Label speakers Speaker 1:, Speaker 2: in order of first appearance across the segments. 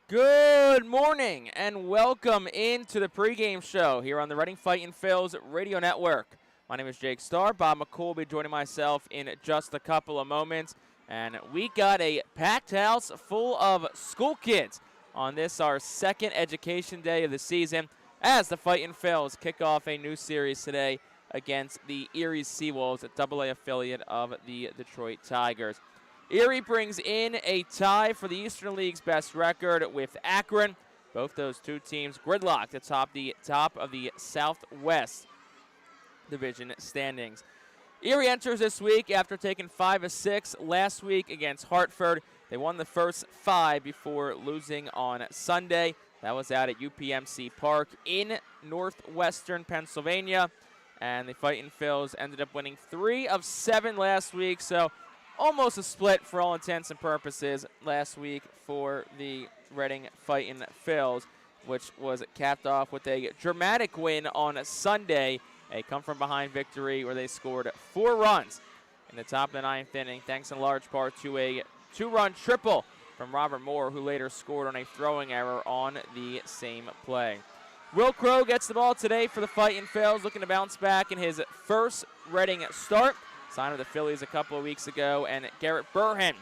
Speaker 1: Good morning and welcome into the pregame show here on the Reading Fightin Phillies radio network. My name is Jake Starr. Bob McCool will be joining myself in just a couple of moments. And we got a packed house full of school kids on this, our second education day of the season, as the Fightin Phillies kick off a new series today against the Erie SeaWolves, a AA affiliate of the Detroit Tigers. Erie brings in a tie for the Eastern League's best record with Akron. Both those two teams gridlocked atop the top of the Southwest Division standings. Erie enters this week after taking 5 of 6 last week against Hartford. They won the first 5 before losing on Sunday. That was out at UPMC Park in northwestern Pennsylvania. And the Fightin Phils ended up winning 3 of 7 last week, so almost a split for all intents and purposes last week for the Reading Fightin Phils, which was capped off with a dramatic win on Sunday, a come-from-behind victory where they scored 4 runs in the top of the 9th inning, thanks in large part to a 2-run triple from Robert Moore, who later scored on a throwing error on the same play. Will Crow gets the ball today for the Fightin Phils, looking to bounce back in his first Reading start. Signed with the Phillies a couple of weeks ago, and Garrett Burhan,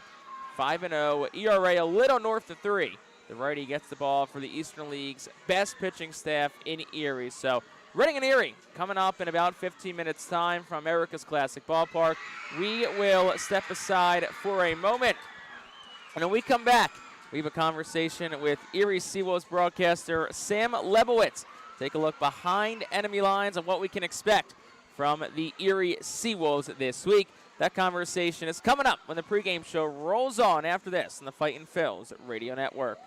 Speaker 1: 5-0, ERA a little north of 3. The righty gets the ball for the Eastern League's best pitching staff in Erie. So Reading and Erie coming up in about 15 minutes' time from America's Classic Ballpark. We will step aside for a moment, and when we come back, we have a conversation with Erie SeaWolves broadcaster Sam Lebowitz. Take a look behind enemy lines and what we can expect from the Erie SeaWolves this week. That conversation is coming up when the pregame show rolls on after this on the Fightin Phils radio network.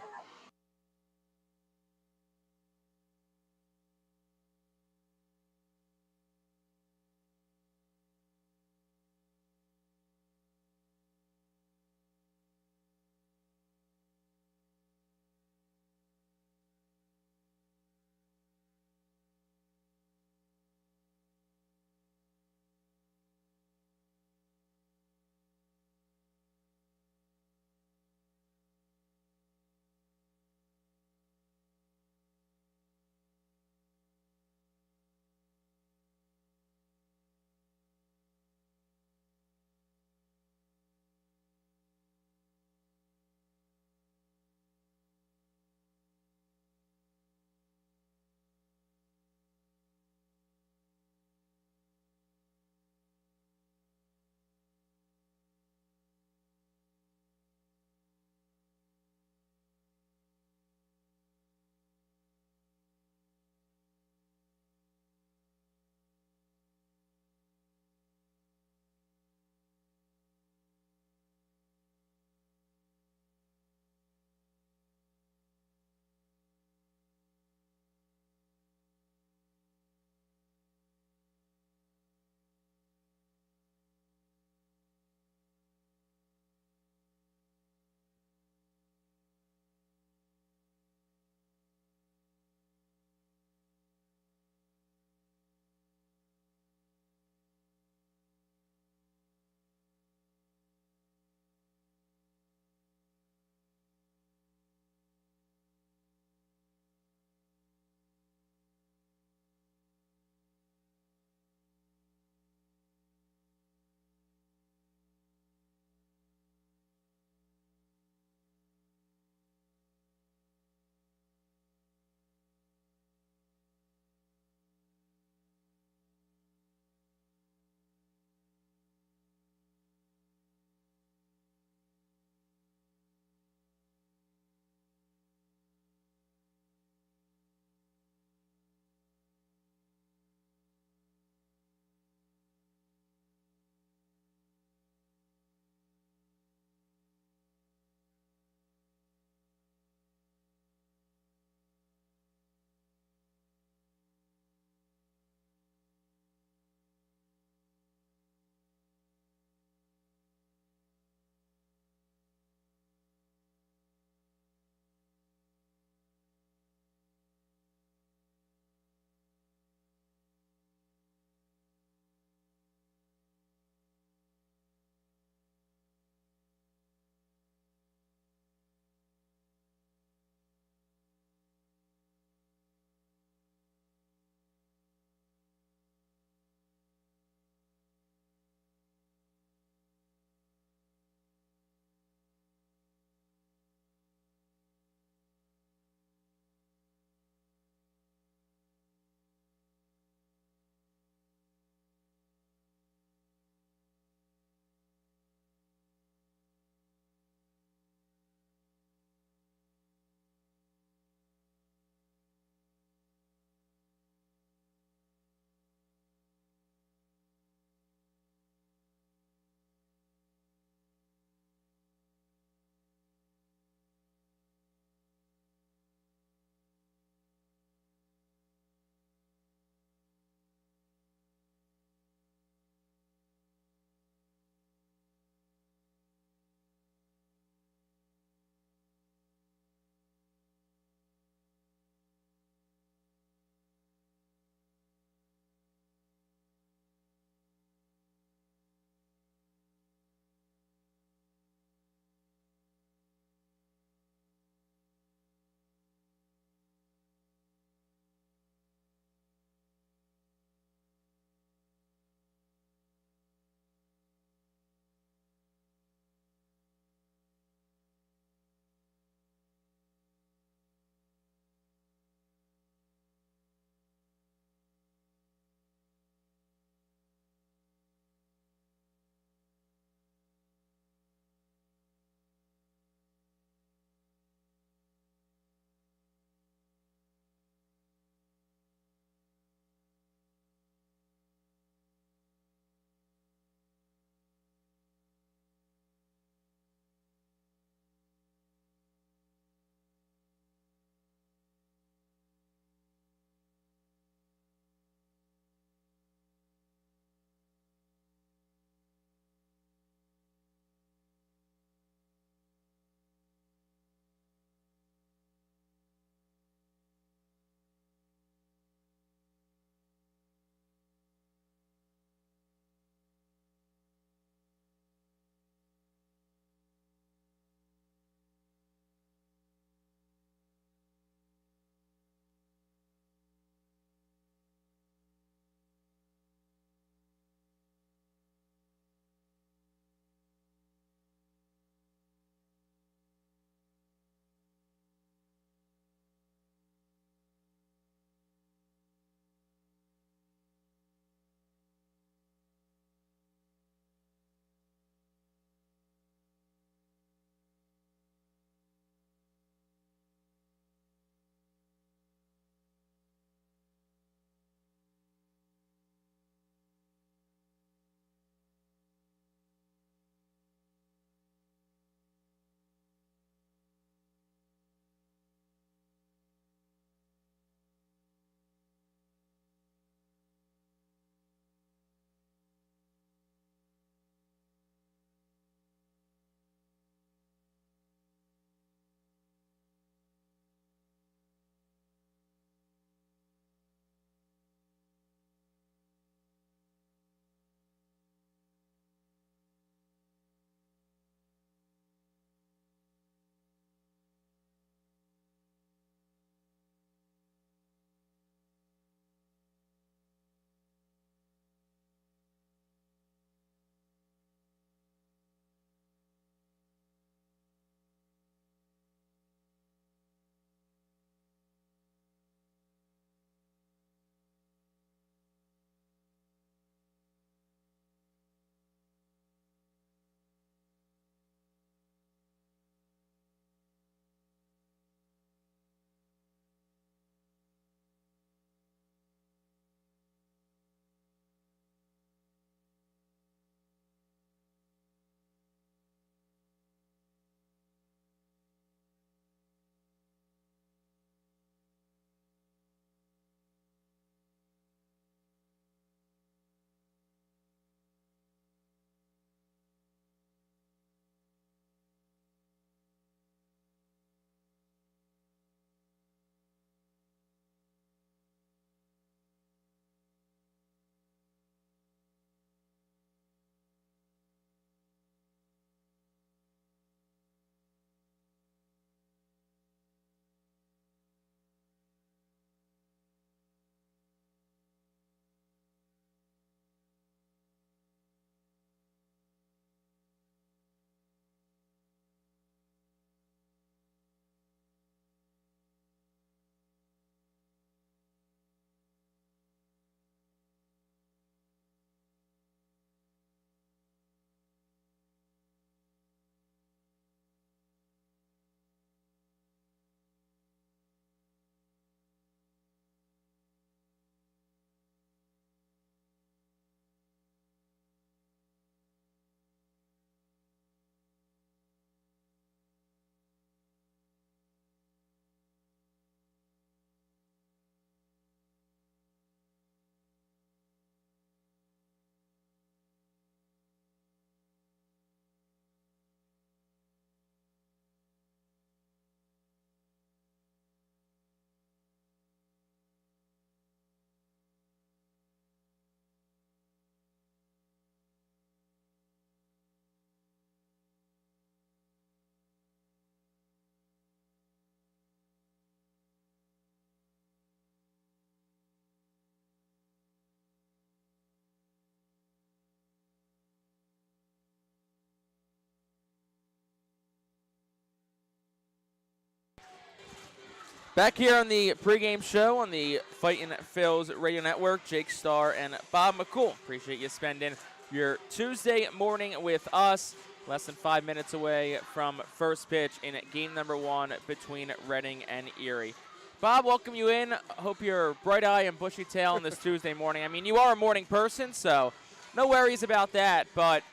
Speaker 1: Back here on the pregame show on the Fightin Phillies radio network, Jake Starr and Bob McCool. Appreciate you spending your Tuesday morning with us. Less than 5 minutes away from first pitch in game number 1 between Reading and Erie. Bob, welcome you in. Hope you're bright eye and bushy tail on this Tuesday morning. I mean, you are a morning person, so no worries about that. But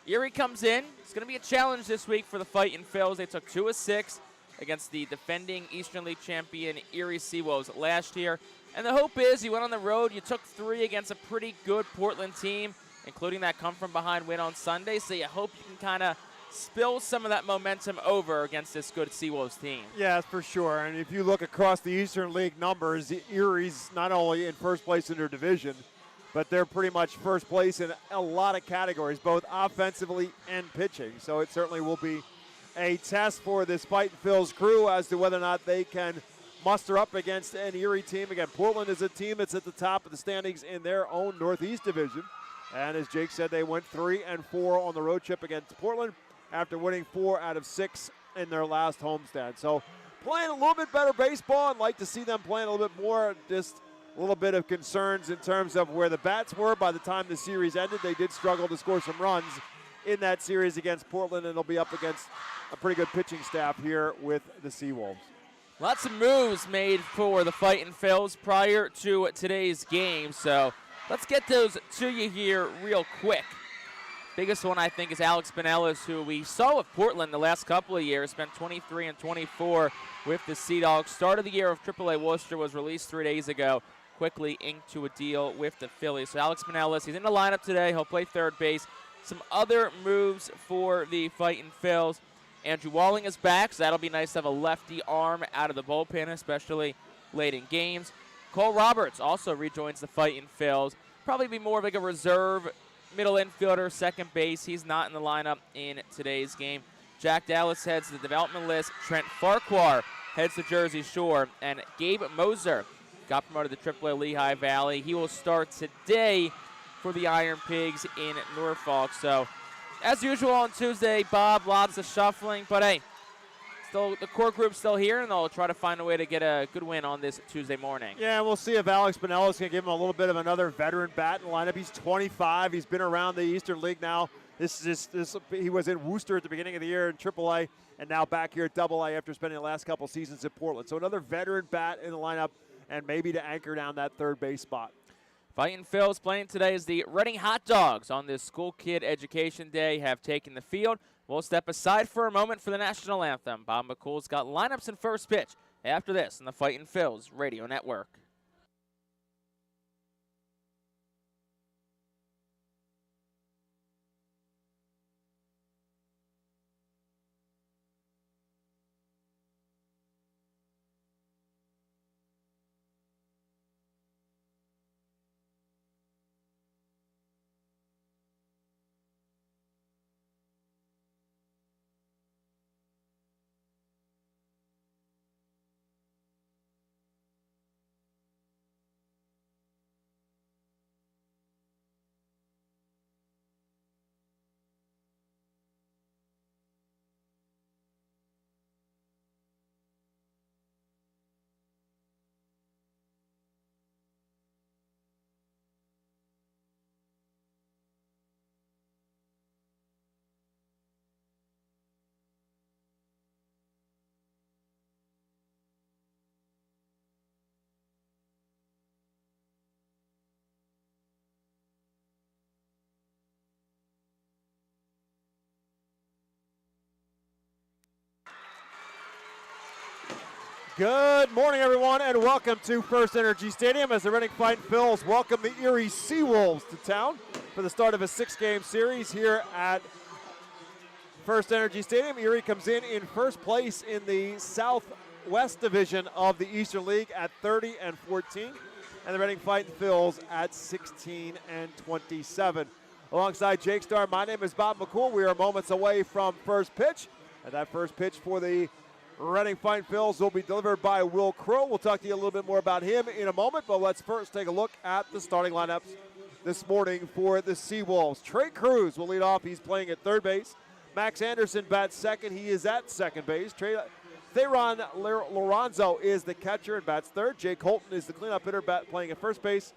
Speaker 1: Erie comes in. It's going to be a challenge this week for the Fightin Phillies. They took 2 of 6 against the defending Eastern League champion Erie SeaWolves last year. And the hope is you went on the road, you took 3 against a pretty good Portland team, including that come-from-behind win on Sunday. So you hope you can kind of spill some of that momentum over against this good SeaWolves team.
Speaker 2: Yeah, for sure. And if you look across the Eastern League numbers, Erie's not only in first place in their division, but they're pretty much first place in a lot of categories, both offensively and pitching. So it certainly will be a test for this Fightin Phillies crew as to whether or not they can muster up against an Erie team. Again, Portland is a team that's at the top of the standings in their own Northeast division. And as Jake said, they went 3-4 on the road trip against Portland after winning 4 out of 6 in their last homestand. So playing a little bit better baseball. I'd like to see them playing a little bit more. Just a little bit of concerns in terms of where the bats were by the time the series ended. They did struggle to score some runs in that series against Portland, and they'll be up against a pretty good pitching staff here with the SeaWolves.
Speaker 1: Lots of moves made for the Fightin Phillies prior to today's game, so let's get those to you here real quick. Biggest one, I think, is Alex Pinellas, who we saw with Portland the last couple of years, spent 23 and 24 with the Sea Dogs. Start of the year of AAA Worcester, was released 3 days ago, quickly into a deal with the Phillies. So Alex Pinellas, he's in the lineup today. He'll play third base. Some other moves for the Fightin Phillies. Andrew Walling is back, so that'll be nice to have a lefty arm out of the bullpen, especially late in games. Cole Roberts also rejoins the Fightin Phillies. Probably be more of like a reserve middle infielder, second base. He's not in the lineup in today's game. Jack Dallas heads to the development list. Trent Farquhar heads to Jersey Shore. And Gabe Moser got promoted to AAA Lehigh Valley. He will start today for the Iron Pigs in Norfolk. So, as usual on Tuesday, Bob, lots of shuffling, but hey, still the core group's still here, and they'll try to find a way to get a good win on this Tuesday morning.
Speaker 2: Yeah, we'll see if Alex Pinellas can give him a little bit of another veteran bat in the lineup. He's 25. He's been around the Eastern League now. He was in Worcester at the beginning of the year in AAA, and now back here at AA after spending the last couple seasons at Portland. So another veteran bat in the lineup, and maybe to anchor down that third base spot.
Speaker 1: Fightin Phillies playing today is the Reading Hot Dogs on this School Kid Education Day have taken the field. We'll step aside for a moment for the national anthem. Bob McCool's got lineups and first pitch after this on the Fightin Phillies radio network.
Speaker 2: Good morning, everyone, and welcome to FirstEnergy Stadium as the Reading Fightin Phillies welcome the Erie SeaWolves to town for the start of a 6-game series here at FirstEnergy Stadium. Erie comes in first place in the Southwest Division of the Eastern League at 30 and 14, and the Reading Fightin Phillies at 16 and 27. Alongside Jake Starr, my name is Bob McCool. We are moments away from first pitch, and that first pitch for the Reading Fightin Phillies will be delivered by Will Crow. We'll talk to you a little bit more about him in a moment, but let's first take a look at the starting lineups this morning for the SeaWolves. Trey Cruz will lead off. He's playing at third base. Max Anderson bats second. He is at second base. Trey Theron Lorenzo is the catcher and bats third. Jake Holton is the cleanup hitter playing at first base.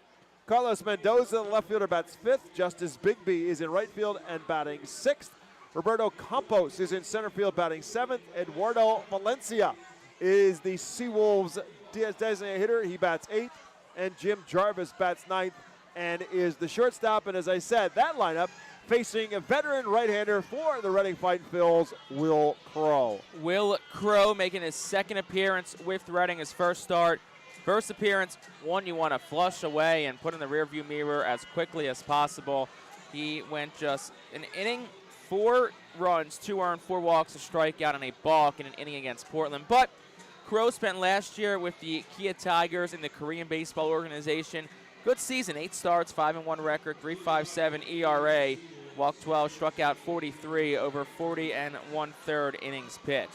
Speaker 2: Carlos Mendoza, the left fielder, bats fifth. Justice Bigby is in right field and batting sixth. Roberto Campos is in center field batting seventh. Eduardo Valencia is the SeaWolves designated hitter. He bats eighth. And Jim Jarvis bats ninth and is the shortstop. And as I said, that lineup facing a veteran right-hander for the Reading Fightin' Phils, Will Crow.
Speaker 1: Will Crow making his second appearance with Reading, his first start. First appearance, one you want to flush away and put in the rearview mirror as quickly as possible. He went just an inning, 4 runs, 2 earned, 4 walks, a strikeout, and a balk in an inning against Portland. But Crow spent last year with the Kia Tigers in the Korean baseball organization. Good season, 8 starts, 5-1 record, 3.57 ERA. Walked 12, struck out 43 over 40 1/3 innings pitched.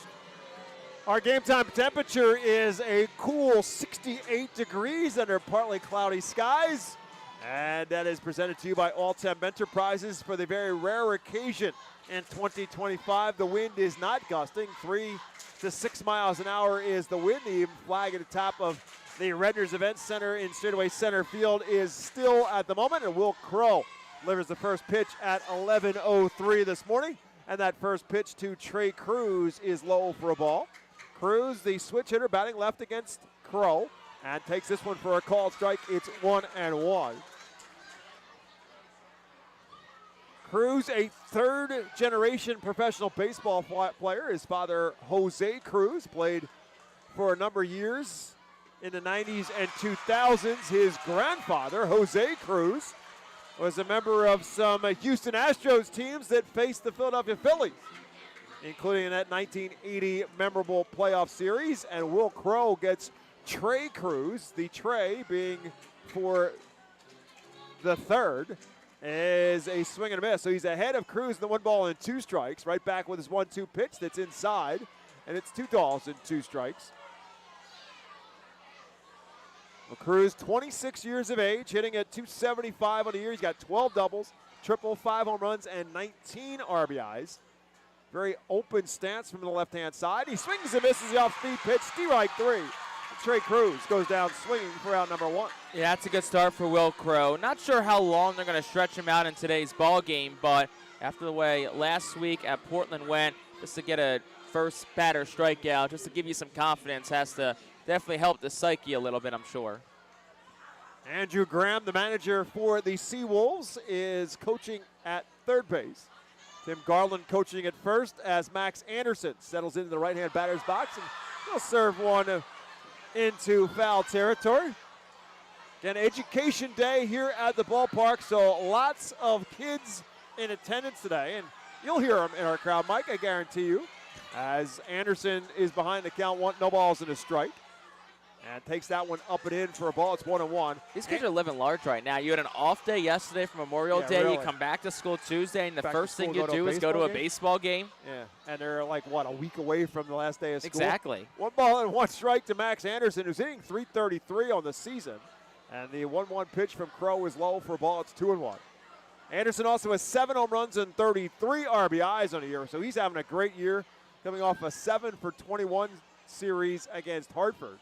Speaker 2: Our game time temperature is a cool 68 degrees under partly cloudy skies. And that is presented to you by All Temp Enterprises for the very rare occasion in 2025. The wind is not gusting. 3 to 6 miles an hour is the wind. The flag at the top of the Redners Event Center in straightaway center field is still at the moment. And Will Crow delivers the first pitch at 11:03 this morning. And that first pitch to Trey Cruz is low for a ball. Cruz, the switch hitter, batting left against Crow, and takes this one for a called strike. It's 1-1. Cruz, a third-generation professional baseball player. His father, Jose Cruz, played for a number of years in the 90s and 2000s. His grandfather, Jose Cruz, was a member of some Houston Astros teams that faced the Philadelphia Phillies, including that 1980 memorable playoff series. And Will Crow gets Trey Cruz, the Trey being for the third, is a swing and a miss. So he's ahead of Cruz in the 1-2 strikes, right back with his 1-2 pitch that's inside, and it's 2 balls and 2 strikes. Well, Cruz, 26 years of age, hitting at .275 on the year. He's got 12 doubles, triple, 5 home runs, and 19 RBIs. Very open stance from the left-hand side. He swings and misses the off-speed pitch. Strike 3. Trey Cruz goes down swinging for out number 1.
Speaker 1: Yeah, that's a good start for Will Crow. Not sure how long they're going to stretch him out in today's ball game, but after the way last week at Portland went, just to get a first batter strikeout, just to give you some confidence, has to definitely help the psyche a little bit, I'm sure.
Speaker 2: Andrew Graham, the manager for the SeaWolves, is coaching at third base. Tim Garland coaching at first as Max Anderson settles into the right-hand batter's box, and he'll serve one into foul territory. Again, education day here at the ballpark, so lots of kids in attendance today, and you'll hear them in our crowd, Mike, I guarantee you, as Anderson is behind the count, 1, no balls and a strike. And takes that one up and in for a ball. It's 1-1.
Speaker 1: These kids are living large right now. You had an off day yesterday for Memorial Day.
Speaker 2: Really.
Speaker 1: You come back to school Tuesday, and the
Speaker 2: Back
Speaker 1: first
Speaker 2: to
Speaker 1: thing
Speaker 2: school,
Speaker 1: you do is go to a baseball game.
Speaker 2: Yeah, and they're like, what, a week away from the last day of school?
Speaker 1: Exactly.
Speaker 2: 1-1 strike to Max Anderson, who's hitting .333 on the season. And the 1-1 pitch from Crow is low for a ball. It's 2-1. Anderson also has 7 home runs and 33 RBIs on the year, so he's having a great year, coming off a 7 for 21 series against Hartford.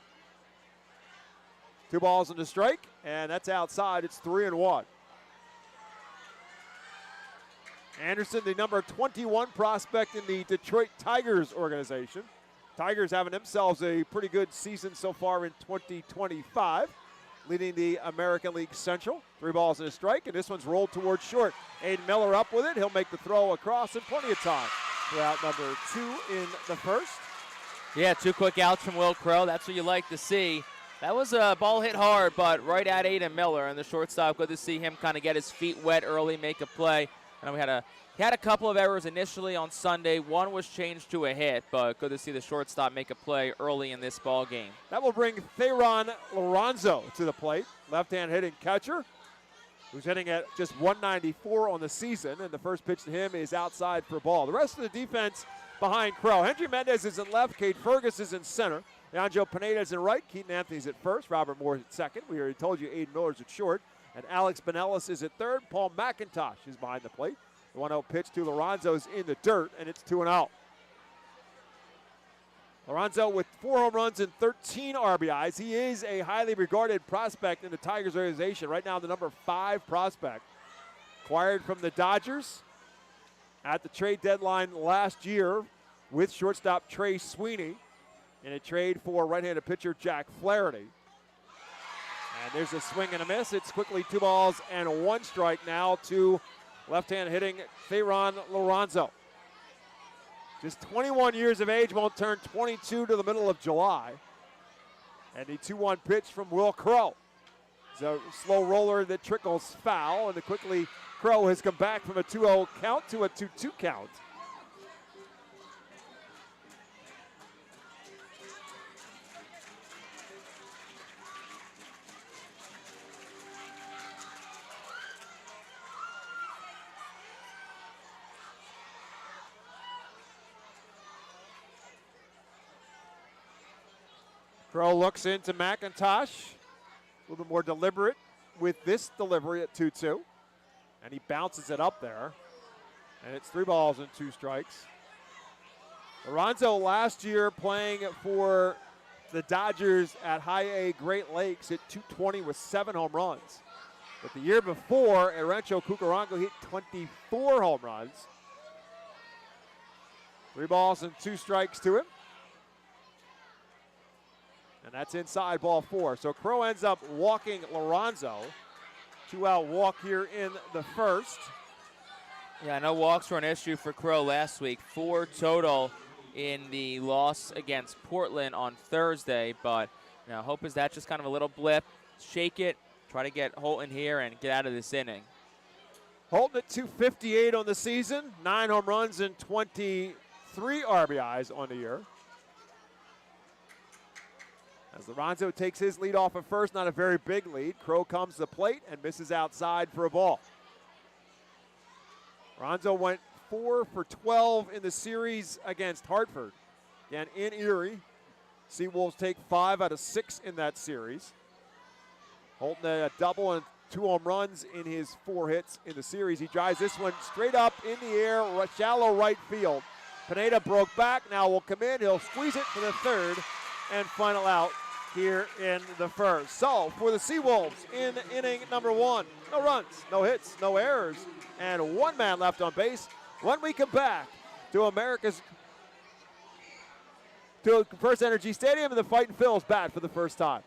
Speaker 2: 2 balls and a strike, and that's outside. It's 3-1. Anderson, the number 21 prospect in the Detroit Tigers organization. Tigers having themselves a pretty good season so far in 2025, leading the American League Central. 3 balls and a strike, and this one's rolled towards short. Aiden Miller up with it. He'll make the throw across in plenty of time for out number 2 in the first.
Speaker 1: Yeah, 2 quick outs from Will Crow. That's what you like to see. That was a ball hit hard, but right at Aiden Miller, and the shortstop. Good to see him kind of get his feet wet early, make a play. And he had a couple of errors initially on Sunday. One was changed to a hit, but good to see the shortstop make a play early in this ball game.
Speaker 2: That will bring Theron Lorenzo to the plate, left-hand hitting catcher, who's hitting at just 194 on the season, and the first pitch to him is outside for a ball. The rest of the defense behind Crow. Hendry Mendez is in left, Cade Fergus is in center. Leandro Pineda is in right, Keaton Anthony's at first, Robert Moore at second. We already told you Aiden Miller's at short, and Alex Benelis is at third. Paul McIntosh is behind the plate. The 1-0 pitch to Lorenzo's in the dirt, and it's 2-0. Lorenzo with 4 home runs and 13 RBIs. He is a highly regarded prospect in the Tigers organization. Right now, the number 5 prospect. Acquired from the Dodgers at the trade deadline last year with shortstop Trey Sweeney in a trade for right-handed pitcher Jack Flaherty. And there's a swing and a miss. It's quickly 2 balls and 1 strike now to left-hand hitting Theron Lorenzo. Just 21 years of age, won't turn 22 to the middle of July. And the 2-1 pitch from Will Crow. It's a slow roller that trickles foul, and the quickly Crow has come back from a 2-0 count to a 2-2 count. Crow looks into McIntosh. A little bit more deliberate with this delivery at 2-2. And he bounces it up there. And it's 3 balls and 2 strikes. Lorenzo last year playing for the Dodgers at High A Great Lakes hit .220 with 7 home runs. But the year before, at Rancho Cucamonga hit 24 home runs. 3 balls and 2 strikes to him. And that's inside ball 4. So Crow ends up walking Lorenzo. 2-out walk here in the first.
Speaker 1: Yeah, I know walks were an issue for Crow last week. 4 total in the loss against Portland on Thursday. But hope is that just kind of a little blip. Shake it, try to get Holton here and get out of this inning.
Speaker 2: Holton at .258 on the season. 9 home runs and 23 RBIs on the year. As Lorenzo takes his lead off at first, not a very big lead. Crow comes to the plate and misses outside for a ball. Lorenzo went 4 for 12 in the series against Hartford. Again, in Erie. SeaWolves take 5 out of 6 in that series. Holton a double and 2 home runs in his 4 hits in the series. He drives this one straight up in the air, shallow right field. Pineda broke back, now will come in. He'll squeeze it for the third and final out here in the first. So for the SeaWolves in inning number 1, no runs, no hits, no errors, and 1 man left on base. When we come back to FirstEnergy Stadium, and the Fightin' Phillies bat for the first time.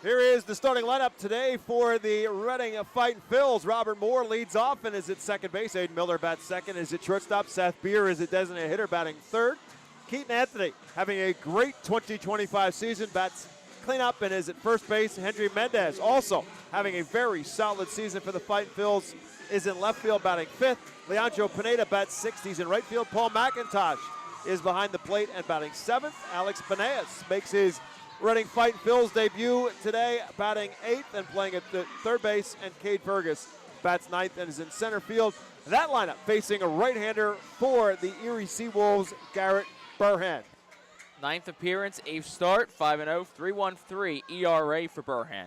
Speaker 2: Here is the starting lineup today for the Reading Fightin' Phils. Robert Moore leads off and is at second base. Aiden Miller bats second, is at shortstop. Seth Beer is a designated hitter batting third. Keaton Anthony having a great 2025 season, bats cleanup and is at first base. Henry Mendez also having a very solid season for the Fightin' Phils, is in left field batting fifth. Leandro Pineda bats sixth. He's in right field. Paul McIntosh is behind the plate and batting seventh. Alex Peneas makes his Reading Fightin' Phils debut today, batting eighth and playing at the third base, and Cade Fergus bats ninth and is in center field. That lineup facing a right-hander for the Erie SeaWolves, Garrett Burhan.
Speaker 1: Ninth appearance, eighth start, 5-0, 3.13 ERA for Burhan.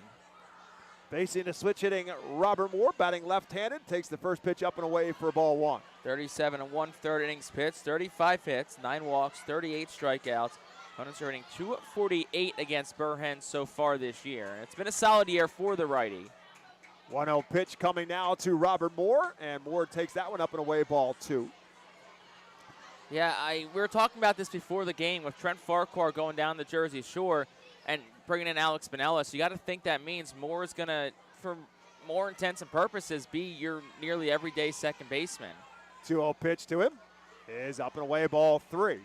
Speaker 2: Facing a switch-hitting Robert Moore, batting left-handed, takes the first pitch up and away for ball one.
Speaker 1: 37 1/3 innings pitched, 35 hits, 9 walks, 38 strikeouts, Opponents are hitting .248 against Burhen so far this year. It's been a solid year for the righty.
Speaker 2: 1-0 pitch coming now to Robert Moore, and Moore takes that one up and away, ball 2.
Speaker 1: Yeah, we were talking about this before the game with Trent Farquhar going down the Jersey Shore and bringing in Alex Pinellas. You got to think that means Moore is going to, for more intents and purposes, be your nearly everyday second baseman.
Speaker 2: 2-0 pitch to him is up and away, ball 3.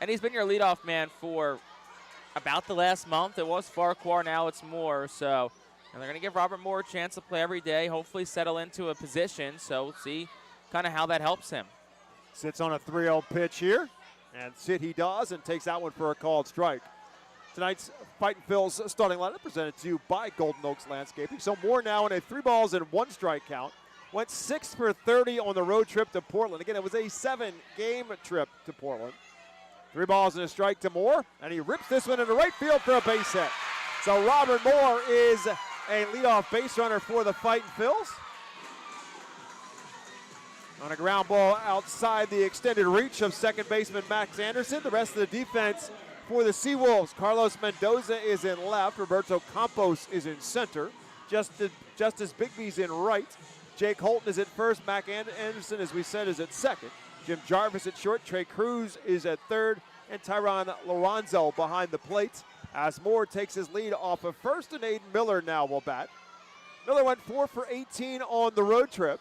Speaker 1: And he's been your leadoff man for about the last month. It was Farquhar, now it's Moore. So and they're going to give Robert Moore a chance to play every day, hopefully settle into a position. So we'll see kind of how that helps him.
Speaker 2: Sits on a 3-0 pitch here, and sit he does, and takes that one for a called strike. Tonight's Fightin' Phil's starting lineup presented to you by Golden Oaks Landscaping. So Moore now in a 3-1 strike count. Went 6 for 30 on the road trip to Portland. Again, it was a 7-game trip to Portland. 3 balls and a strike to Moore, and he rips this one into right field for a base hit. So Robert Moore is a leadoff base runner for the Fightin' Phils. On a ground ball outside the extended reach of second baseman Max Anderson. The rest of the defense for the SeaWolves. Carlos Mendoza is in left. Roberto Campos is in center. Justice Bigby's in right. Jake Holton is at first. Mac Anderson, as we said, is at second. Jim Jarvis at short. Trey Cruz is at third. And Tyron Lorenzo behind the plate as Moore takes his lead off of first, and Aiden Miller now will bat. Miller went 4 for 18 on the road trip.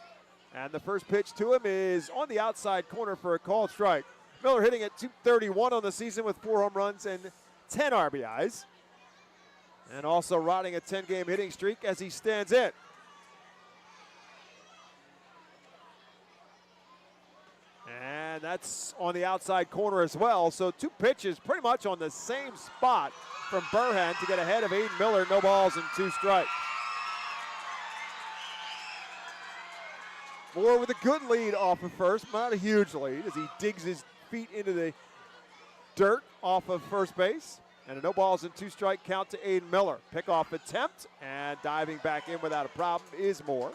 Speaker 2: And the first pitch to him is on the outside corner for a called strike. Miller hitting at .231 on the season with 4 home runs and 10 RBIs. And also riding a 10-game hitting streak as he stands in. And that's on the outside corner as well. So 2 pitches pretty much on the same spot from Burhen to get ahead of Aiden Miller. No balls and 2 strikes. Moore with a good lead off of first, not a huge lead, as he digs his feet into the dirt off of first base. And a no balls and 2 strike count to Aiden Miller. Pickoff attempt, and diving back in without a problem is Moore.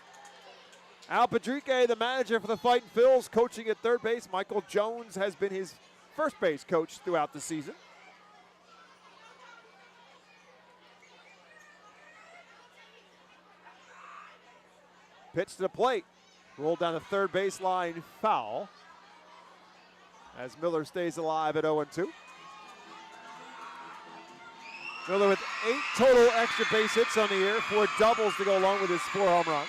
Speaker 2: Al Padrique, the manager for the Fightin' Phils, coaching at third base. Michael Jones has been his first base coach throughout the season. Pitch to the plate. Rolled down the third baseline, foul. As Miller stays alive at 0-2. Miller with 8 total extra base hits on the year, 4 doubles to go along with his 4 home runs.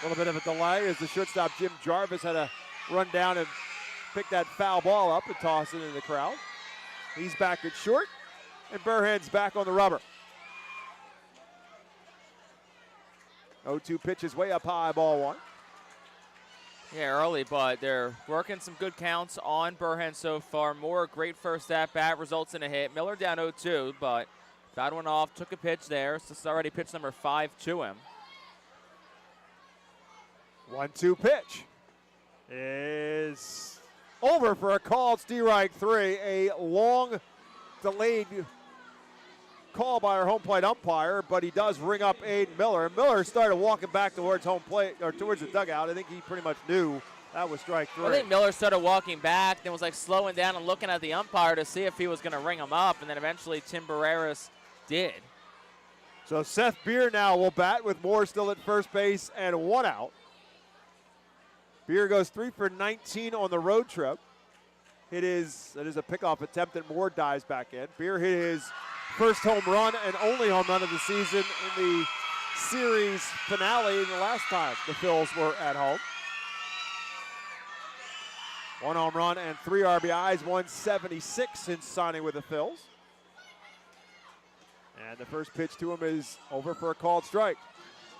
Speaker 2: A little bit of a delay as the shortstop Jim Jarvis had to run down and pick that foul ball up and toss it into the crowd. He's back at short, and Burhen's back on the rubber. 0-2 pitches way up high, ball 1.
Speaker 1: Yeah, early, but they're working some good counts on Burhen so far. Moore, great first at-bat, results in a hit. Miller down 0-2, but fouled one off, took a pitch there. So it's already pitch number 5 to him.
Speaker 2: 1-2 pitch is over for a called strike 3. A long delayed call by our home plate umpire, but he does ring up Aiden Miller. And Miller started walking back towards home plate, or towards the dugout. I think he pretty much knew that was strike 3.
Speaker 1: I think Miller started walking back, then was like slowing down and looking at the umpire to see if he was going to ring him up, and then eventually Tim Barreras did.
Speaker 2: So Seth Beer now will bat with Moore still at first base and 1 out. Beer goes 3 for 19 on the road trip. That is a pickoff attempt that Moore dives back in. Beer hit his first home run and only home run of the season in the series finale the last time the Phils were at home. 1 home run and 3 RBIs, 176 since signing with the Phils. And the first pitch to him is over for a called strike.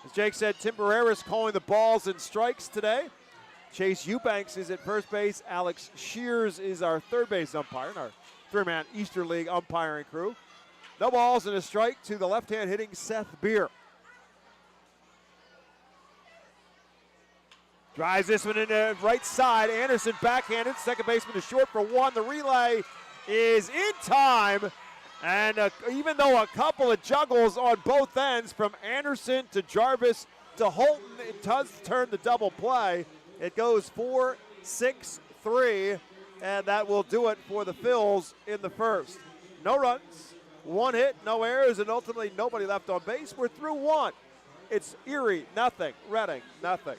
Speaker 2: As Jake said, Tim Barreras calling the balls and strikes today. Chase Eubanks is at first base. Alex Shears is our third base umpire in our 3-man Eastern League umpiring crew. No balls and a strike to the left-hand hitting Seth Beer. Drives this one into right side. Anderson backhanded. Second baseman is short for 1. The relay is in time. And even though a couple of juggles on both ends from Anderson to Jarvis to Holton, it does turn the double play. It goes 4-6-3 And that will do it for the Phils in the first. No runs, 1 hit, no errors, and ultimately nobody left on base. We're through 1. It's Erie, nothing. Reading, nothing.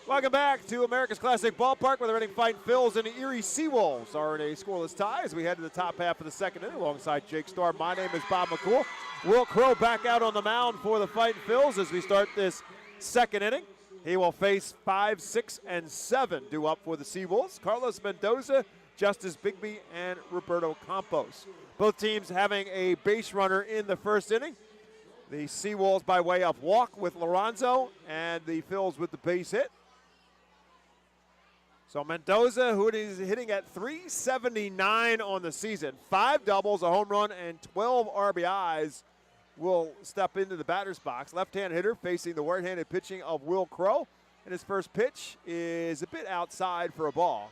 Speaker 2: Welcome back to America's Classic Ballpark, where the Reading Fightin Phils and the Erie SeaWolves are in a scoreless tie as we head to the top half of the second inning alongside Jake Starr. My name is Bob McCool. Will Crow back out on the mound for the Fightin Phils as we start this second inning. He will face 5, 6, and 7 due up for the SeaWolves. Carlos Mendoza, Justice Bigby, and Roberto Campos. Both teams having a base runner in the first inning. The SeaWolves by way of walk with Lorenzo, and the Phils with the base hit. So Mendoza, who is hitting at .379 on the season, 5 doubles, a home run, and 12 RBIs, will step into the batter's box. Left-hand hitter facing the right-handed pitching of Will Crow, and his first pitch is a bit outside for a ball.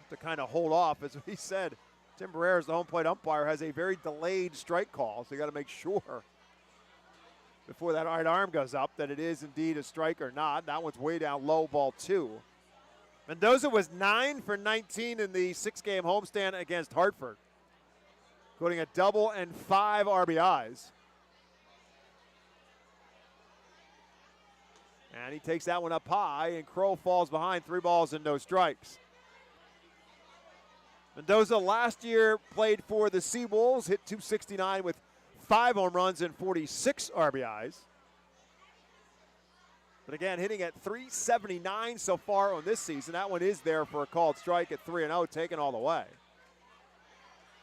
Speaker 2: To kind of hold off, as we said, Tim Barrera's the home plate umpire, has a very delayed strike call, so you got to make sure before that right arm goes up that it is indeed a strike or not. That one's way down low, ball 2. Mendoza was 9 for 19 in the 6-game homestand against Hartford, including a double and 5 RBIs. And he takes that one up high, and Crow falls behind, 3 balls and no strikes. Mendoza last year played for the SeaWolves, hit .269 with 5 home runs and 46 RBIs. But again, hitting at .379 so far on this season. That one is there for a called strike at 3-0, taken all the way.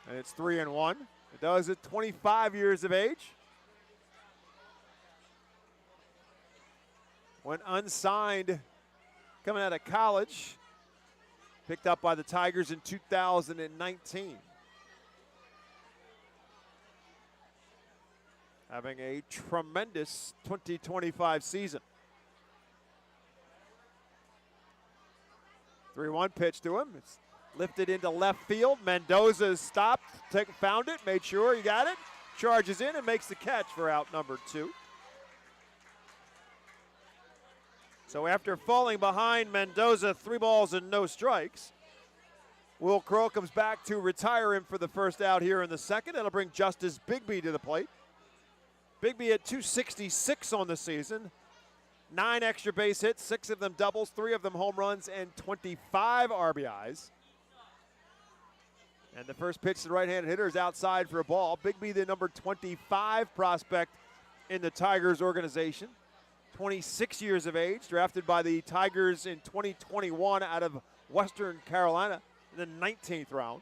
Speaker 2: And it's 3-1. Mendoza, 25 years of age. Went unsigned coming out of college. Picked up by the Tigers in 2019. Having a tremendous 2025 season. 3-1 pitch to him. It's lifted into left field. Mendoza stopped, found it, made sure he got it. Charges in and makes the catch for out number 2. So after falling behind Mendoza, 3 balls and no strikes, Will Crow comes back to retire him for the first out here in the second. That'll bring Justice Bigby to the plate. Bigby at .266 on the season. 9 extra base hits, 6 of them doubles, 3 of them home runs, and 25 RBIs. And the first pitch to the right-handed hitter is outside for a ball. Bigby, the number 25 prospect in the Tigers organization. 26 years of age, drafted by the Tigers in 2021 out of Western Carolina in the 19th round.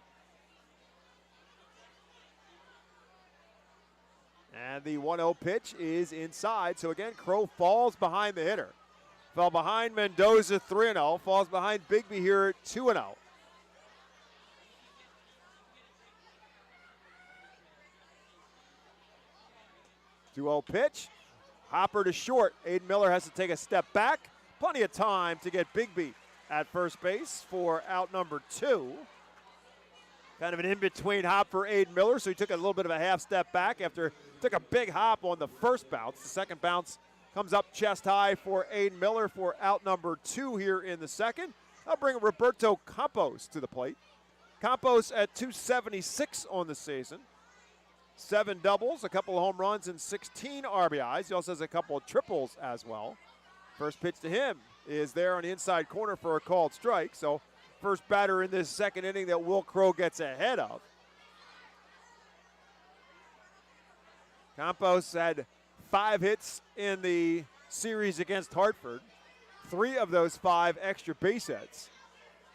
Speaker 2: And the 1-0 pitch is inside. So again, Crow falls behind the hitter. Fell behind Mendoza 3-0. Falls behind Bigby here 2-0. Two-0 pitch. Hopper to short. Aiden Miller has to take a step back. Plenty of time to get Bigby at first base for out number 2. Kind of an in-between hop for Aiden Miller, so he took a little bit of a half step back after took a big hop on the first bounce. The second bounce comes up chest high for Aiden Miller for out number 2 here in the second. I'll bring Roberto Campos to the plate. Campos at .276 on the season. 7 doubles, a couple of home runs, and 16 RBIs. He also has a couple of triples as well. First pitch to him is there on the inside corner for a called strike. So first batter in this second inning that Will Crow gets ahead of. Campos had 5 hits in the series against Hartford. 3 of those 5 extra base hits.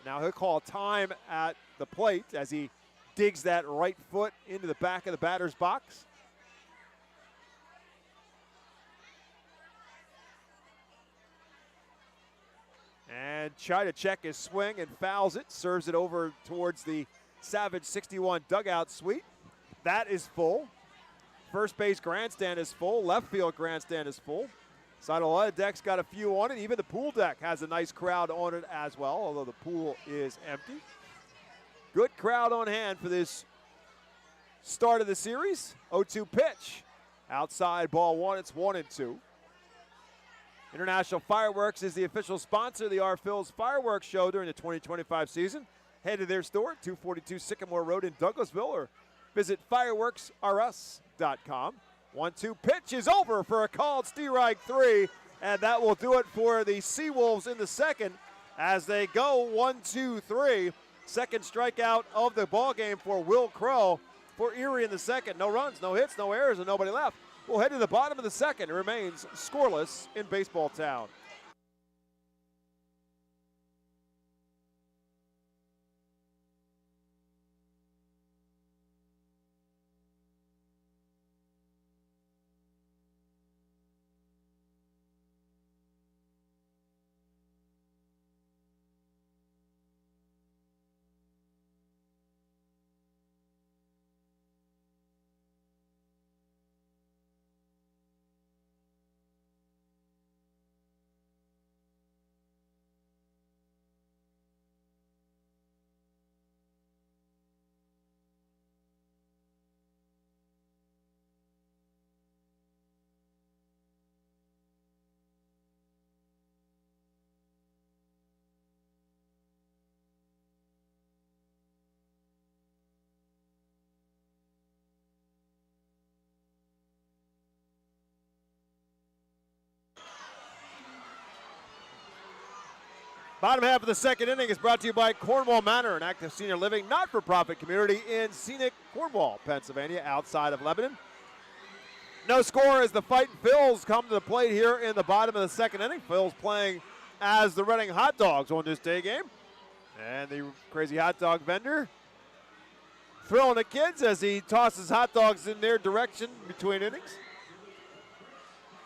Speaker 2: Now he'll call time at the plate as he digs that right foot into the back of the batter's box. And try to check his swing and fouls it, serves it over towards the Savage 61 dugout suite. That is full. First base grandstand is full. Left field grandstand is full. Side of the deck's got a few on it. Even the pool deck has a nice crowd on it as well, although the pool is empty. Good crowd on hand for this start of the series. 0-2 pitch. Outside ball 1, it's 1-2. International Fireworks is the official sponsor of the Our Phil's Fireworks Show during the 2025 season. Head to their store at 242 Sycamore Road in Douglasville or visit fireworksrus.com. 1-2 pitch is over for a called strike 3, and that will do it for the SeaWolves in the second as they go 1-2-3. Second strikeout of the ball game for Will Crow for Erie in the second. No runs, no hits, no errors, and nobody left. We'll head to the bottom of the second. It remains scoreless in Baseball Town. Bottom half of the second inning is brought to you by Cornwall Manor, an active senior living not-for-profit community in scenic Cornwall, Pennsylvania, outside of Lebanon. No score as the Fightin' Phils come to the plate here in the bottom of the second inning. Phils playing as the Reading Hot Dogs on this day game. And the crazy hot dog vendor thrilling the kids as he tosses hot dogs in their direction between innings.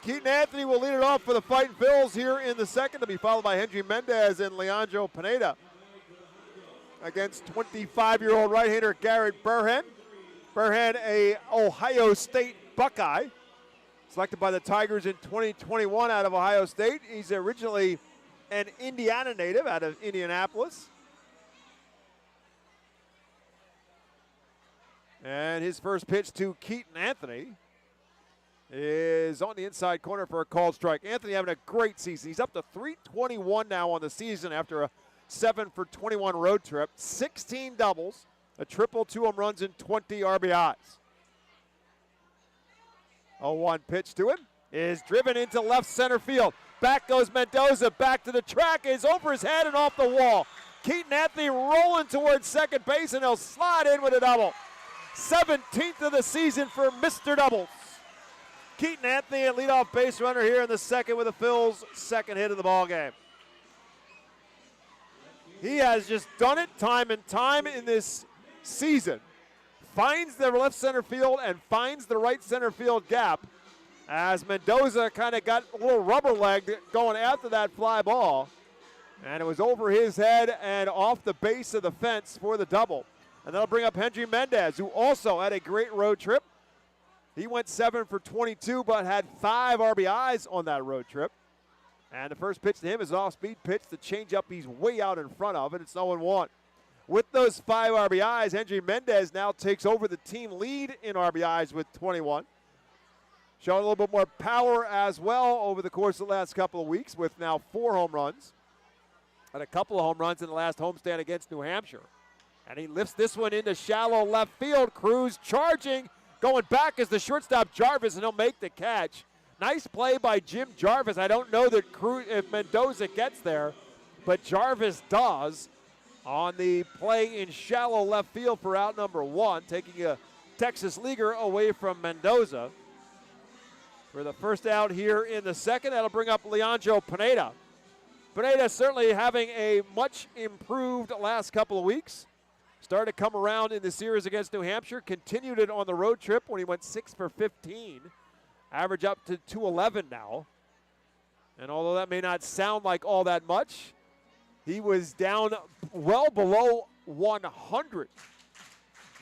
Speaker 2: Keaton Anthony will lead it off for the Fightin' Phils here in the second, to be followed by Henry Mendez and Leandro Pineda against 25-year-old right-hander Garrett Burhan. Burhan, a Ohio State Buckeye, selected by the Tigers in 2021 out of Ohio State. He's originally an Indiana native out of Indianapolis. And his first pitch to Keaton Anthony is on the inside corner for a called strike. Anthony having a great season. He's up to .321 now on the season after a 7-for-21 road trip. 16 doubles, a triple, 2 home runs, and 20 RBIs. 0-1 pitch to him is driven into left center field. Back goes Mendoza, back to the track, is over his head and off the wall. Keaton Anthony rolling towards second base, and he'll slide in with a double. 17th of the season for Mr. Doubles. Keaton Anthony, a leadoff base runner here in the second with the Phils' second hit of the ball game. He has just done it time and time in this season. Finds the left center field and finds the right center field gap as Mendoza kind of got a little rubber-legged going after that fly ball. And it was over his head and off the base of the fence for the double. And that'll bring up Henry Mendez, who also had a great road trip. He went 7-for-22, but had 5 RBIs on that road trip. And the first pitch to him is an off-speed pitch. The changeup he's way out in front of, and it's 0-1. With those 5 RBIs, Henry Mendez now takes over the team lead in RBIs with 21. Showing a little bit more power as well over the course of the last couple of weeks with now 4 home runs. And a couple of home runs in the last homestand against New Hampshire. And he lifts this one into shallow left field. Cruz charging. Going back is the shortstop Jarvis, and he'll make the catch. Nice play by Jim Jarvis. I don't know that if Mendoza gets there, but Jarvis does on the play in shallow left field for out number 1, taking a Texas leaguer away from Mendoza. For the first out here in the second, that'll bring up Leandro Pineda. Pineda certainly having a much improved last couple of weeks. Started to come around in the series against New Hampshire. Continued it on the road trip when he went 6 for 15. Average up to 211 now. And although that may not sound like all that much, he was down well below 100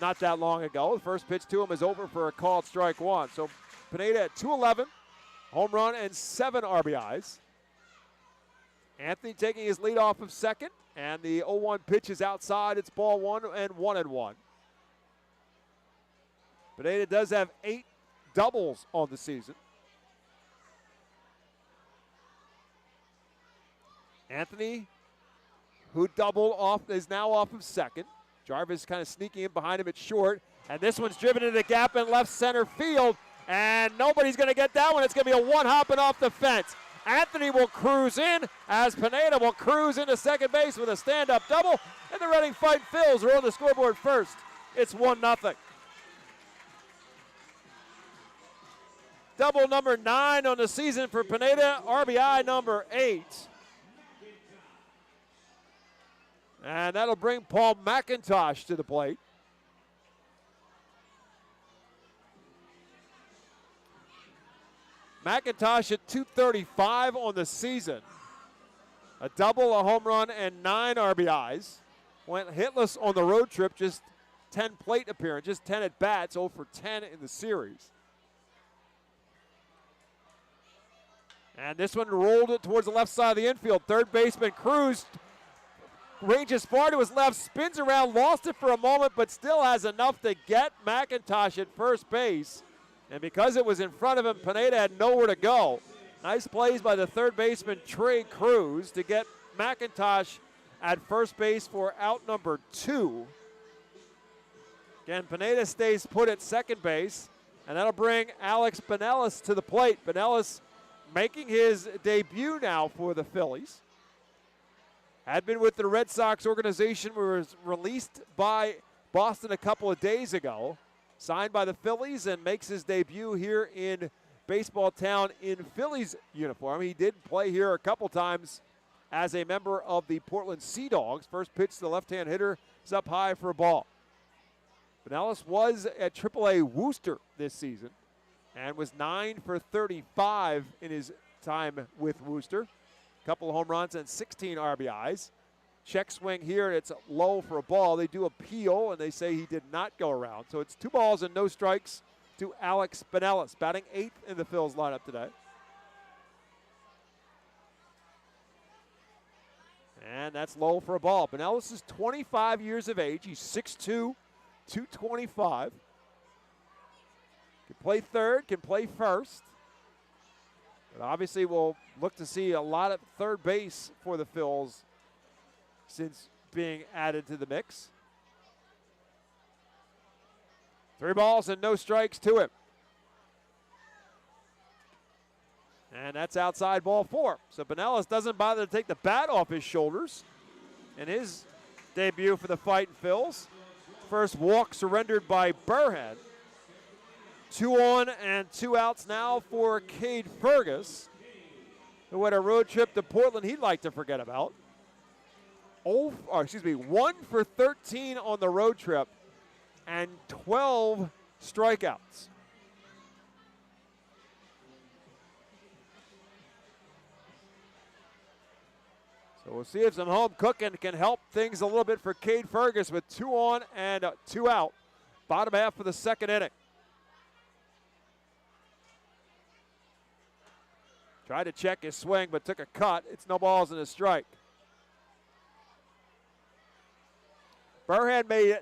Speaker 2: not that long ago. The first pitch to him is over for a called strike 1. So Pineda at 211, home run and 7 RBIs. Anthony taking his lead off of second, and the 0-1 pitch is outside. It's ball 1 and 1-1. Pineda does have 8 doubles on the season. Anthony, who doubled off, is now off of second. Jarvis kind of sneaking in behind him at short, and this one's driven into the gap in left center field, and nobody's going to get that one. It's going to be a one hopping off the fence. Anthony will cruise in as Pineda will cruise into second base with a stand-up double, and the Reading Fightin' Phils are on the scoreboard first. It's 1-0. Double number 9 on the season for Pineda, RBI number 8. And that'll bring Paul McIntosh to the plate. McIntosh at 235 on the season. A double, a home run, and 9 RBIs. Went hitless on the road trip, just 10 plate appearances, 10 at bats, 0 for 10 in the series. And this one rolled it towards the left side of the infield. Third baseman Cruz ranges far to his left, spins around, lost it for a moment, but still has enough to get McIntosh at first base. And because it was in front of him, Pineda had nowhere to go. Nice plays by the third baseman, Trey Cruz, to get McIntosh at first base for out number 2. Again, Pineda stays put at second base, and that'll bring Alex Pinellas to the plate. Pinellas making his debut now for the Phillies. Had been with the Red Sox organization, was released by Boston a couple of days ago. Signed by the Phillies and makes his debut here in Baseball Town in Phillies uniform. He did play here a couple times as a member of the Portland Sea Dogs. First pitch to the left-hand hitter is up high for a ball. Pinellas was at AAA Worcester this season and was 9 for 35 in his time with Worcester. A couple of home runs and 16 RBIs. Check swing here, it's low for a ball. They do appeal, and they say he did not go around. So it's 2 balls and no strikes to Alex Pinellas, batting 8th in the Phils lineup today. And that's low for a ball. Pinellas is 25 years of age. He's 6'2", 225. Can play third, can play first. But obviously we'll look to see a lot of third base for the Phils since being added to the mix. 3 balls and no strikes to him. And that's outside ball 4. So Pinellas doesn't bother to take the bat off his shoulders in his debut for the Fightin' Phils. First walk surrendered by Burhead. 2 on and 2 outs now for Cade Fergus, who had a road trip to Portland he'd like to forget about. 1 for 13 on the road trip and 12 strikeouts. So we'll see if some home cooking can help things a little bit for Cade Fergus with 2 on and 2 out. Bottom half of the second inning. Tried to check his swing, but took a cut. It's no balls and a strike. Burhead made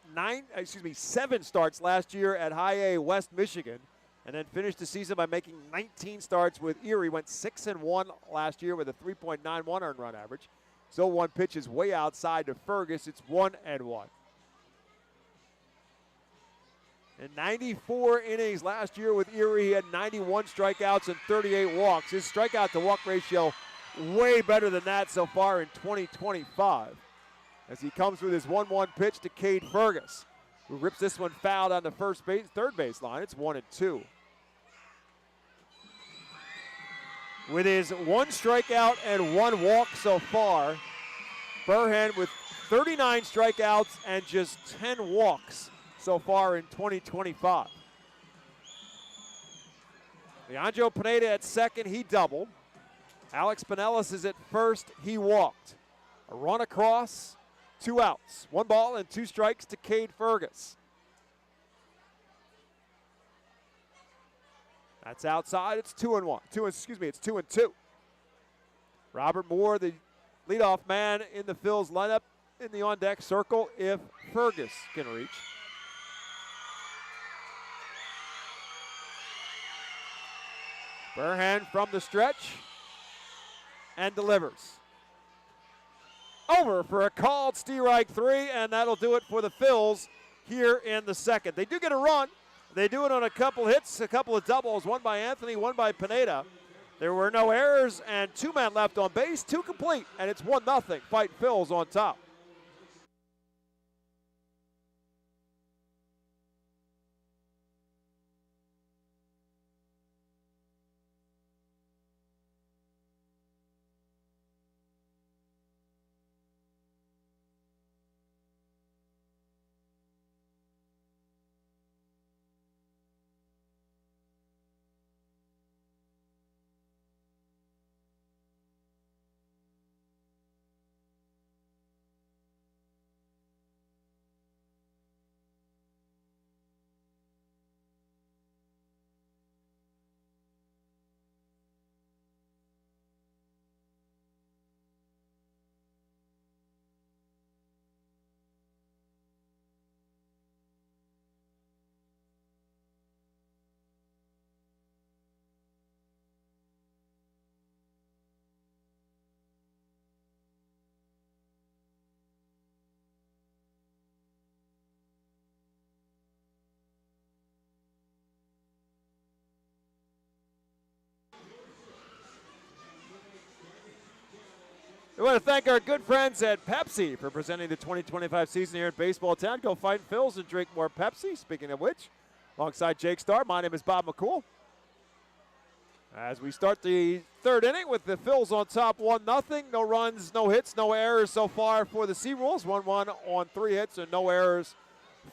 Speaker 2: 7 starts last year at High A West Michigan, and then finished the season by making 19 starts with Erie. Went 6-1 last year with a 3.91 earned run average. So 1 pitch is way outside to Fergus. It's 1-1. In 94 innings last year with Erie, he had 91 strikeouts and 38 walks. His strikeout to walk ratio way better than that so far in 2025. As he comes with his 1-1 pitch to Cade Fergus, who rips this one foul on the third base line. It's 1-2. With his 1 strikeout and 1 walk so far, Burhan with 39 strikeouts and just 10 walks so far in 2025. Leandro Pineda at second, he doubled. Alex Pinellas is at first, he walked. A run across, 2 outs. 1 ball and 2 strikes to Cade Fergus. That's outside, it's 2-1. It's 2-2. Robert Moore, the leadoff man in the Phil's lineup in the on-deck circle if Fergus can reach. Burhan from the stretch and delivers. Over for a called strike 3, and that'll do it for the Phils here in the second. They do get a run. They do it on a couple hits, a couple of doubles, one by Anthony, one by Pineda. There were no errors and 2 men left on base, 2 complete, and it's 1-0. Fight Phil's on top. We want to thank our good friends at Pepsi for presenting the 2025 season here at Baseball Town. Go Fightin' Phils and drink more Pepsi. Speaking of which, alongside Jake Starr, my name is Bob McCool. As we start the third inning with the Phils on top 1-0. No runs, no hits, no errors so far for the SeaWolves. 1-1 on 3 hits and no errors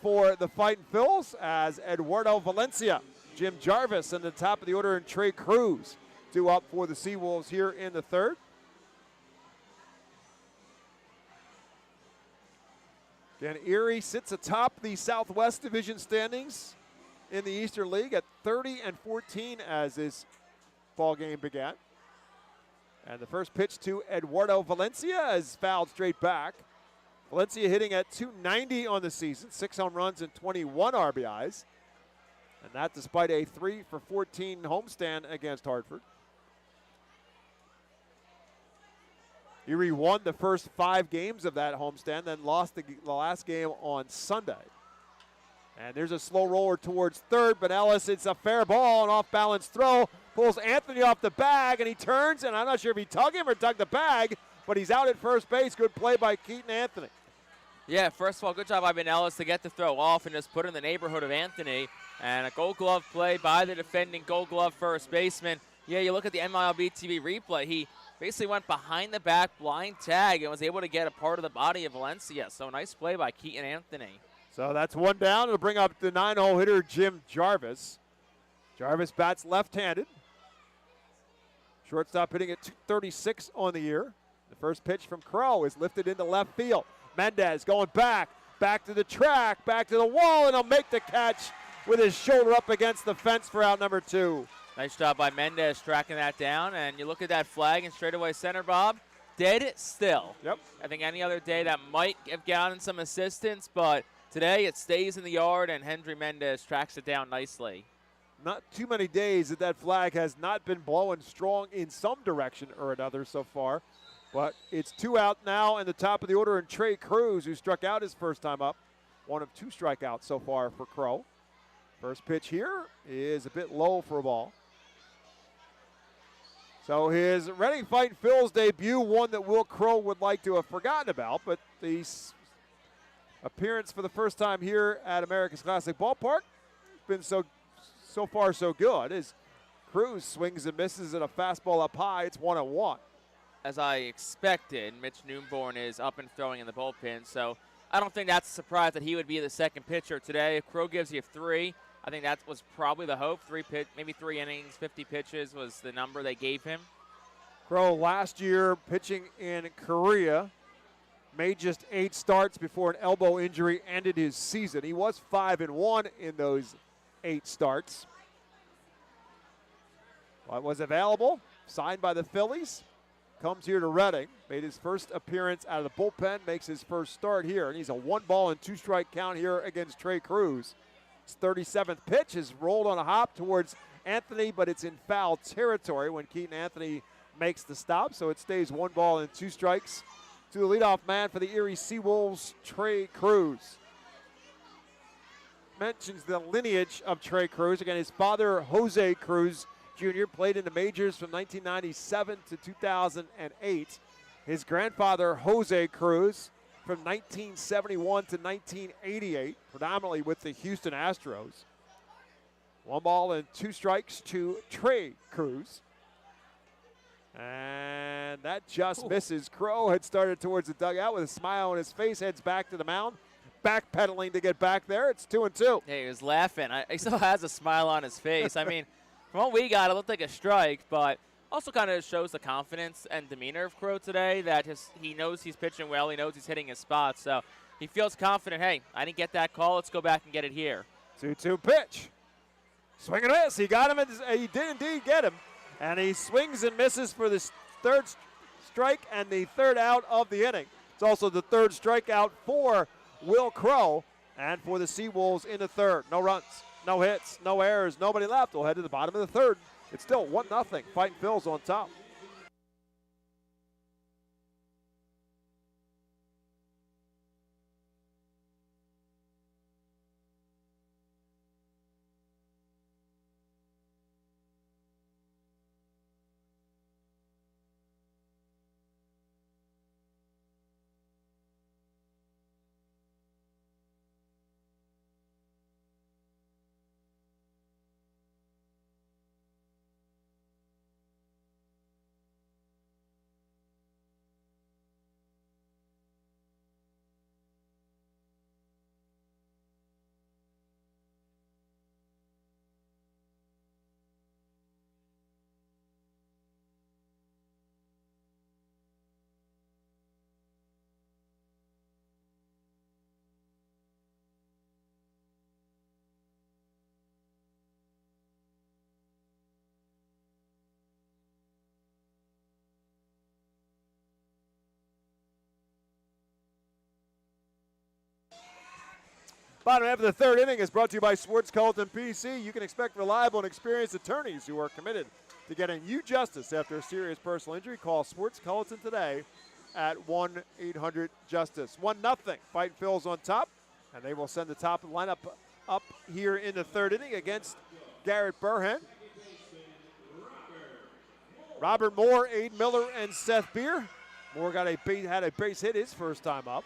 Speaker 2: for the Fightin' Phils as Eduardo Valencia, Jim Jarvis in the top of the order, and Trey Cruz due up for the SeaWolves here in the third. Again, Erie sits atop the Southwest Division standings in the Eastern League at 30-14 as this ball game began. And the first pitch to Eduardo Valencia is fouled straight back. Valencia hitting at .290 on the season, 6 home runs and 21 RBIs. And that despite a 3-for-14 homestand against Hartford. Erie won the first 5 games of that homestand, then lost the last game on Sunday. And there's a slow roller towards third, but Ellis, it's a fair ball, an off-balance throw, pulls Anthony off the bag, and he turns, and I'm not sure if he tugged him or tugged the bag, but he's out at first base. Good play by Keaton Anthony.
Speaker 1: Yeah, first of all, good job by Ben Ellis to get the throw off and just put it in the neighborhood of Anthony. And a Gold Glove play by the defending Gold Glove first baseman. Yeah, you look at the MLB TV replay, he basically went behind the back blind tag and was able to get a part of the body of Valencia. So nice play by Keaton Anthony.
Speaker 2: So that's 1 down. It'll bring up the 9-hole hitter, Jim Jarvis. Jarvis bats left-handed. Shortstop hitting at .236 on the year. The first pitch from Crow is lifted into left field. Mendez going back to the track, back to the wall, and he'll make the catch with his shoulder up against the fence for out number 2.
Speaker 1: Nice job by Mendez tracking that down. And you look at that flag in straightaway center, Bob, dead still.
Speaker 2: Yep.
Speaker 1: I think any other day that might have gotten some assistance, but today it stays in the yard, and Hendry Mendez tracks it down nicely.
Speaker 2: Not too many days that flag has not been blowing strong in some direction or another so far. But it's 2 out now in the top of the order, and Trey Cruz, who struck out his first time up. 1 of 2 strikeouts so far for Crow. First pitch here is a bit low for a ball. So his Reading Fightin' Phil's debut, one that Will Crow would like to have forgotten about, but the appearance for the first time here at America's Classic Ballpark been so far so good. As Cruz swings and misses at a fastball up high, it's 1-1.
Speaker 1: As I expected, Mitch Newborn is up and throwing in the bullpen, so I don't think that's a surprise that he would be the second pitcher today. If Crow gives you 3, I think that was probably the hope. Maybe 3 innings, 50 pitches was the number they gave him.
Speaker 2: Crow last year pitching in Korea made just 8 starts before an elbow injury ended his season. He was 5-1 in those 8 starts. What was available, signed by the Phillies, comes here to Reading, made his first appearance out of the bullpen, makes his first start here, and he's a 1-2-strike count here against Trey Cruz. His 37th pitch is rolled on a hop towards Anthony, but it's in foul territory when Keaton Anthony makes the stop, so it stays 1-2 strikes to the leadoff man for the Erie SeaWolves, Trey Cruz. Mentions the lineage of Trey Cruz. Again, his father, Jose Cruz Jr., played in the majors from 1997 to 2008. His grandfather, Jose Cruz, from 1971 to 1988, predominantly with the Houston Astros. 1-2 strikes to Trey Cruz. And that just misses. Crow had started towards the dugout with a smile on his face, heads back to the mound, backpedaling to get back there. It's 2-2.
Speaker 1: Yeah, he was laughing. He still has a smile on his face. I mean, from what we got, it looked like a strike, but also kind of shows the confidence and demeanor of Crow today that he knows he's pitching well. He knows he's hitting his spots. So he feels confident, hey, I didn't get that call. Let's go back and get it here.
Speaker 2: 2-2 pitch. Swing and miss. He got him. He did indeed get him. And he swings and misses for the third strike and the third out of the inning. It's also the third strikeout for Will Crow and for the SeaWolves in the third. No runs, no hits, no errors, nobody left. We'll head to the bottom of the third. It's still 1-0. Fightin' Phil's on top. Bottom half of the third inning is brought to you by Swartz Culleton PC. You can expect reliable and experienced attorneys who are committed to getting you justice after a serious personal injury. Call Swartz Culleton today at 1-800-JUSTICE. 1-0. Fightin' Phil's on top, and they will send the top of the lineup up here in the third inning against Garrett Burhan. Robert Moore, Aiden Miller, and Seth Beer. Moore had a base hit his first time up.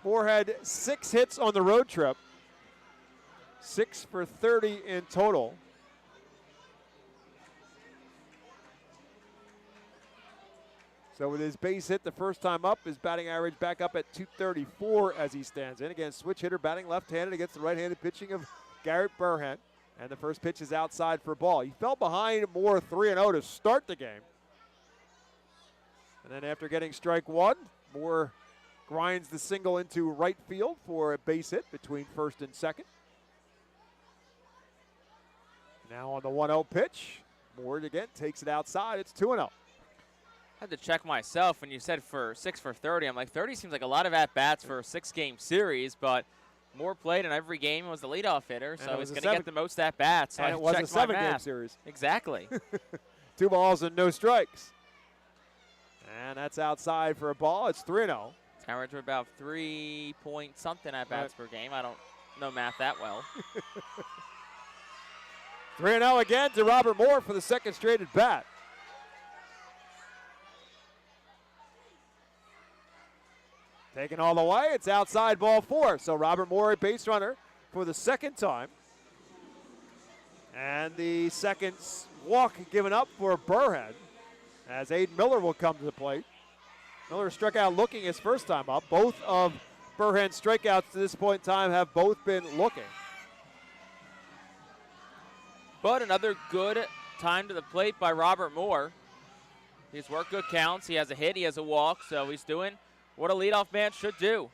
Speaker 2: Moore had 6 hits on the road trip, 6 for 30 in total. So with his base hit the first time up, his batting average back up at 234 as he stands in. Again, switch hitter batting left-handed against the right-handed pitching of Garrett Burhan. And the first pitch is outside for a ball. He fell behind Moore 3-0 to start the game. And then after getting strike one, Moore grinds the single into right field for a base hit between first and second. Now on the 1-0 pitch, Moore again takes it outside. It's 2-0.
Speaker 1: I had to check myself when you said for 6 for 30. I'm like, 30 seems like a lot of at-bats for a 6-game series, but Moore played in every game and was the leadoff hitter, so he's going to get the most at-bats. So
Speaker 2: and it was a 7-game series.
Speaker 1: Exactly.
Speaker 2: 2 balls and no strikes. And that's outside for a ball. It's 3-0.
Speaker 1: Average of about 3 point something at bats per game. I don't know math that well.
Speaker 2: 3-0 again to Robert Moore for the second straight at bat. Taken all the way, it's outside ball 4. So Robert Moore, a base runner for the second time. And the second walk given up for Burhead as Aiden Miller will come to the plate. Miller struck out looking his first time up. Both of Burhead's strikeouts to this point in time have both been looking.
Speaker 1: But another good time to the plate by Robert Moore. He's worked good counts. He has a hit, he has a walk, so he's doing what a leadoff man should do.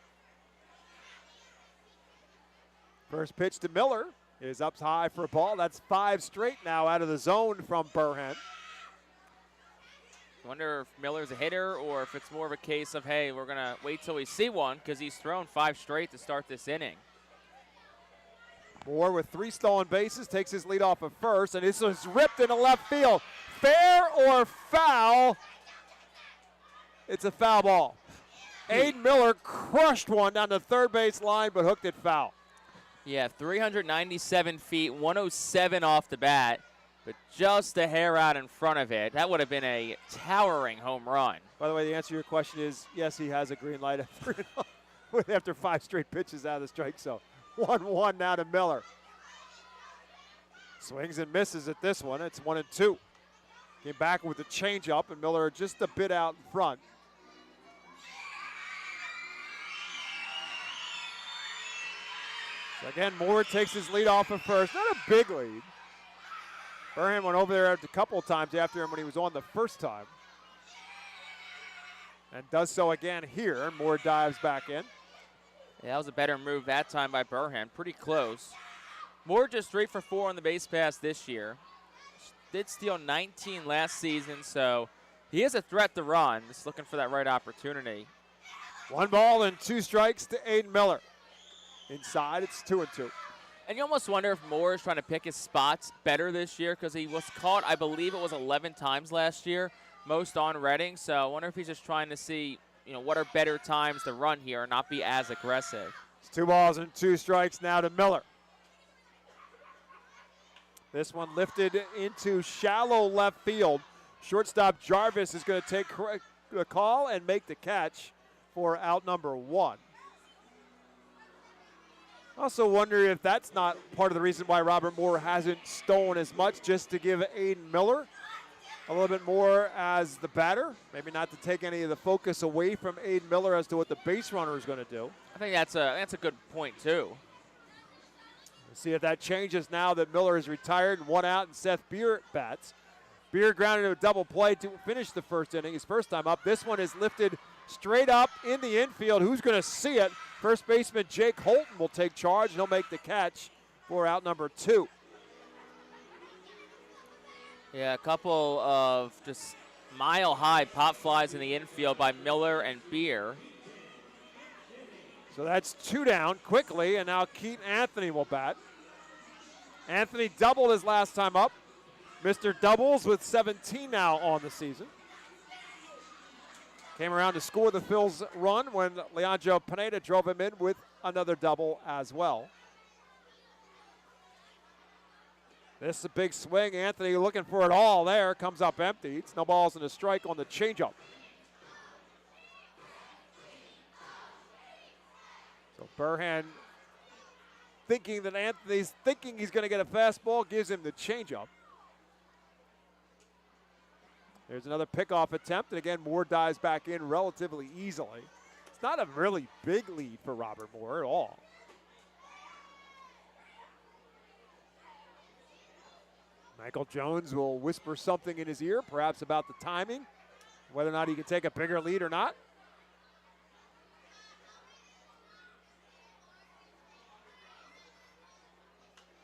Speaker 2: First pitch to Miller is up high for a ball. That's 5 straight now out of the zone from Burhead.
Speaker 1: Wonder if Miller's a hitter or if it's more of a case of, hey, we're going to wait till we see one because he's thrown 5 straight to start this inning.
Speaker 2: Moore with 3 stolen bases takes his lead off of first, and this was ripped into left field. Fair or foul? It's a foul ball. Aiden Miller crushed one down the third base line, but hooked it foul.
Speaker 1: Yeah, 397 feet, 107 off the bat, but just a hair out in front of it. That would have been a towering home run.
Speaker 2: By the way, the answer to your question is yes, he has a green light after 5 straight pitches out of the strike zone. 1-1 now to Miller. Swings and misses at this one. It's 1-2. Came back with the changeup, and Miller just a bit out in front. So again, Moore takes his lead off at first. Not a big lead. Burhead went over there a couple of times after him when he was on the first time. And does so again here. Moore dives back in.
Speaker 1: Yeah, that was a better move that time by Burhead. Pretty close. Moore just 3 for 4 on the base pass this year. Did steal 19 last season, so he is a threat to run. Just looking for that right opportunity.
Speaker 2: 1 ball and 2 strikes to Aiden Miller. Inside, it's 2-2.
Speaker 1: And you almost wonder if Moore is trying to pick his spots better this year because he was caught, I believe it was 11 times last year, most on Reading. So I wonder if he's just trying to see, what are better times to run here and not be as aggressive.
Speaker 2: It's 2 balls and 2 strikes now to Miller. This one lifted into shallow left field. Shortstop Jarvis is going to take the call and make the catch for out number 1. Also wonder if that's not part of the reason why Robert Moore hasn't stolen as much, just to give Aiden Miller a little bit more as the batter. Maybe not to take any of the focus away from Aiden Miller as to what the base runner is going to do.
Speaker 1: I think that's a good point, too.
Speaker 2: We'll see if that changes now that Miller is retired and 1 out and Seth Beer bats. Beer grounded to a double play to finish the first inning, his first time up. This one is lifted straight up in the infield. Who's going to see it? First baseman Jake Holton will take charge, and he'll make the catch for out number 2.
Speaker 1: Yeah, a couple of just mile-high pop flies in the infield by Miller and Beer.
Speaker 2: So that's 2 down quickly, and now Keaton Anthony will bat. Anthony doubled his last time up. Mr. Doubles with 17 now on the season. Came around to score the Phil's run when Leandro Pineda drove him in with another double as well. This is a big swing. Anthony looking for it all there. Comes up empty. It's no balls and a strike on the changeup. So Burhead thinking that Anthony's thinking he's going to get a fastball, gives him the changeup. There's another pickoff attempt, and again, Moore dives back in relatively easily. It's not a really big lead for Robert Moore at all. Michael Jones will whisper something in his ear, perhaps about the timing, whether or not he can take a bigger lead or not.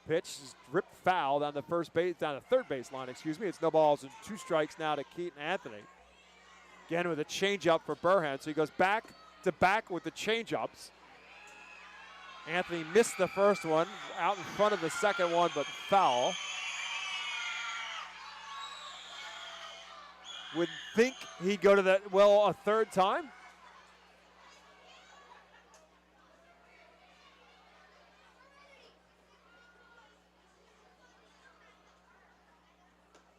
Speaker 2: Pitch is ripped foul down the third base line, It's no balls and 2 strikes now to Keaton Anthony. Again with a changeup for Burhead, so he goes back to back with the changeups. Anthony missed the first one, out in front of the second one, but foul. Would think he'd go to that well a third time.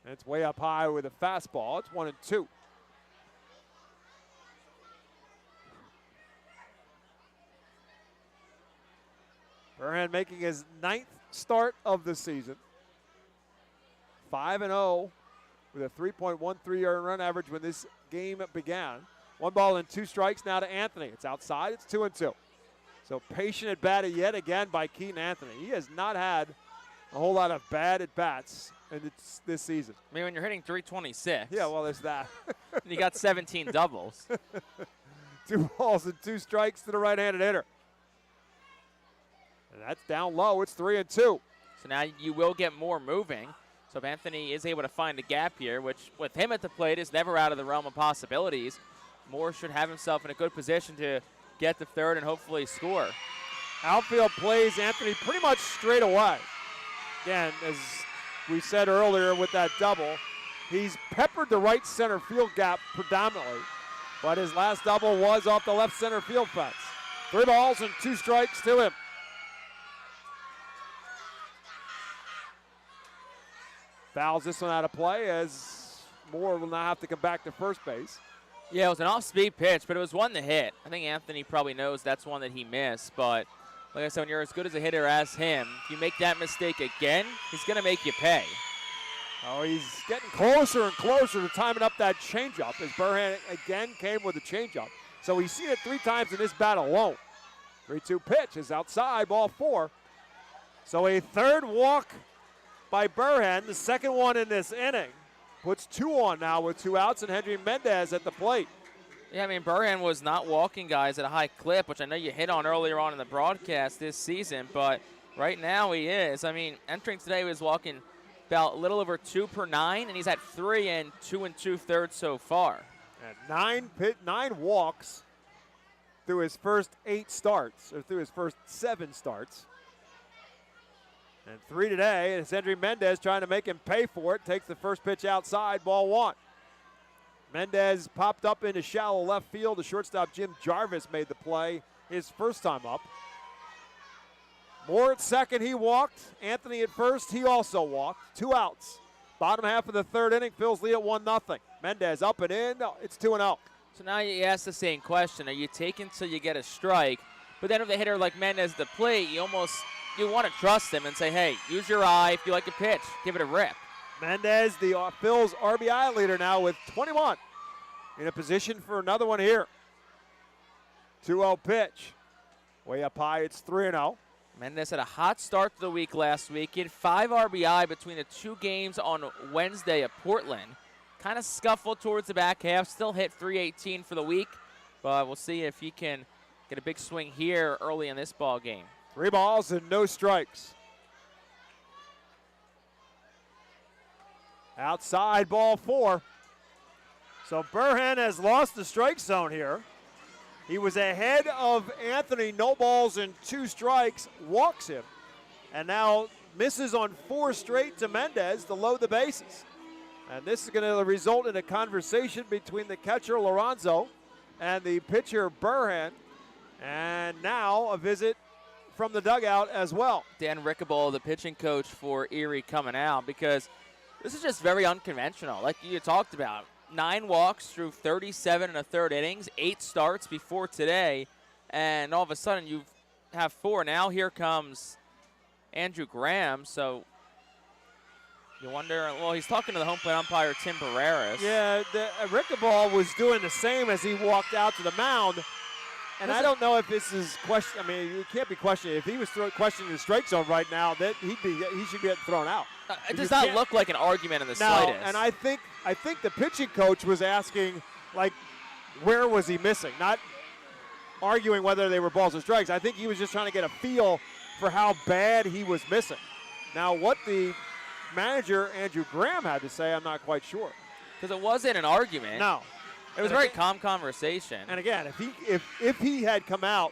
Speaker 2: And it's way up high with a fastball. It's 1-2. Burhan making his 9th start of the season. 5-0 with a 3.13 earned run average when this game began. 1 ball and 2 strikes now to Anthony. It's outside. It's 2-2. So patient at bat yet again by Keaton Anthony. He has not had a whole lot of bad at bats in this season.
Speaker 1: I mean, when you're hitting 326.
Speaker 2: Yeah, well, there's that.
Speaker 1: You got 17 doubles.
Speaker 2: 2 balls and 2 strikes to the right-handed hitter. And that's down low. It's 3-2.
Speaker 1: So now you will get more moving. So if Anthony is able to find a gap here, which with him at the plate is never out of the realm of possibilities, Moore should have himself in a good position to get to third and hopefully score.
Speaker 2: Outfield plays Anthony pretty much straight away. Again, as we said earlier with that double, he's peppered the right center field gap predominantly, but his last double was off the left center field fence. 3 balls and 2 strikes to him. Fouls this one out of play as Moore will now have to come back to first base.
Speaker 1: Yeah, it was an off-speed pitch, but it was one to hit. I think Anthony probably knows that's one that he missed, but like I said, when you're as good as a hitter as him, if you make that mistake again, he's going to make you pay.
Speaker 2: Oh, he's getting closer and closer to timing up that changeup as Burhan again came with a changeup. So he's seen it 3 times in this bat alone. 3-2 pitch is outside, ball 4. So a 3rd walk by Burhan, the 2nd one in this inning. Puts 2 on now with 2 outs and Henry Mendez at the plate.
Speaker 1: Yeah, I mean, Burhan was not walking guys at a high clip, which I know you hit on earlier on in the broadcast this season, but right now he is. I mean, entering today he was walking about a little over 2 per 9, and he's at 3 and 2 2/3 so far.
Speaker 2: And 9 walks through his first 8 starts, or through his first 7 starts. And 3 today, it's Henry Mendez trying to make him pay for it. Takes the first pitch outside, ball 1. Mendez popped up into shallow left field. The shortstop, Jim Jarvis, made the play his first time up. Moore at second, he walked. Anthony at first, he also walked. 2 outs. Bottom half of the 3rd inning, Phil's lead at 1-0. Mendez up and in, it's 2-0.
Speaker 1: So now you ask the same question. Are you taking till you get a strike? But then if the hitter like Mendez at the plate, you want to trust him and say, hey, use your eye. If you like a pitch, give it a rip.
Speaker 2: Mendez, the Phil's RBI leader now with 21. In a position for another one here. 2-0 pitch. Way up high, it's 3-0.
Speaker 1: Mendez had a hot start to the week last week. He had 5 RBI between the 2 games on Wednesday at Portland. Kind of scuffled towards the back half. Still hit .318 for the week. But we'll see if he can get a big swing here early in this ball game.
Speaker 2: 3 balls and no strikes. Outside, ball 4. So Burhan has lost the strike zone here. He was ahead of Anthony, no balls and 2 strikes, walks him, and now misses on 4 straight to Mendez to load the bases. And this is going to result in a conversation between the catcher, Lorenzo, and the pitcher, Burhan. And now a visit from the dugout as well.
Speaker 1: Dan Rickable, the pitching coach for Erie, coming out because this is just very unconventional. Like you talked about, 9 walks through 37 1/3 innings, 8 starts before today, and all of a sudden you have 4. Now here comes Andrew Graham, so you wonder, well, he's talking to the home plate umpire, Tim Barreras.
Speaker 2: Yeah, Rickable was doing the same as he walked out to the mound. And I don't know if this is question. I mean, it can't be questioned. If he was questioning the strike zone right now, that he should get thrown out.
Speaker 1: It does not look like an argument in the slightest.
Speaker 2: And I think the pitching coach was asking, like, where was he missing? Not arguing whether they were balls or strikes. I think he was just trying to get a feel for how bad he was missing. Now, what the manager, Andrew Graham, had to say, I'm not quite sure.
Speaker 1: Because it wasn't an argument.
Speaker 2: No.
Speaker 1: It was a very calm conversation.
Speaker 2: And again, if he had come out,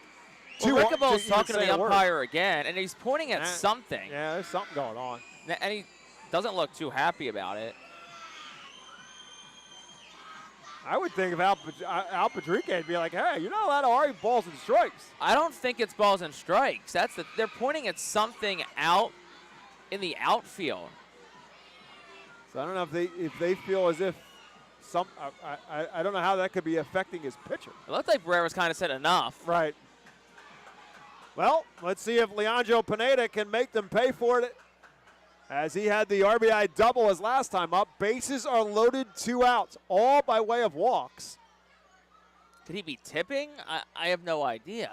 Speaker 1: Rickable's talking to the umpire again, and he's pointing at something.
Speaker 2: Yeah, there's something going on.
Speaker 1: And he doesn't look too happy about it.
Speaker 2: I would think if Al Padrique would be like, hey, you're not allowed to argue balls and strikes.
Speaker 1: I don't think it's balls and strikes. They're pointing at something out in the outfield.
Speaker 2: So I don't know if they feel as if I don't know how that could be affecting his pitcher.
Speaker 1: It looked like Barrera's kind of said enough.
Speaker 2: Right. Well, let's see if Leandro Pineda can make them pay for it, as he had the RBI double his last time up. Bases are loaded, 2 outs, all by way of walks.
Speaker 1: Could he be tipping? I have no idea.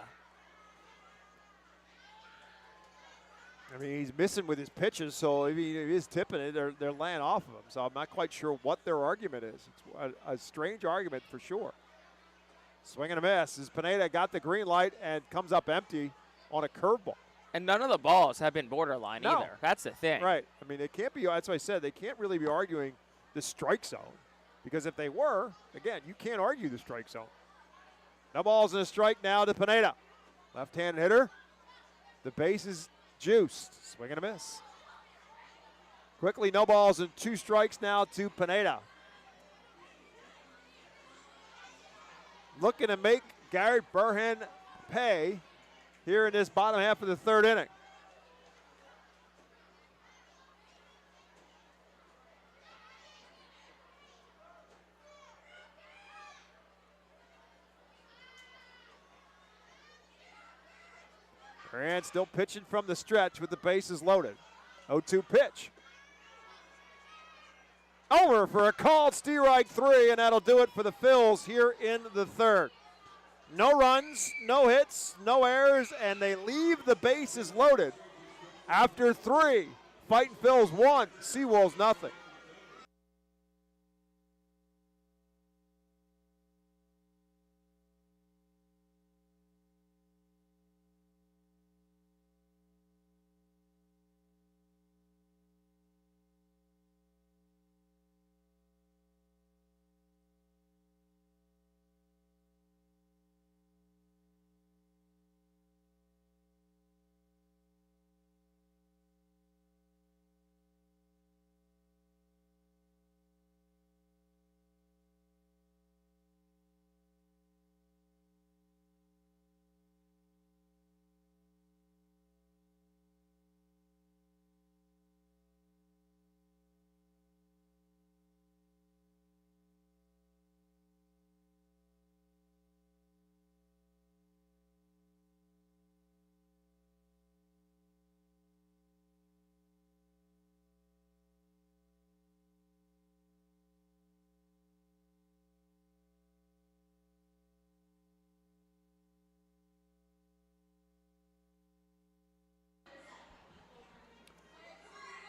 Speaker 2: I mean, he's missing with his pitches, so if he is tipping it, they're laying off of him. So I'm not quite sure what their argument is. It's a strange argument for sure. Swing and a miss as Pineda got the green light and comes up empty on a curveball.
Speaker 1: And none of the balls have been borderline either. That's the thing.
Speaker 2: Right. I mean, they can't be, that's what I said, they can't really be arguing the strike zone. Because if they were, again, you can't argue the strike zone. No balls and a strike now to Pineda. Left-hand hitter. The base is juiced. Swing and a miss. Quickly, no balls and 2 strikes now to Pineda. Looking to make Garrett Burhan pay here in this bottom half of the 3rd inning. Burhan still pitching from the stretch with the bases loaded. 0-2 pitch. Over for a called strike 3, and that'll do it for the Phils here in the 3rd. No runs, no hits, no errors, and they leave the bases loaded after 3. Fightin' Phils 1, SeaWolves nothing.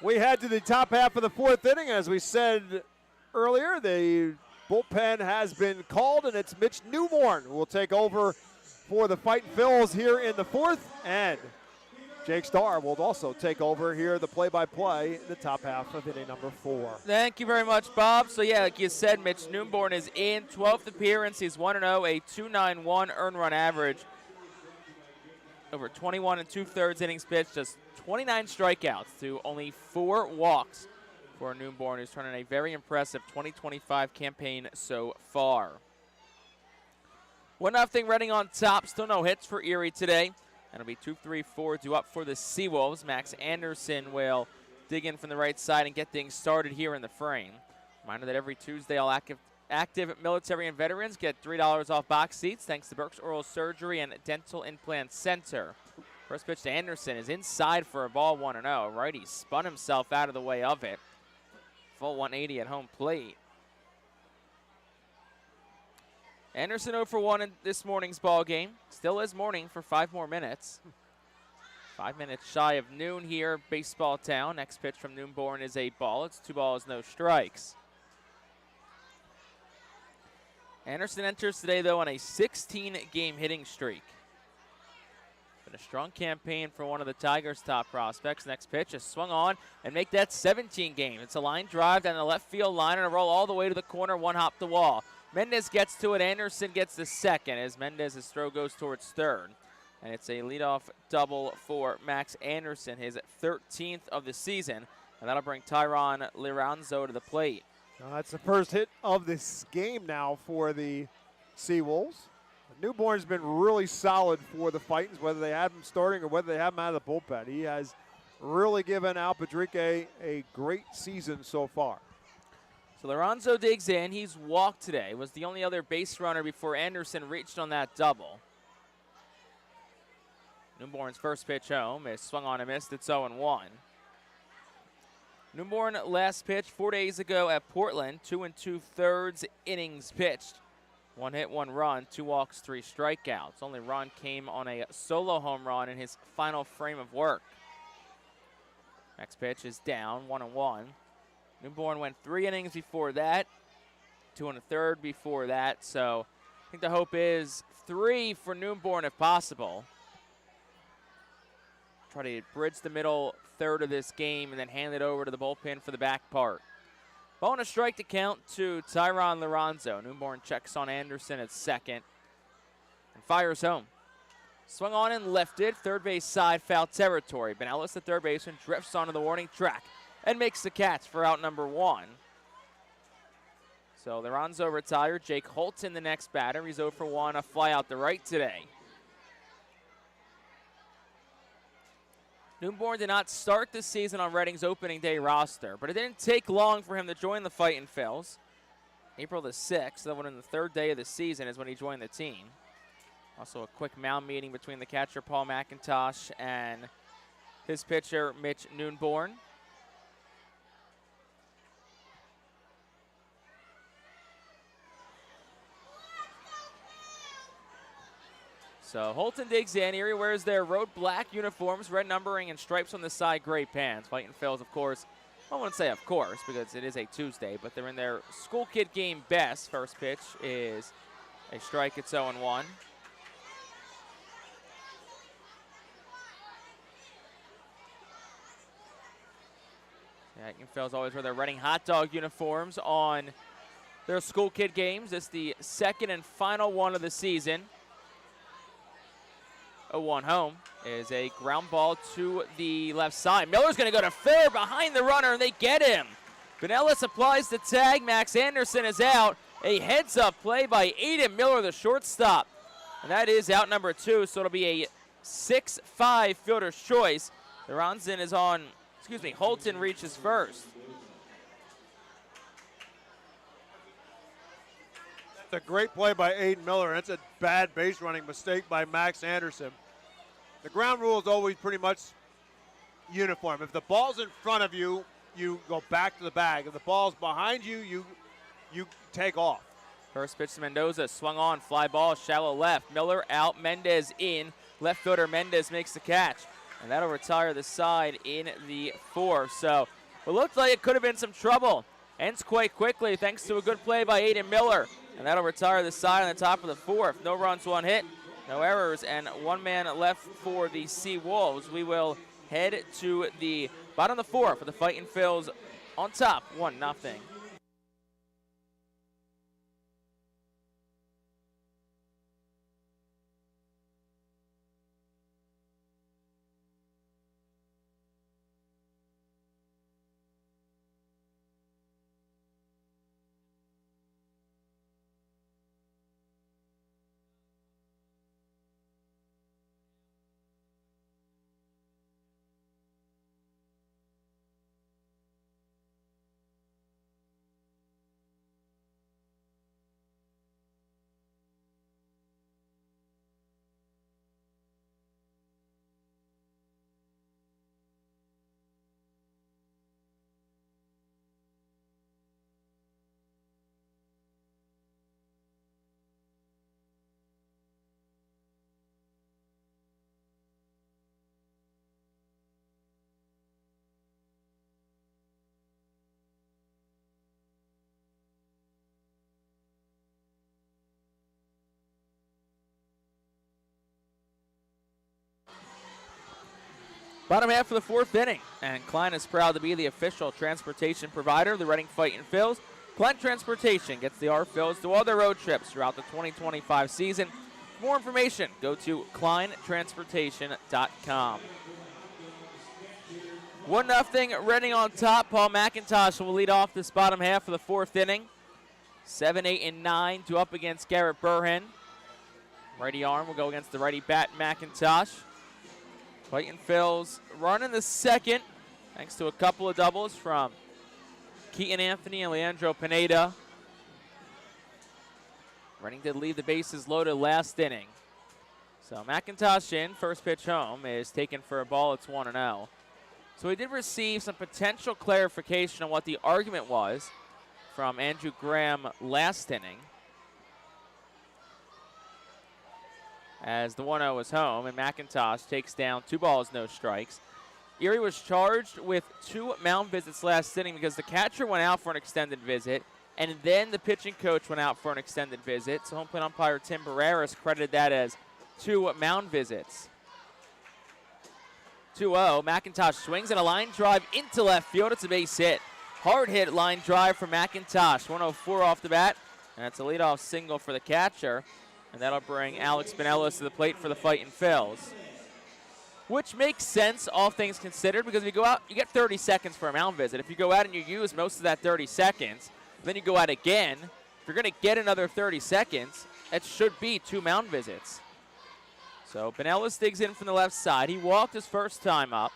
Speaker 2: We head to the top half of the 4th inning. As we said earlier, the bullpen has been called, and it's Mitch Newborn who will take over for the Fightin' Phils here in the 4th. And Jake Starr will also take over here, the play-by-play, in the top half of inning number 4.
Speaker 1: Thank you very much, Bob. So, yeah, like you said, Mitch Newborn is in. 12th appearance. He's 1-0, a 2.91 earned run average. Over 21 2/3 innings pitched, just 29 strikeouts to only 4 walks for Newborn, who's turning a very impressive 2025 campaign so far. 1-0 Reading on top. Still no hits for Erie today. And it'll be 2-3-4 due up for the SeaWolves. Max Anderson will dig in from the right side and get things started here in the frame. Reminder that every Tuesday, all active military and veterans get $3 off box seats thanks to Burke's Oral Surgery and Dental Implant Center. First pitch to Anderson is inside for a ball, 1-0. Righty spun himself out of the way of it. Full 180 at home plate. Anderson 0 for 1 in this morning's ball game. Still is morning for 5 more minutes. 5 minutes shy of noon here, baseball town. Next pitch from Newborn is a ball. It's 2 balls, no strikes. Anderson enters today, though, on a 16-game hitting streak. Been a strong campaign for one of the Tigers' top prospects. Next pitch is swung on and make that 17 game. It's a line drive down the left field line and a roll all the way to the corner, 1 hop the wall. Mendez gets to it. Anderson gets the second as Mendez's throw goes towards third. And it's a leadoff double for Max Anderson, his 13th of the season. And that'll bring Tyron Liranzo to the plate.
Speaker 2: That's the first hit of this game now for the SeaWolves. Newborn's been really solid for the Fightins, whether they have him starting or whether they have him out of the bullpen. He has really given Al Padrique a great season so far.
Speaker 1: So Lorenzo digs in. He's walked today. Was the only other base runner before Anderson reached on that double. Newborn's first pitch home is swung on and missed. It's 0-1. Newborn last pitch 4 days ago at Portland. 2 2/3 innings pitched. 1 hit, 1 run, 2 walks, 3 strikeouts. Only run came on a solo home run in his final frame of work. Next pitch is down, 1-1. Newborn went 3 innings before that, 2 1/3 before that. So I think the hope is 3 for Newborn if possible. Try to bridge the middle third of this game and then hand it over to the bullpen for the back part. Bonus strike to count to Tyron Lorenzo. Newborn checks on Anderson at second and fires home. Swung on and lifted, third base side, foul territory. Benelis, the third baseman, drifts onto the warning track and makes the catch for out number 1. So Lorenzo retired. Jake Holton, the next batter. He's 0 for 1, a fly out the right today. Newborn did not start the season on Reading's opening day roster, but it didn't take long for him to join the Fightin' Phils. April the 6th, that one on the 3rd day of the season, is when he joined the team. Also a quick mound meeting between the catcher Paul McIntosh and his pitcher Mitch Newborn. So Holton digs in. Erie wears their road black uniforms, red numbering, and stripes on the side, gray pants. Fightin' Phils, of course, I wouldn't say of course because it is a Tuesday, but they're in their school kid game best. First pitch is a strike. It's 0-1. Fightin' Phils always wear their Reading hot dog uniforms on their school kid games. It's the second and final one of the season. 0-1 home is a ground ball to the left side. Miller's going to go to third behind the runner, and they get him. Benelis applies the tag. Max Anderson is out. A heads-up play by Aiden Miller, the shortstop. And that is out number 2, so it'll be a 6-5 fielder's choice. Lorenzen is on, Holton reaches first.
Speaker 2: That's a great play by Aiden Miller. That's a bad base running mistake by Max Anderson. The ground rule is always pretty much uniform. If the ball's in front of you, you go back to the bag. If the ball's behind you, you take off.
Speaker 1: First pitch to Mendoza, swung on, fly ball, shallow left. Miller out, Mendez in. Left fielder Mendez makes the catch. And that'll retire the side in the 4th. So it looked like it could have been some trouble. Ends quite quickly thanks to a good play by Aiden Miller. And that'll retire the side on the top of the 4th. No runs, 1 hit, no errors, and 1 man left for the SeaWolves. We will head to the bottom of the 4th for the Fightin' Phils on top, 1-0. Bottom half of the 4th inning, and Klein is proud to be the official transportation provider of the Reading Fightin' Phils. Klein Transportation gets the R-Phils to all their road trips throughout the 2025 season. For more information, go to kleintransportation.com. 1-0 Reading on top. Paul McIntosh will lead off this bottom half of the 4th inning. 7, 8, and 9 to up against Garrett Burhan. Righty arm will go against the righty bat McIntosh. Fightin' Phils running the 2nd, thanks to a couple of doubles from Keaton Anthony and Leandro Pineda. Reading did leave the bases loaded last inning. So McIntosh in, first pitch home, is taken for a ball. It's 1-0. So we did receive some potential clarification on what the argument was from Andrew Graham last inning, as the 1-0 was home, and McIntosh takes down 2 balls, no strikes. Erie was charged with 2 mound visits last inning because the catcher went out for an extended visit, and then the pitching coach went out for an extended visit. So home plate umpire Tim Barreras credited that as 2 mound visits. 2-0, McIntosh swings and a line drive into left field. It's a base hit. Hard hit line drive for McIntosh. 104 off the bat, and that's a leadoff single for the catcher. And that'll bring Alex Pinellas to the plate for the Fightin' Phils. Which makes sense, all things considered, because if you go out, you get 30 seconds for a mound visit. If you go out and you use most of that 30 seconds, then you go out again, if you're going to get another 30 seconds, it should be 2 mound visits. So Pinellas digs in from the left side. He walked his first time up.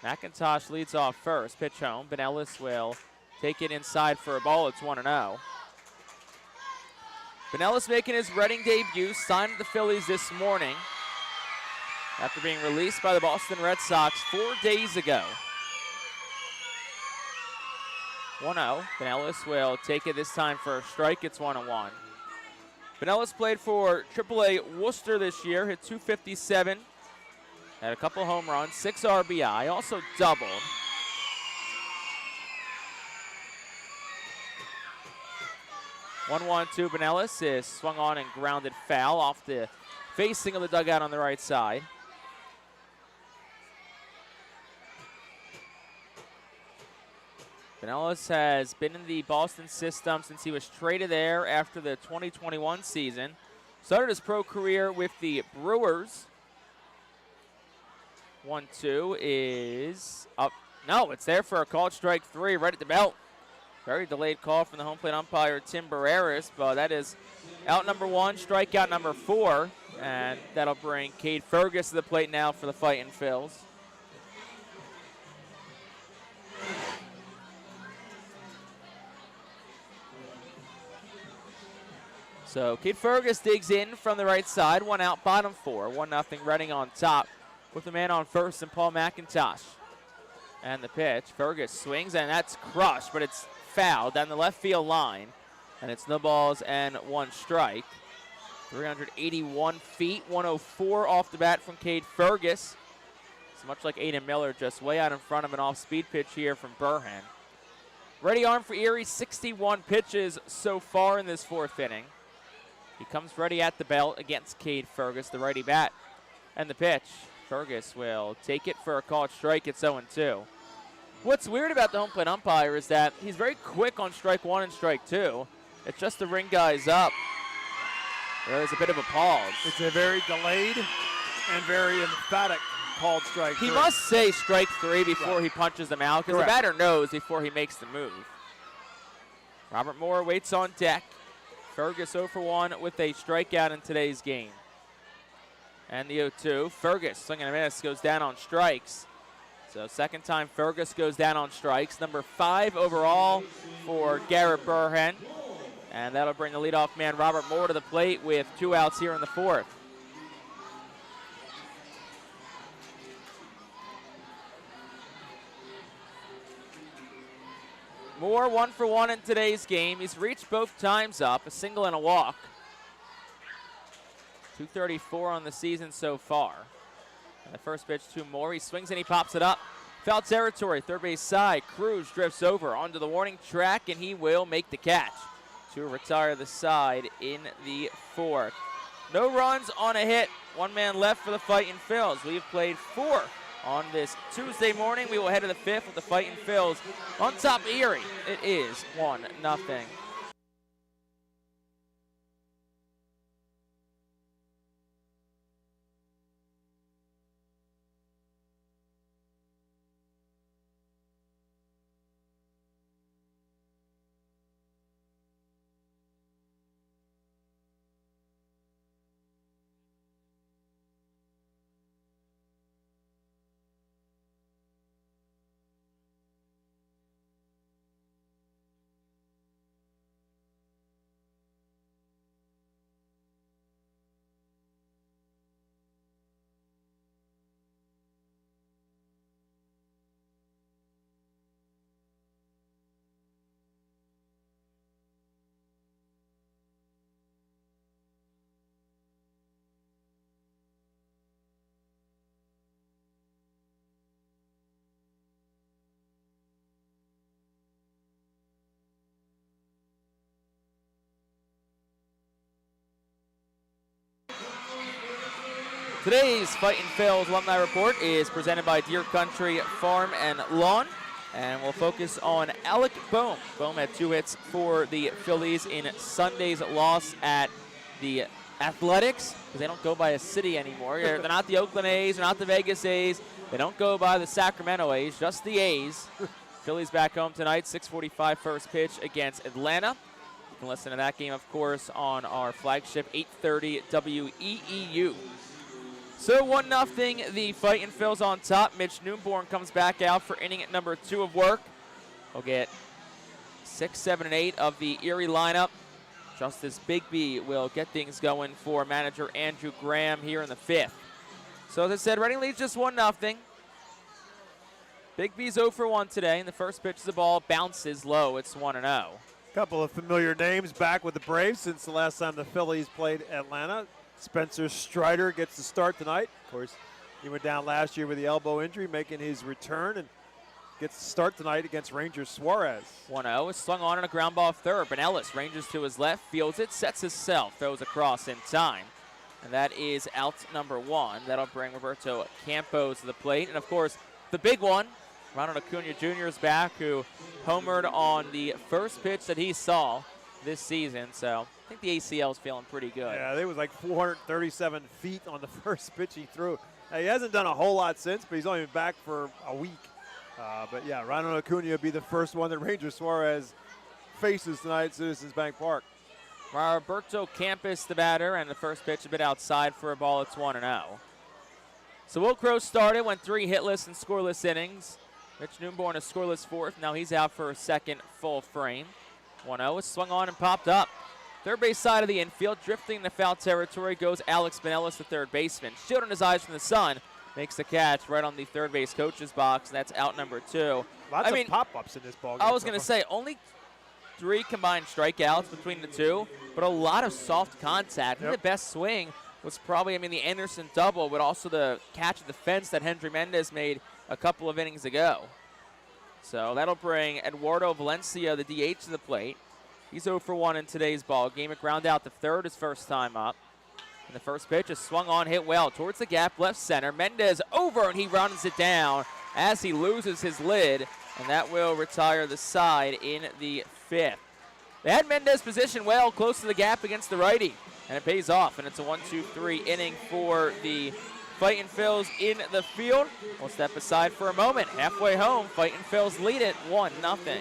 Speaker 1: McIntosh leads off first. Pitch home. Pinellas will take it inside for a ball. It's 1-0. Pinellas making his Reading debut, signed with the Phillies this morning after being released by the Boston Red Sox 4 days ago. 1-0. Pinellas will take it this time for a strike. It's 1-1. Pinellas played for AAA Worcester this year, hit .257, had a couple home runs, 6 RBI, also doubled. (1-1) Pinellas is swung on and grounded foul off the facing of the dugout on the right side. Pinellas has been in the Boston system since he was traded there after the 2021 season. Started his pro career with the Brewers. 1-2 is up. No, it's there for a called strike 3 right at the belt. Very delayed call from the home plate umpire, Tim Barreras, but that is out number 1, strikeout number 4, and that'll bring Cade Fergus to the plate now for the Fightin' Phils. So Cade Fergus digs in from the right side, 1 out, bottom 4, 1-0 Reading on top with the man on first and Paul McIntosh. And the pitch, Fergus swings, and that's crushed, but it's fouled down the left field line, and it's no balls and 1 strike. 381 feet, 104 off the bat from Cade Fergus. It's much like Aiden Miller, just way out in front of an off-speed pitch here from Burhan. Ready arm for Erie, 61 pitches so far in this 4th inning. He comes ready at the belt against Cade Fergus, the righty bat. And the pitch, Fergus will take it for a called strike. It's 0-2. What's weird about the home plate umpire is that he's very quick on strike 1 and strike 2. It's just the ring guy's up. There is a bit of a pause.
Speaker 2: It's a very delayed and very emphatic called strike 3.
Speaker 1: He must say strike 3 before he punches them out, because the batter knows before he makes the move. Robert Moore waits on deck. Fergus 0 for 1 with a strikeout in today's game. And the 0-2. Fergus, swing and a miss, goes down on strikes. So second time Fergus goes down on strikes. Number 5 overall for Garrett Burhan. And that'll bring the leadoff man Robert Moore to the plate with 2 outs here in the 4th. Moore 1 for 1 in today's game. He's reached both times up, a single and a walk. 234 on the season so far. And the first pitch to Moore. He swings and he pops it up. Foul territory, third base side. Cruz drifts over onto the warning track, and he will make the catch to retire the side in the 4th. No runs on a hit. 1 man left for the Fightin' Phils. We've played 4 on this Tuesday morning. We will head to the 5th with the Fightin' Phils on top of Erie. It is 1-0. Today's Fightin' Phil's Alumni Report is presented by Deer Country Farm and Lawn, and we'll focus on Alec Boehm. Boehm had 2 hits for the Phillies in Sunday's loss at the Athletics, because they don't go by a city anymore. They're not the Oakland A's, they're not the Vegas A's, they don't go by the Sacramento A's, just the A's. Phillies back home tonight, 6:45 first pitch against Atlanta. You can listen to that game, of course, on our flagship 8:30 WEEU. So 1-0, the Fightin' Phil's on top. Mitch Newborn comes back out for inning at number 2 of work. He'll get 6, 7, and 8 of the Erie lineup. Justice Bigby will get things going for manager Andrew Graham here in the 5th. So as I said, Reading leads just 1-0. Bigby's 0 for 1 today, and the first pitch of the ball bounces low. It's 1-0.
Speaker 2: Couple of familiar names back with the Braves since the last time the Phillies played Atlanta. Spencer Strider gets the start tonight. Of course, he went down last year with the elbow injury, making his return, and gets the start tonight against Rangers Suarez.
Speaker 1: 1-0 is swung on a ground ball third. Benellis ranges to his left, fields it, sets himself, throws across in time. And that is out number 1. That'll bring Roberto Campos to the plate. And, of course, the big one, Ronald Acuna Jr. is back, who homered on the first pitch that he saw this season. So I think the ACL is feeling pretty good.
Speaker 2: Yeah, it was like 437 feet on the first pitch he threw. Now, he hasn't done a whole lot since, but he's only been back for a week. But yeah, Ronald Acuna will be the first one that Rangers Suarez faces tonight at Citizens Bank Park.
Speaker 1: Roberto Campos, the batter, and the first pitch a bit outside for a ball. It's 1-0. So Will Crowe started, went 3 hitless and scoreless innings. Mitch Newborn a scoreless 4th. Now he's out for a second full frame. 1-0 is swung on and popped up. Third base side of the infield, drifting into foul territory, goes Alex Benellis, the third baseman. Shielding his eyes from the sun, makes the catch right on the third base coach's box. That's out number 2.
Speaker 2: Lots of pop-ups in this ball game.
Speaker 1: I was going to say, only 3 combined strikeouts between the 2, but a lot of soft contact. Yep. The best swing was probably, the Anderson double, but also the catch at the fence that Hendry Mendez made a couple of innings ago. So that'll bring Eduardo Valencia, the DH, to the plate. He's 0 for 1 in today's ball game. A ground out to third his first time up. And the first pitch is swung on, hit well towards the gap, left center. Mendez over, and he runs it down as he loses his lid, and that will retire the side in the 5th. They had Mendez positioned well close to the gap against the righty, and it pays off, and it's a 1-2-3 inning for the Fightin' Phil's in the field. We'll step aside for a moment. Halfway home, Fightin' Phil's lead it 1-0.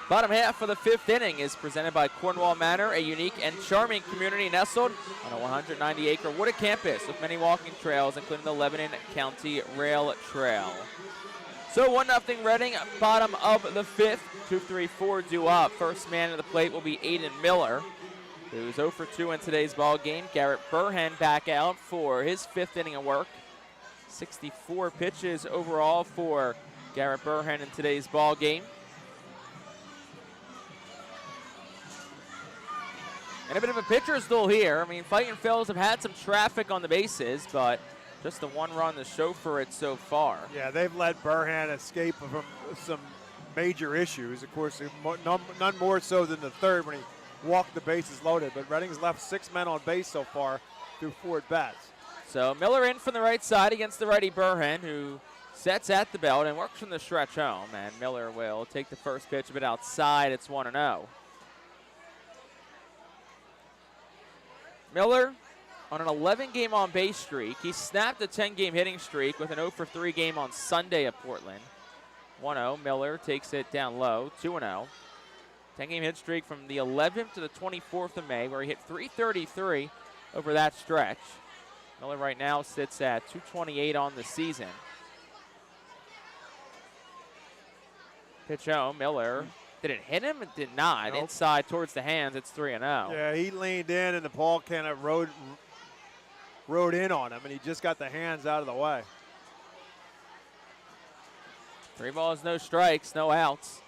Speaker 1: Bottom half of the 5th inning is presented by Cornwall Manor, a unique and charming community nestled on a 190-acre wooded campus with many walking trails, including the Lebanon County Rail Trail. So 1-0 Reading, bottom of the 5th, 2-3-4 due up. First man at the plate will be Aiden Miller, who's 0 for 2 in today's ball game. Garrett Burhan back out for his 5th inning of work. 64 pitches overall for Garrett Burhan in today's ball game. And a bit of a pitcher's duel here. Fightin' Phil's have had some traffic on the bases, but just the 1 run to show for it so far.
Speaker 2: Yeah, they've let Burhan escape from some major issues. Of course, none more so than the 3rd when he walked the bases loaded. But Reading's left 6 men on base so far through 4 at-bats.
Speaker 1: So Miller in from the right side against the righty Burhan, who sets at the belt and works from the stretch home. And Miller will take the first pitch a bit outside. It's 1-0. Miller on an 11-game on-base streak. He snapped a 10-game hitting streak with an 0-for-3 game on Sunday at Portland. 1-0. Miller takes it down low. 2-0. 10-game hit streak from the 11th to the 24th of May, where he hit .333 over that stretch. Miller right now sits at .228 on the season. Pitch home. Miller. Did it hit him? It did not.
Speaker 2: Nope.
Speaker 1: Inside towards the hands. It's 3-0.
Speaker 2: Yeah, he leaned in, and the ball kind of rode in on him, and he just got the hands out of the way.
Speaker 1: 3 balls, no strikes, no outs.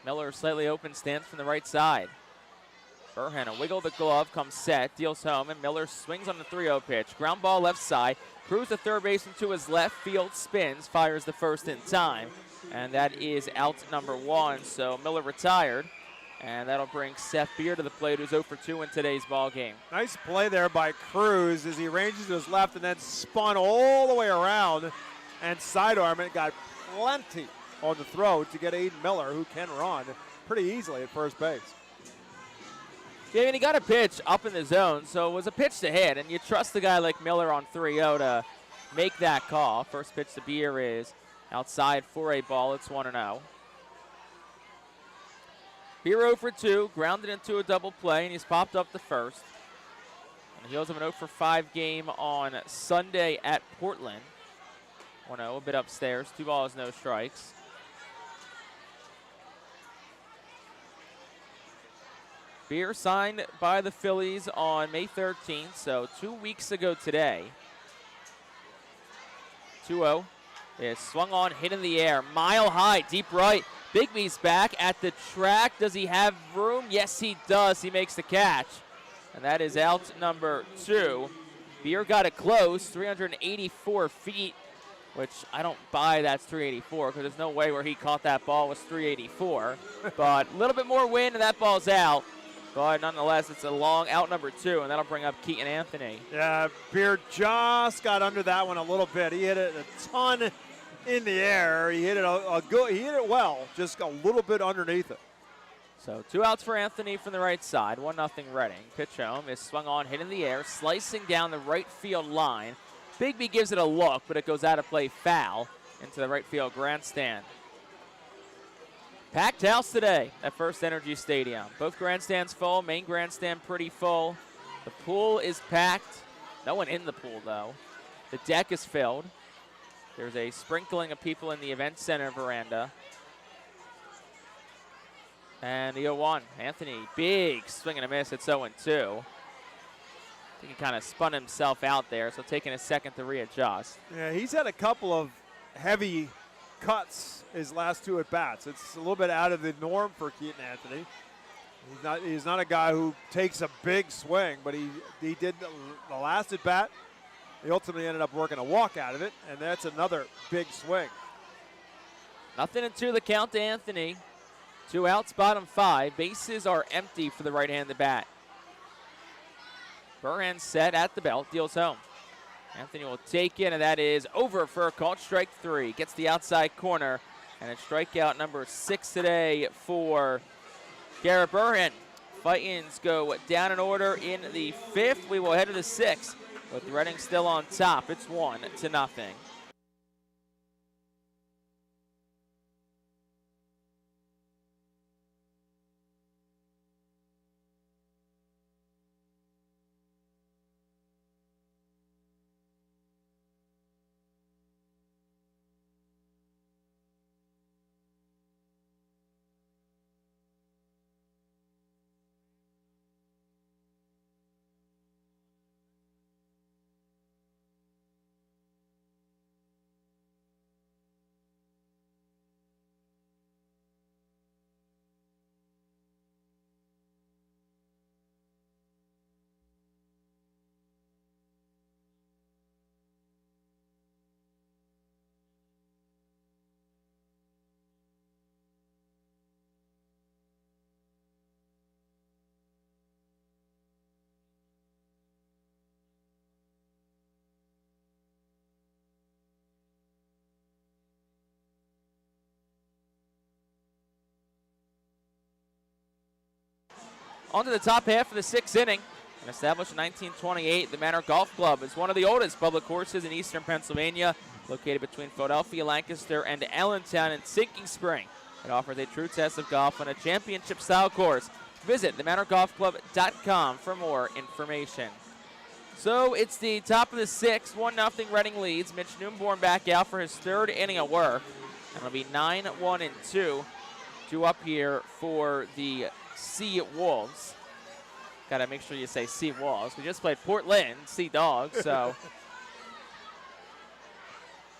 Speaker 1: Miller slightly open, stands from the right side. Burhan, a wiggle the glove, comes set, deals home, and Miller swings on the 3-0 pitch. Ground ball left side, crews the third baseman to his left field, spins, fires the first in time. And that is out number 1, so Miller retired. And that'll bring Seth Beer to the plate, who's 0-for-2 in today's ball game.
Speaker 2: Nice play there by Cruz as he ranges to his left and then spun all the way around and sidearm it. Got plenty on the throw to get Aiden Miller, who can run pretty easily at first base.
Speaker 1: Yeah, I mean, he got a pitch up in the zone, so it was a pitch to hit, and you trust a guy like Miller on 3-0 to make that call. First pitch to Beer is outside for a ball. It's 1-0. Beer 0-for-2, grounded into a double play, and he's popped up the first. On the heels of an 0-for-5 game on Sunday at Portland. 1-0, a bit upstairs, 2 balls, no strikes. Beer signed by the Phillies on May 13th, so 2 weeks ago today. 2-0. It's swung on, hit in the air, mile high, deep right. Bigby's back at the track. Does he have room? Yes, he does. He makes the catch. And that is out number 2. Beer got it close, 384 feet, which I don't buy that's 384 because there's no way where he caught that ball was 384. But a little bit more wind and that ball's out. But nonetheless, it's a long out number 2, and that'll bring up Keaton Anthony.
Speaker 2: Yeah, Beer just got under that one a little bit. He hit it a ton in the air. He hit it he hit it well, just a little bit underneath it.
Speaker 1: So 2 outs for Anthony from the right side, 1-0 Reading. Pitch home is swung on, hit in the air, slicing down the right field line. Bigby gives it a look, but it goes out of play foul into the right field grandstand. Packed house today at FirstEnergy Stadium. Both grandstands full, main grandstand pretty full. The pool is packed. No one in the pool, though. The deck is filled. There's a sprinkling of people in the event center veranda. And the 0-1, Anthony, big swing and a miss. It's 0-2. I think he kind of spun himself out there, so taking a second to readjust.
Speaker 2: Yeah, he's had a couple of heavy cuts his last 2 at-bats. It's a little bit out of the norm for Keaton Anthony. He's not a guy who takes a big swing, but he did the last at-bat. He ultimately ended up working a walk out of it, and that's another big swing.
Speaker 1: 0-2 the count to Anthony. 2 outs, bottom 5. Bases are empty for the right-handed bat. Burhan set at the belt, deals home. Anthony will take it, and that is over for a called strike 3. Gets the outside corner, and it's strikeout number 6 today for Garrett Burhan. Fightins go down in order in the 5th. We will head to the 6th with Reading still on top. It's 1-0. On to the top half of the 6th inning. And established in 1928, the Manor Golf Club is one of the oldest public courses in eastern Pennsylvania, located between Philadelphia, Lancaster, and Allentown in Sinking Spring. It offers a true test of golf on a championship-style course. Visit themanorgolfclub.com for more information. So it's the top of the sixth, 1-0 Reading leads. Mitch Newborn back out for his third inning of work. And it'll be 9-1-2 due up here for the SeaWolves. Got to make sure you say SeaWolves. We just played Portland Sea Dogs, so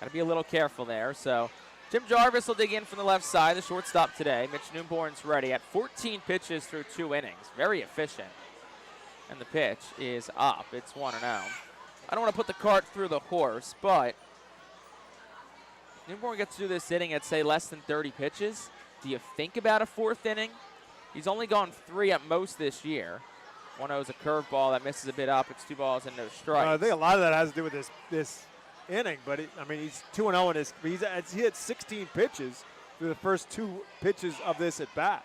Speaker 1: got to be a little careful there. So Jim Jarvis will dig in from the left side, the shortstop today. Mitch Newborn's ready at 14 pitches through 2 innings. Very efficient. And the pitch is up. It's 1-0. I don't want to put the cart through the horse, but Newborn gets through this inning at, say, less than 30 pitches. Do you think about a 4th inning? He's only gone 3 at most this year. 1-0 is a curveball that misses a bit up. It's 2 balls and no strikes.
Speaker 2: I think a lot of that has to do with this inning, but he's 2-0 in his. He hit 16 pitches through the first 2 pitches of this at bat.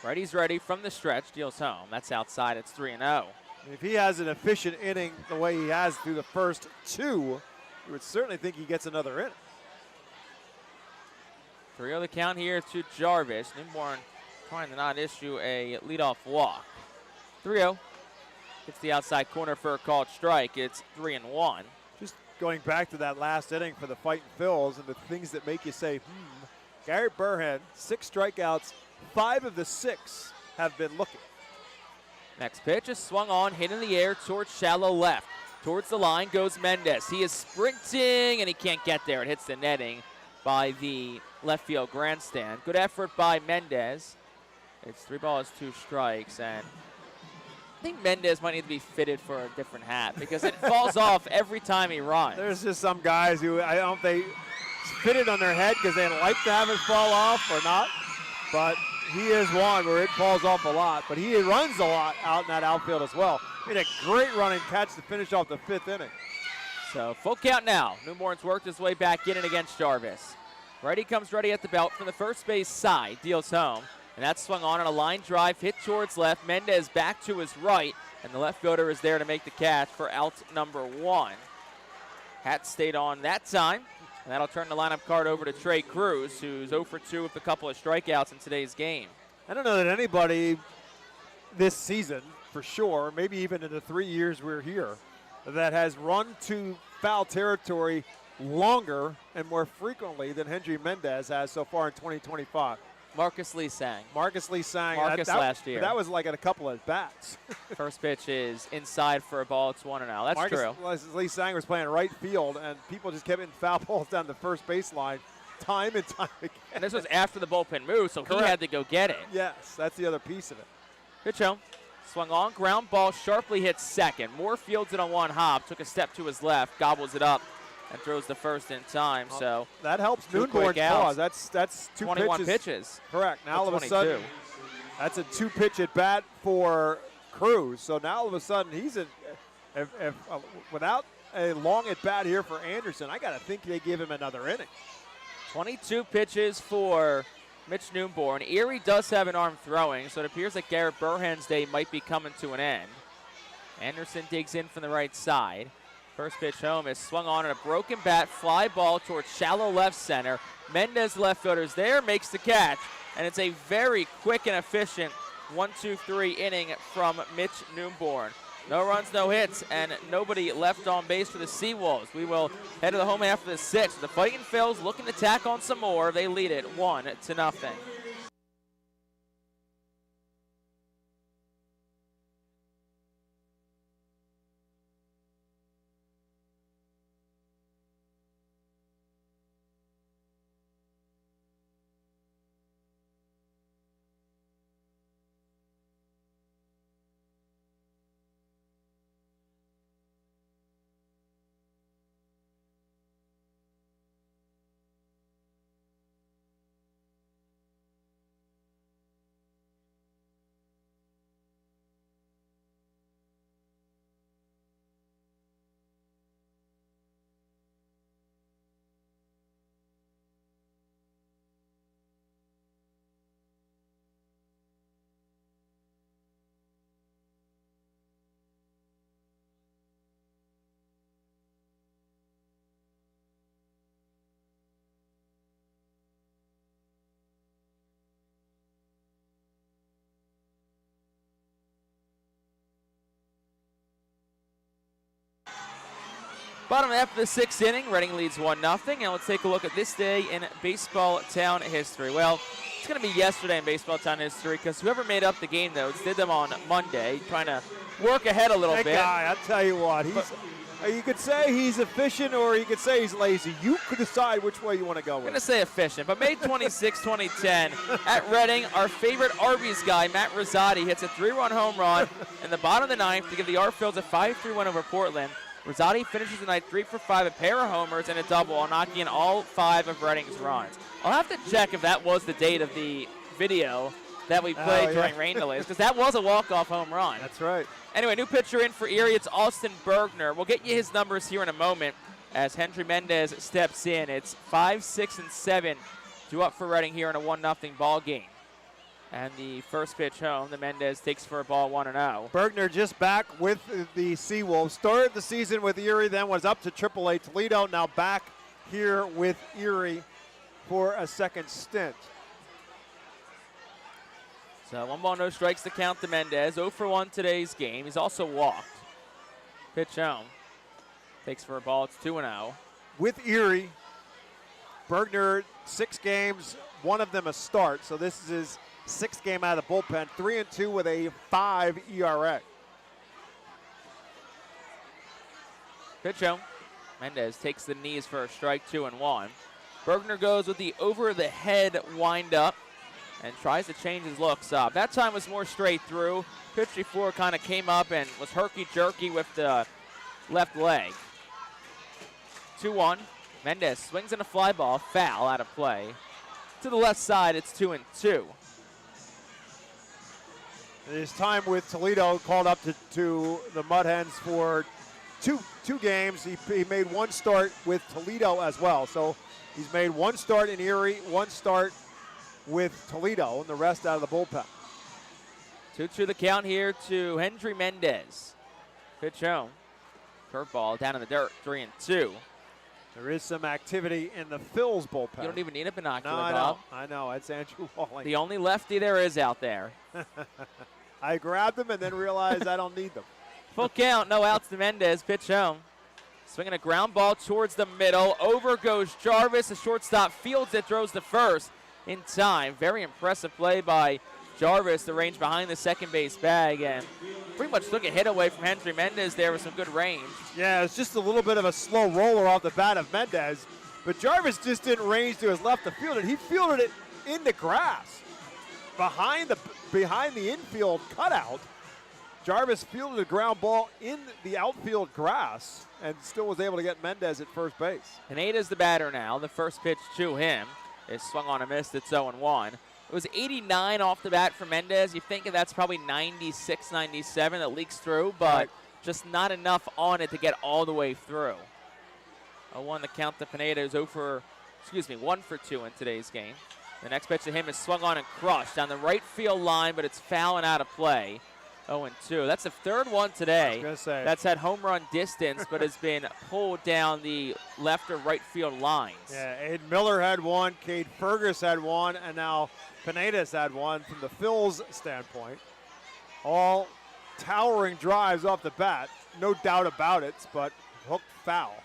Speaker 1: Righty's ready from the stretch, deals home. That's outside. It's 3-0.
Speaker 2: If he has an efficient inning the way he has through the first 2, you would certainly think he gets another inning.
Speaker 1: 3-0 the count here to Jarvis. Newborn trying to not issue a leadoff walk. 3-0. Gets the outside corner for a called strike. It's 3-1.
Speaker 2: Just going back to that last inning for the Fightin' Phils and the things that make you say, Garrett Burhan, 6 strikeouts, 5 of the 6 have been looking.
Speaker 1: Next pitch is swung on, hit in the air towards shallow left. Towards the line goes Mendez. He is sprinting, and he can't get there. It hits the netting by the left field grandstand. Good effort by Mendez. It's 3 balls, 2 strikes, and I think Mendez might need to be fitted for a different hat because it falls off every time he runs.
Speaker 2: There's just some guys who, I don't know if they fit it on their head because they like to have it fall off or not, but he is one where it falls off a lot, but he runs a lot out in that outfield as well. He had a great running catch to finish off the 5th inning.
Speaker 1: So full count now. Newborn's worked his way back in and against Jarvis. Righty comes ready at the belt from the first base side, deals home. And that's swung on a line drive, hit towards left. Mendez back to his right, and the left fielder is there to make the catch for out number 1. Hat stayed on that time, and that'll turn the lineup card over to Trey Cruz, who's 0 for 2 with a couple of strikeouts in today's game.
Speaker 2: I don't know that anybody this season, for sure, maybe even in the 3 years we're here, that has run to foul territory longer and more frequently than Hendry Mendez has so far in 2025.
Speaker 1: Marcus Lee Sang.
Speaker 2: Marcus Lee Sang.
Speaker 1: Last year.
Speaker 2: That was like at a couple of bats.
Speaker 1: First pitch is inside for a ball. It's 1-0. That's true.
Speaker 2: Marcus Lee Sang was playing right field, and people just kept hitting foul balls down the first baseline time and time again.
Speaker 1: And this was after the bullpen move, so Correct. He had to go get it.
Speaker 2: Yes, that's the other piece of it.
Speaker 1: Pitch home. Swung on, ground ball, sharply hit second. Moore fields it on one hop, took a step to his left, gobbles it up, and throws the first in time. So
Speaker 2: that helps Newborn's cause. That's 2
Speaker 1: 21 pitches.
Speaker 2: Correct. Now all of a sudden, that's a 2-pitch at bat for Cruz. So now all of a sudden he's without a long at bat here for Anderson. I got to think they give him another inning.
Speaker 1: 22 pitches for Mitch Newborn. Erie does have an arm throwing, so it appears that Garrett Burhan's day might be coming to an end. Anderson digs in from the right side. First pitch home is swung on a broken bat, fly ball towards shallow left center. Mendez, left fielder's there, makes the catch, and it's a very quick and efficient 1-2-3 inning from Mitch Newborn. No runs, no hits, and nobody left on base for the SeaWolves. We will head to the home half of the 6th. The Fightin' Phils looking to tack on some more. They lead it 1-0. Bottom half of the 6th inning, Reading leads 1-0, and let's take a look at this day in baseball town history. Well, it's going to be yesterday in baseball town history because whoever made up the game notes did them on Monday, trying to work ahead a little bit.
Speaker 2: That guy, I'll tell you what, you could say he's efficient or you could say he's lazy. You could decide which way you want to go
Speaker 1: I'm
Speaker 2: with.
Speaker 1: going to say efficient, but May 26, 2010, at Reading, our favorite Arby's guy, Matt Rosati, hits a 3-run home run in the bottom of the 9th to give the Arfields a 5-3 win over Portland. Rosati finishes the night 3 for 5, a pair of homers and a double, knocking in all 5 of Reading's runs. I'll have to check if that was the date of the video that we played during rain delays, because that was a walk-off home run.
Speaker 2: That's right.
Speaker 1: Anyway, new pitcher in for Erie, it's Austin Bergner. We'll get you his numbers here in a moment as Hendry Mendez steps in. It's 5, 6, and 7 due up for Reading here in a 1-0 ball game. And the first pitch home, the Mendez takes for a ball 1-0.
Speaker 2: Bergner just back with the SeaWolves. Started the season with Erie, then was up to AAA Toledo. Now back here with Erie for a second stint.
Speaker 1: So 1 ball, no strikes to count to Mendez. 0 for 1 today's game. He's also walked. Pitch home. Takes for a ball. It's 2-0.
Speaker 2: With Erie, Bergner 6 games, 1 of them a start. So this is his 6th game out of the bullpen, 3-2 with a 5 ERA.
Speaker 1: Pitch home. Mendez takes the knees for a strike, 2-1. Bergner goes with the over-the-head windup and tries to change his looks up. That time was more straight through. Pitch before kind of came up and was herky-jerky with the left leg. 2-1. Mendez swings in a fly ball, foul out of play. To the left side, it's 2-2.
Speaker 2: His time with Toledo called up to the Mud Hens for two games. He made 1 start with Toledo as well. So he's made 1 start in Erie, 1 start with Toledo, and the rest out of the bullpen.
Speaker 1: 2-2 the count here to Hendry Mendez. Pitch home. Curveball down in the dirt, 3-2.
Speaker 2: There is some activity in the Phillies bullpen.
Speaker 1: You don't even need a binocular,
Speaker 2: No,
Speaker 1: Bob.
Speaker 2: I know. It's Andrew Walling.
Speaker 1: The only lefty there is out there.
Speaker 2: I grabbed them and then realized I don't need them.
Speaker 1: Full count, no outs to Mendez. Pitch home. Swinging a ground ball towards the middle. Over goes Jarvis. The shortstop fields it, throws to first in time. Very impressive play by Jarvis, the range behind the second base bag, and pretty much took a hit away from Hendry Mendez there with some good range.
Speaker 2: Yeah, it's just a little bit of a slow roller off the bat of Mendez, but Jarvis just didn't range to his left to field it. He fielded it in the grass behind the infield cutout. Jarvis fielded a ground ball in the outfield grass and still was able to get Mendez at first base.
Speaker 1: Pineda's the batter now. The first pitch to him is swung on and missed. It's 0-1. It was 89 off the bat for Mendez. You think that's probably 96, 97 that leaks through, but just not enough on it to get all the way through. 0-1 the count to Pineda, who's 1 for 2 in today's game. The next pitch to him is swung on and crushed down the right field line, but it's foul and out of play. 0-2. That's the 3rd one today.
Speaker 2: I was gonna say.
Speaker 1: That's at home run distance, but has been pulled down the left or right field lines.
Speaker 2: Yeah, Aiden Miller had 1, Cade Fergus had 1, and now Pineda's had 1 from the Phil's standpoint. All towering drives off the bat, no doubt about it, but hooked foul.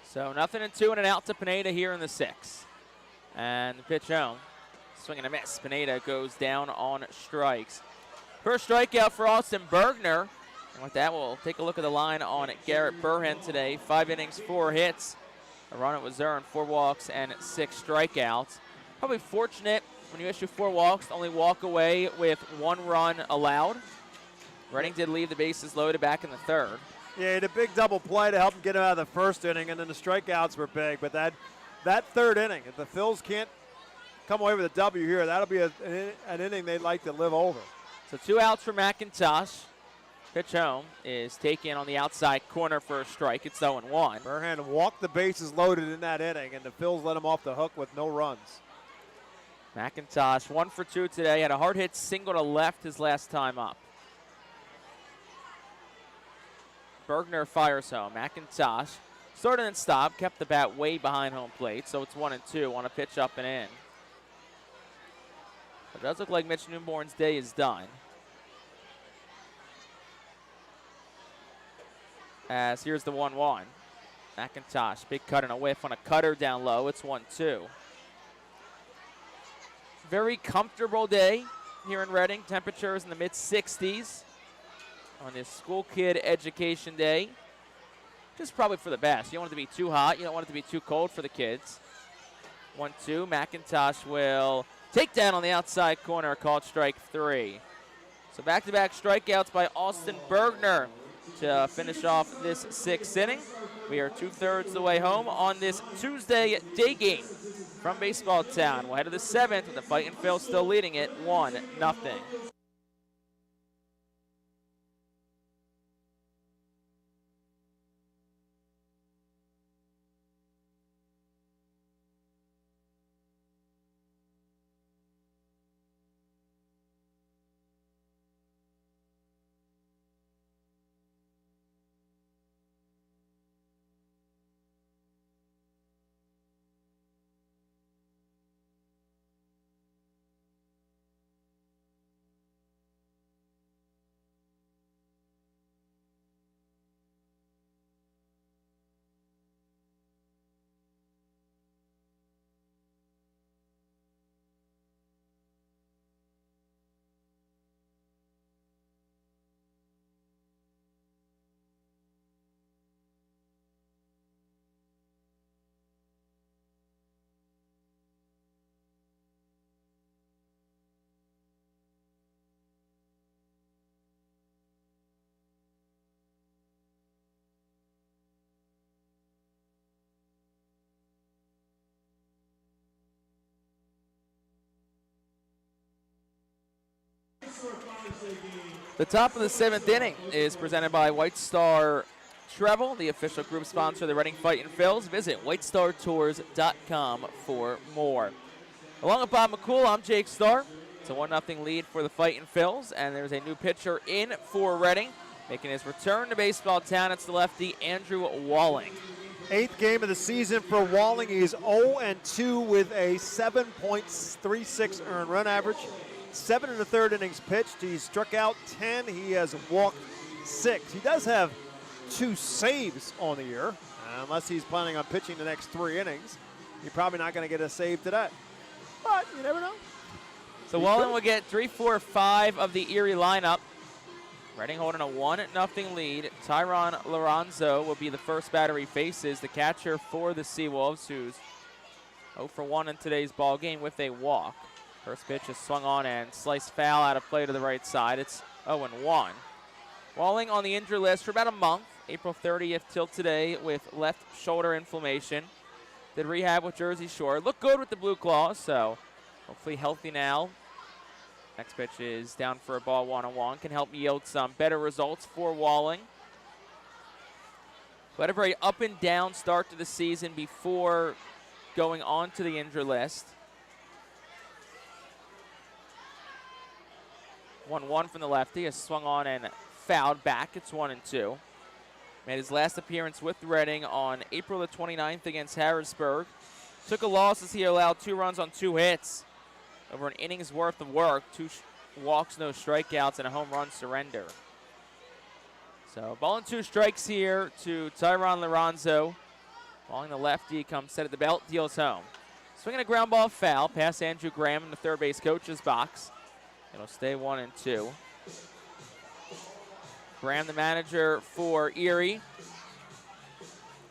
Speaker 1: So 0-2 and an out to Pineda here in the 6th. And the pitch home. Swing and a miss. Pineda goes down on strikes. First strikeout for Austin Bergner. And with that, we'll take a look at the line on Garrett Burhan today. 5 innings, 4 hits. A run was earned, 4 walks, and 6 strikeouts. Probably fortunate when you issue 4 walks to only walk away with 1 run allowed. Reading did leave the bases loaded back in the 3rd.
Speaker 2: Yeah, he had a big double play to help him get him out of the 1st inning, and then the strikeouts were big. But that 3rd inning, if the Phils can't come away with a W here, that'll be an inning they'd like to live over.
Speaker 1: So 2 outs for McIntosh. Pitch home is taken on the outside corner for a strike. It's 0-1.
Speaker 2: Burhan walked the bases loaded in that inning, and the Phils let him off the hook with no runs.
Speaker 1: McIntosh 1 for 2 today. Had a hard hit single to left his last time up. Bergner fires home. McIntosh started and stopped, kept the bat way behind home plate, so it's 1-2 on a pitch up and in. It does look like Mitch Newborn's day is done. As here's the 1-1. McIntosh, big cut and a whiff on a cutter down low. It's 1-2. Very comfortable day here in Reading. Temperatures in the mid-60s on this school kid education day. Just probably for the best. You don't want it to be too hot. You don't want it to be too cold for the kids. 1-2. McIntosh will take down on the outside corner, called strike 3. So back-to-back strikeouts by Austin Bergner to finish off this 6th inning. We are 2/3 the way home on this Tuesday day game from Baseball Town. We'll head to the 7th with the Fightin' Phil still leading it 1-0. The top of the 7th inning is presented by White Star Travel, the official group sponsor of the Reading Fightin' Phils. Visit whitestartours.com for more. Along with Bob McCool, I'm Jake Starr. It's a 1-0 lead for the Fightin' Phils, and there's a new pitcher in for Reading. Making his return to Baseball Town, it's the lefty Andrew Walling.
Speaker 2: 8th game of the season for Walling. He's 0-2 with a 7.36 earned run average. 7 1/3 innings pitched. He struck out 10. He has walked 6. He does have 2 saves on the year. Unless he's planning on pitching the next 3 innings, you're probably not going to get a save today. But you never know.
Speaker 1: So Walling will get 3, 4, 5 of the Erie lineup. Reading holding a 1-0 lead. Tyron Lorenzo will be the first batter he faces, the catcher for the SeaWolves, who's 0 for 1 in today's ball game with a walk. First pitch is swung on and sliced foul out of play to the right side. It's 0-1. Walling on the injury list for about a month, April 30th till today, with left shoulder inflammation. Did rehab with Jersey Shore. Looked good with the Blue Claws, so hopefully healthy now. Next pitch is down for a ball, 1-1. Can help yield some better results for Walling. But a very up and down start to the season before going on to the injury list. 1-1 from the lefty, is swung on and fouled back. It's 1-2. Made his last appearance with Reading on April the 29th against Harrisburg. Took a loss as he allowed 2 runs on 2 hits. Over an inning's worth of work, 2 walks, no strikeouts, and a home run surrender. So ball and 2 strikes here to Tyron Lorenzo. Balling the lefty, comes set at the belt, deals home. Swinging a ground ball foul past Andrew Graham in the third base coach's box. It'll stay 1-2. Graham, the manager for Erie.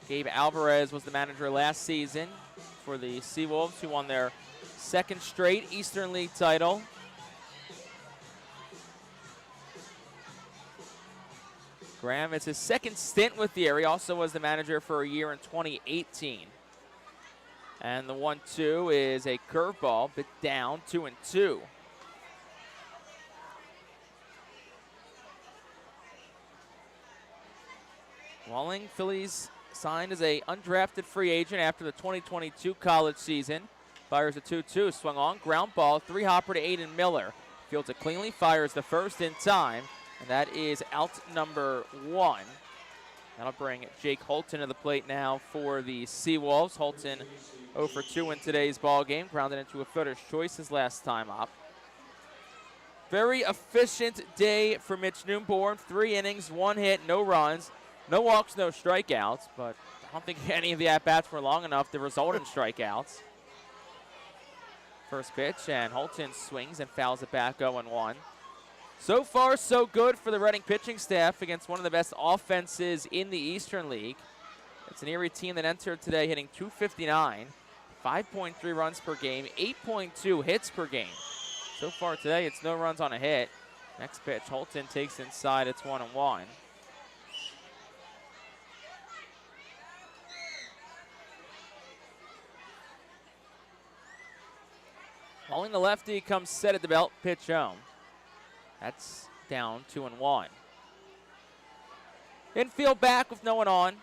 Speaker 1: Gabe Alvarez was the manager last season for the SeaWolves, who won their 2nd straight Eastern League title. Graham, it's his 2nd stint with the Erie, also was the manager for a year in 2018. And the 1-2 is a curveball, but down, 2-2. Walling, Phillies signed as a undrafted free agent after the 2022 college season. Fires a 2-2, swung on, ground ball, 3-hopper to Aiden Miller. Fields it cleanly, fires the first in time, and that is out number 1. That'll bring Jake Holton to the plate now for the SeaWolves. Holton 0 for 2 in today's ball game, grounded into a fielder's choice his last time up. Very efficient day for Mitch Newborn. 3 innings, 1 hit, no runs. No walks, no strikeouts, but I don't think any of the at-bats were long enough to result in strikeouts. First pitch, and Holton swings and fouls it back 0-1. So far, so good for the Reading pitching staff against one of the best offenses in the Eastern League. It's an Erie team that entered today hitting .259, 5.3 runs per game, 8.2 hits per game. So far today, it's no runs on a hit. Next pitch, Holton takes inside, it's 1-1. Calling the lefty, comes set at the belt, pitch home. That's down 2-1. Infield back with no one on.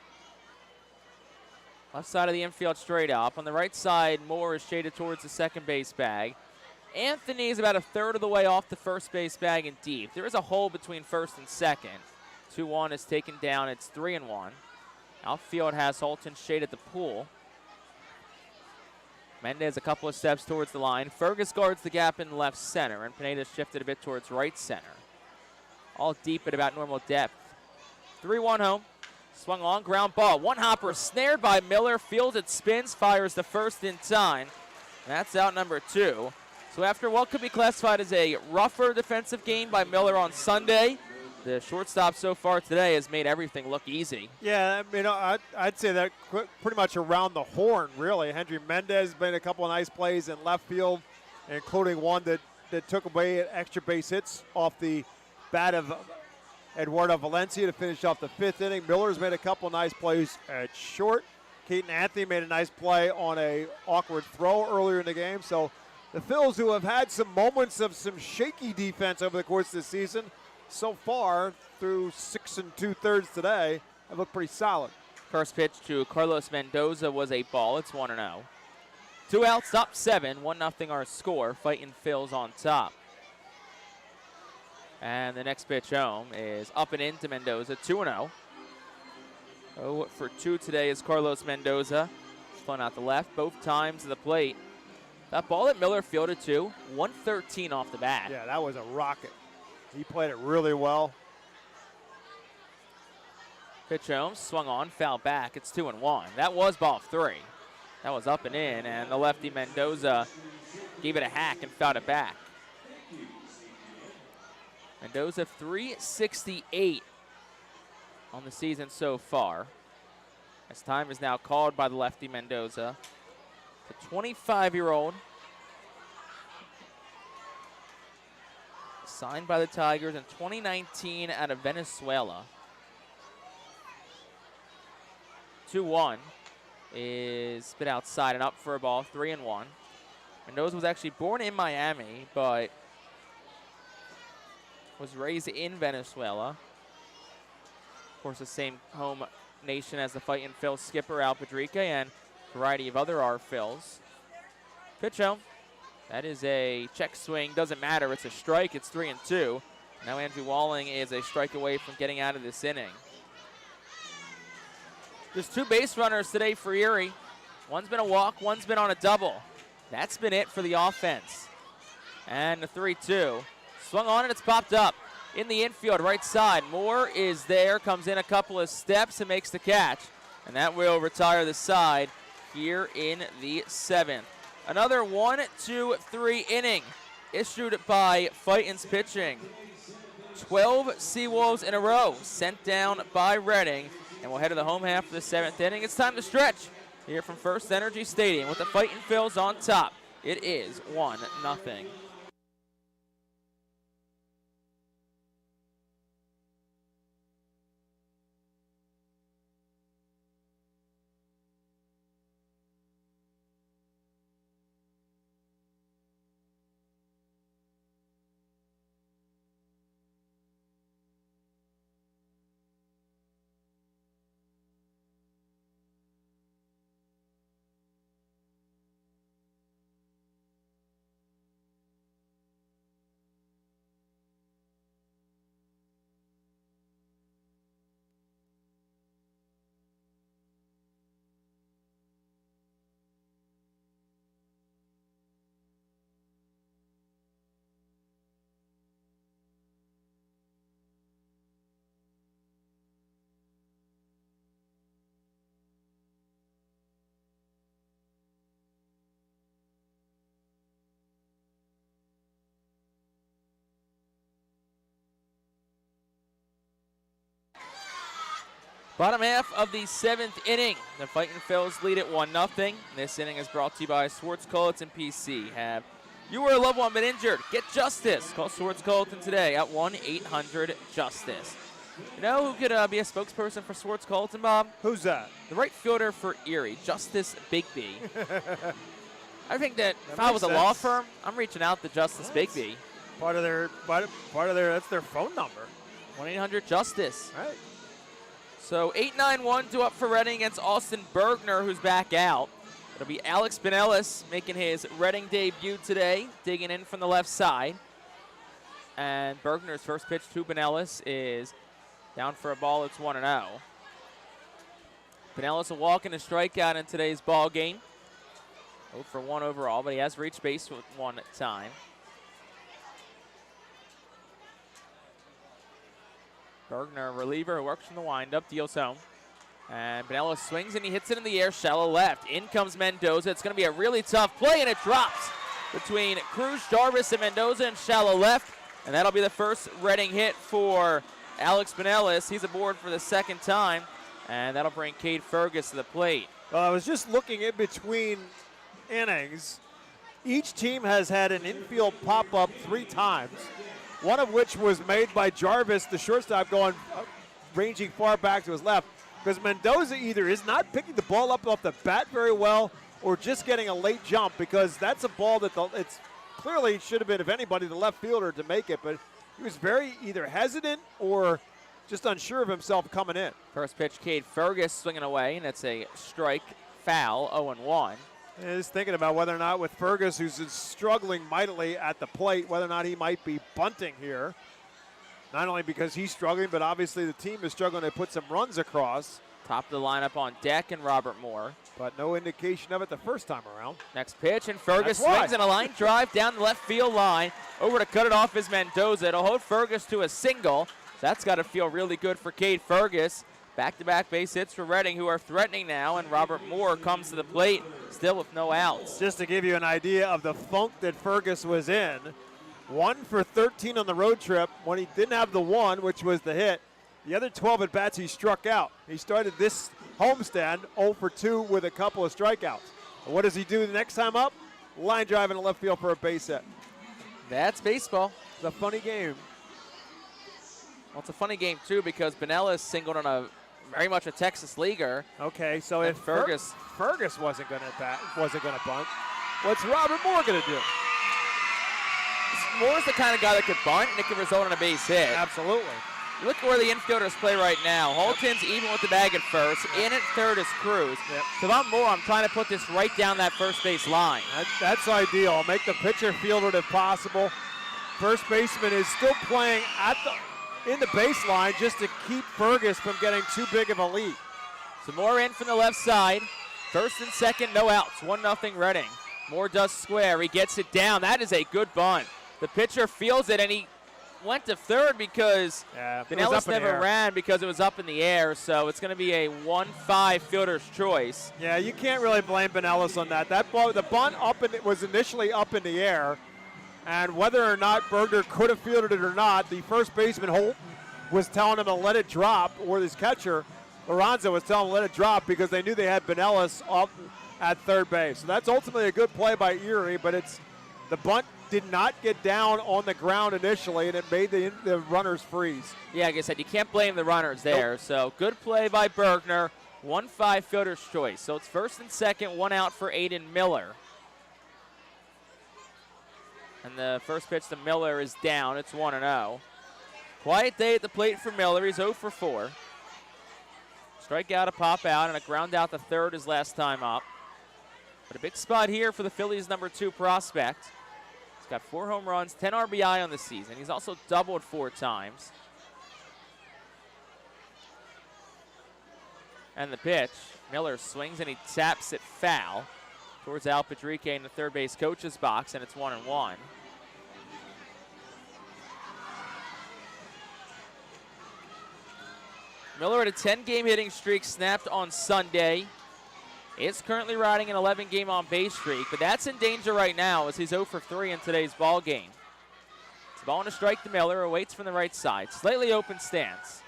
Speaker 1: Left side of the infield straight up. On the right side, Moore is shaded towards the second base bag. Anthony is about a third of the way off the first base bag and deep. There is a hole between first and second. 2-1 is taken down. It's 3-1. Outfield has Holton shaded the pool. Mendez a couple of steps towards the line. Fergus guards the gap in left center, and Pineda shifted a bit towards right center. All deep at about normal depth. 3-1 home. Swung on, ground ball. One hopper snared by Miller. Fielded spins, fires the first in time. And that's out number 2. So after what could be classified as a rougher defensive game by Miller on Sunday, the shortstop so far today has made everything look easy.
Speaker 2: Yeah, I mean, I'd say that pretty much around the horn, really. Henry Mendez made a couple of nice plays in left field, including one that took away extra base hits off the bat of Eduardo Valencia to finish off the 5th inning. Miller's made a couple of nice plays at short. Keaton Anthony made a nice play on a awkward throw earlier in the game. So the Phils, who have had some moments of some shaky defense over the course of the season, so far through 6 2/3 today, have looked pretty solid.
Speaker 1: First pitch to Carlos Mendoza was a ball. It's 1-0. 2 outs, up 7, 1-0 our score. Fightin' Phils on top. And the next pitch home is up and into Mendoza, 2-0. 0 for 2 today is Carlos Mendoza. Spun out the left, both times to the plate. That ball that Miller fielded to, 113 off the bat.
Speaker 2: Yeah, that was a rocket. He played it really well.
Speaker 1: Pitch home, swung on, foul back. It's 2-1. That was ball 3. That was up and in, and the lefty Mendoza gave it a hack and fouled it back. Mendoza 368 on the season so far. As time is now called by the lefty Mendoza. The 25-year-old signed by the Tigers in 2019 out of Venezuela. 2-1 is spit outside and up for a ball, 3-1. Mendoza was actually born in Miami, but was raised in Venezuela. Of course, the same home nation as the Fightin' Phils skipper Al Padrique and a variety of other R Phils. Pitch home. That is a check swing. Doesn't matter. It's a strike. It's 3-2. Now Andrew Walling is a strike away from getting out of this inning. There's 2 base runners today for Erie. One's been a walk. One's been on a double. That's been it for the offense. And the 3-2. Swung on and it's popped up. In the infield, right side. Moore is there. Comes in a couple of steps and makes the catch. And that will retire the side here in the 7th. Another 1, 2, 3 inning issued by Fightin's pitching. 12 SeaWolves in a row sent down by Reading. And we'll head to the home half of the 7th inning. It's time to stretch here from FirstEnergy Stadium with the Fightin' Phils on top. It is 1-0. Bottom half of the 7th inning. The Fightin' Phils lead it 1-0. This inning is brought to you by Swartz Culleton PC. Have you or a loved one been injured? Get justice. Call Swartz Culleton today at 1-800-JUSTICE. You know who could be a spokesperson for Swartz Culleton, Bob?
Speaker 2: Who's that?
Speaker 1: The right fielder for Erie, Justice Bigby. I think that if I was a
Speaker 2: makes
Speaker 1: law
Speaker 2: sense.
Speaker 1: firm, I'm reaching out to Justice Bigby.
Speaker 2: Part of their that's their phone number.
Speaker 1: 1-800-JUSTICE.
Speaker 2: Right.
Speaker 1: So 8-9-1 due up for Reading against Austin Bergner, who's back out. It'll be Alex Pinellas making his Reading debut today, digging in from the left side. And Bergner's first pitch to Pinellas is down for a ball. It's 1-0. Pinellas will walk in a strikeout in today's ball game. 0 for 1 overall, but he has reached base with one time. Bergner, a reliever who works from the windup, deals home. And Pinellas swings and he hits it in the air, shallow left. In comes Mendoza. It's going to be a really tough play, and it drops between Cruz, Jarvis, and Mendoza in shallow left. And that'll be the first Reading hit for Alex Pinellas. He's aboard for the second time, and that'll bring Cade Fergus to the plate.
Speaker 2: Well, I was just looking in between innings. Each team has had an infield pop-up 3 times, one of which was made by Jarvis, the shortstop, going ranging far back to his left, because Mendoza either is not picking the ball up off the bat very well or just getting a late jump, because that's a ball that it's clearly should have been, if anybody, the left fielder to make it, but he was very either hesitant or just unsure of himself coming in.
Speaker 1: First pitch, Cade Fergus swinging away, and it's a strike foul, 0-1.
Speaker 2: And just thinking about whether or not with Fergus, who's struggling mightily at the plate, whether or not he might be bunting here. Not only because he's struggling, but obviously the team is struggling to put some runs across.
Speaker 1: Top of the lineup on deck and Robert Moore.
Speaker 2: But no indication of it the first time around.
Speaker 1: Next pitch, and Fergus
Speaker 2: That's
Speaker 1: swings
Speaker 2: why.
Speaker 1: in a line drive down the left field line. Over to cut it off is Mendoza. It'll hold Fergus to a single. That's got to feel really good for Cade Fergus. Back-to-back base hits for Reading, who are threatening now, and Robert Moore comes to the plate, still with no outs.
Speaker 2: Just to give you an idea of the funk that Fergus was in, 1 for 13 on the road trip when he didn't have the one, which was the hit. The other 12 at-bats he struck out. He started this homestand 0 for 2 with a couple of strikeouts. And what does he do the next time up? Line drive in the left field for a base hit.
Speaker 1: That's baseball.
Speaker 2: It's a funny game.
Speaker 1: Well, it's a funny game, too, because Pinellas singled on a very much a Texas leaguer.
Speaker 2: Okay, so
Speaker 1: And
Speaker 2: if
Speaker 1: Fergus
Speaker 2: wasn't going to bunt, what's Robert Moore going to do?
Speaker 1: Moore's the kind of guy that could bunt, and it could result in a base hit.
Speaker 2: Absolutely.
Speaker 1: Look where the infielders play right now. Holton's even with the bag at first. In at third is Cruz.
Speaker 2: Yep.
Speaker 1: So if I'm Moore, I'm trying to put this right down that first base line.
Speaker 2: That's ideal. Make the pitcher field it if possible. First baseman is still playing in the baseline just to keep Fergus from getting too big of a lead.
Speaker 1: So Moore in from the left side. First and second, no outs. 1-0 Reading. Moore does square. He gets it down. That is a good bunt. The pitcher feels it, and he went to third because Pinellas never ran because it was up in the air. So it's going to be a 1-5 fielder's choice.
Speaker 2: Yeah, you can't really blame Pinellas on that. That ball, the bunt was initially up in the air, and whether or not Berger could have fielded it or not, the first baseman Holton was telling him to let it drop, or his catcher Lorenzo was telling him to let it drop because they knew they had Pinellas up at third base. So that's ultimately a good play by Erie, but the bunt did not get down on the ground initially, and it made the runners freeze.
Speaker 1: Yeah, like I said, you can't blame the runners there. Nope. So good play by Bergner. 1-5 fielder's choice. So it's first and second, 1 out for Aiden Miller. And the first pitch to Miller is down. It's 1-0. Quiet day at the plate for Miller. He's 0 for 4. Strikeout, a pop out, and a ground out to third his last time up. But a big spot here for the Phillies' number 2 prospect. He's got 4 home runs, 10 RBI on the season. He's also doubled 4 times. And the pitch, Miller swings and he taps it foul towards Al Padrique in the third base coach's box, and it's 1-1. Miller had a 10-game hitting streak snapped on Sunday. Is currently riding an 11-game on-base streak, but that's in danger right now as he's 0 for 3 in today's ball game. It's a ball and a strike to Miller, who waits from the right side. Slightly open stance.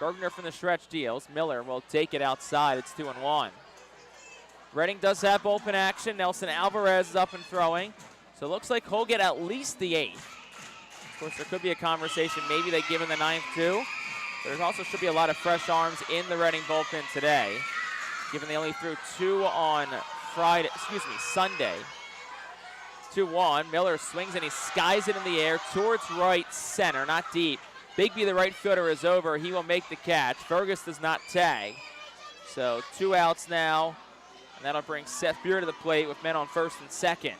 Speaker 1: Bergner from the stretch deals. Miller will take it outside. It's 2-1. Reading does have bullpen action. Nelson Alvarez is up and throwing. So it looks like he'll get at least the 8th. Of course, there could be a conversation. Maybe they give him the 9th too. But there also should be a lot of fresh arms in the Reading bullpen today, given they only threw 2 on Sunday. 2-1. Miller swings and he skies it in the air towards right center, not deep. Bigby, the right fielder, is over. He will make the catch. Fergus does not tag. So 2 outs now, and that'll bring Seth Beer to the plate with men on first and second.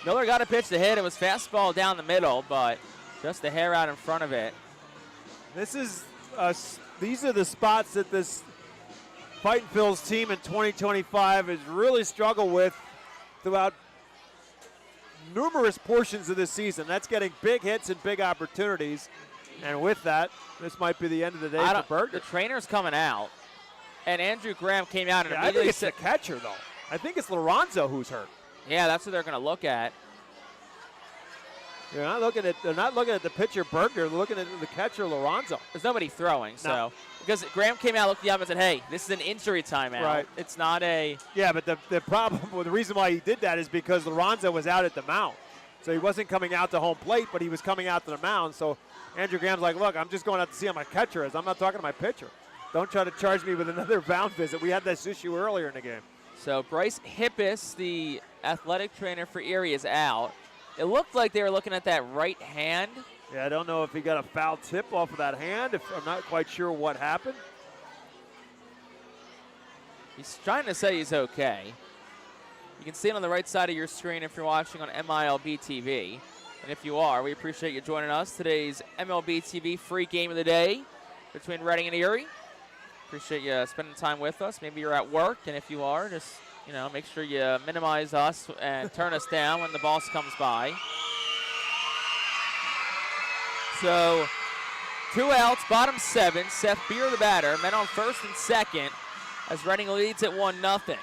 Speaker 1: Miller got a pitch to hit. It was fastball down the middle, but just a hair out in front of it.
Speaker 2: These are the spots that this Fightin' Phil's team in 2025 has really struggled with throughout numerous portions of this season. That's getting big hits and big opportunities. And with that, this might be the end of the day for Bergner.
Speaker 1: The trainer's coming out, and Andrew Graham came out and
Speaker 2: I think it's the catcher, though. I think it's Lorenzo who's hurt.
Speaker 1: Yeah, that's what they're going to look at.
Speaker 2: They're not looking at the pitcher Bergner. They're looking at the catcher Lorenzo.
Speaker 1: There's nobody throwing, so because Graham came out, looked at the up and said, "Hey, this is an injury timeout.
Speaker 2: Right.
Speaker 1: It's not a."
Speaker 2: Yeah, but the problem, the reason why he did that is because Lorenzo was out at the mound, so he wasn't coming out to home plate, but he was coming out to the mound. So Andrew Graham's like, "Look, I'm just going out to see how my catcher is. I'm not talking to my pitcher. Don't try to charge me with another mound visit. We had this issue earlier in the game."
Speaker 1: So Bryce Hippis, the athletic trainer for Erie, is out. It looked like they were looking at that right hand.
Speaker 2: Yeah, I don't know if he got a foul tip off of that hand. I'm not quite sure what happened.
Speaker 1: He's trying to say he's okay. You can see it on the right side of your screen if you're watching on MILB TV. And if you are, we appreciate you joining us. Today's MLB TV free game of the day between Reading and Erie. Appreciate you spending time with us. Maybe you're at work, and if you are, just make sure you minimize us and turn us down when the boss comes by. So 2 outs, bottom 7. Seth Beer, the batter, men on first and second as Reading leads at 1-0.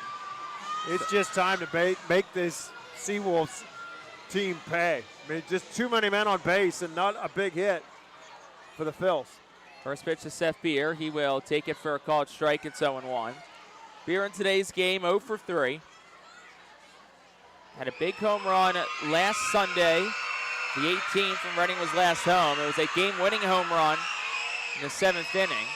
Speaker 2: It's just time to make this SeaWolves team pay. I mean, just too many men on base and not a big hit for the Phils.
Speaker 1: First pitch to Seth Beer. He will take it for a called strike. It's 0-1. Beer in today's game, 0 for 3. Had a big home run last Sunday. The 18th from Reading was last home. It was a game-winning home run in the 7th inning.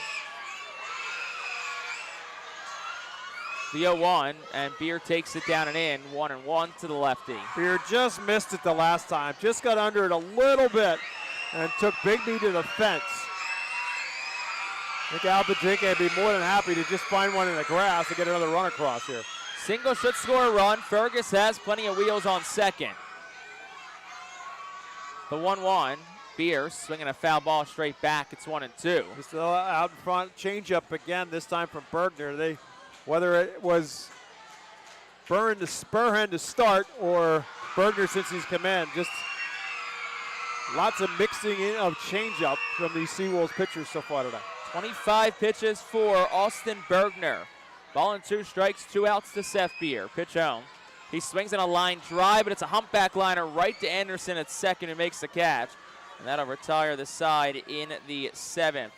Speaker 1: The 0-1, and Beer takes it down and in, 1-1 to the lefty.
Speaker 2: Beer just missed it the last time. Just got under it a little bit and took Bigby to the fence. I think Al Padrique would be more than happy to just find one in the grass and get another run across here.
Speaker 1: Single should score a run. Fergus has plenty of wheels on second. The 1-1. Beer swinging a foul ball straight back. It's 1-2.
Speaker 2: He's still out in front. Change up again, this time from Bergner. Whether it was Spurhen to start or Bergner since he's come in, just lots of mixing in of change up from these SeaWolves pitchers so far today.
Speaker 1: 25 pitches for Austin Bergner. Ball and 2 strikes, 2 outs to Seth Beer. Pitch home. He swings in a line drive, but it's a humpback liner right to Anderson at second who makes the catch. And that'll retire the side in the 7th.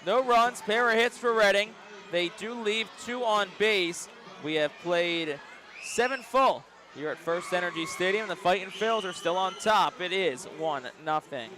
Speaker 1: No runs, pair of hits for Reading. They do leave 2 on base. We have played 7 full here at FirstEnergy Stadium. The Fightin' Phils are still on top. It is 1-0.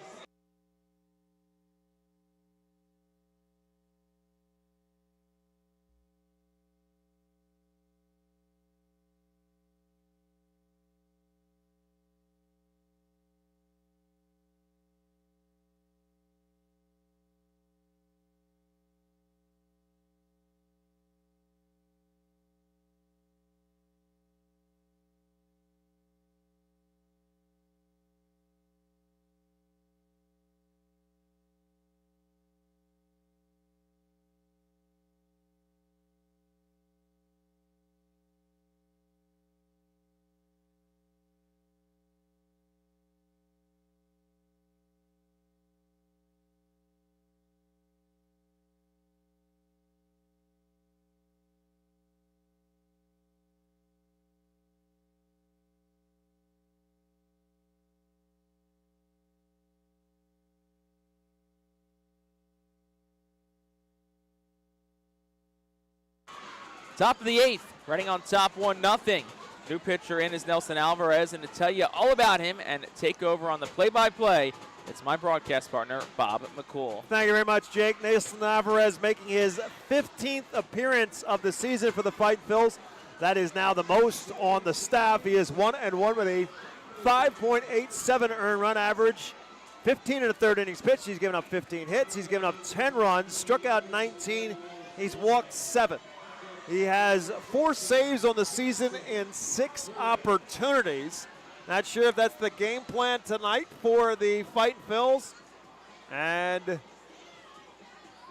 Speaker 1: Top of the 8th, Reading on top 1-0. New pitcher in is Nelson Alvarez, and to tell you all about him and take over on the play-by-play, it's my broadcast partner, Bob McCool.
Speaker 2: Thank you very much, Jake. Nelson Alvarez making his 15th appearance of the season for the Fightin Phils. That is now the most on the staff. He is 1-1 with a 5.87 earned run average. 15 in the third innings pitched. He's given up 15 hits. He's given up 10 runs, struck out 19. He's walked 7. He has 4 saves on the season in 6 opportunities. Not sure if that's the game plan tonight for the Fightin Phils. And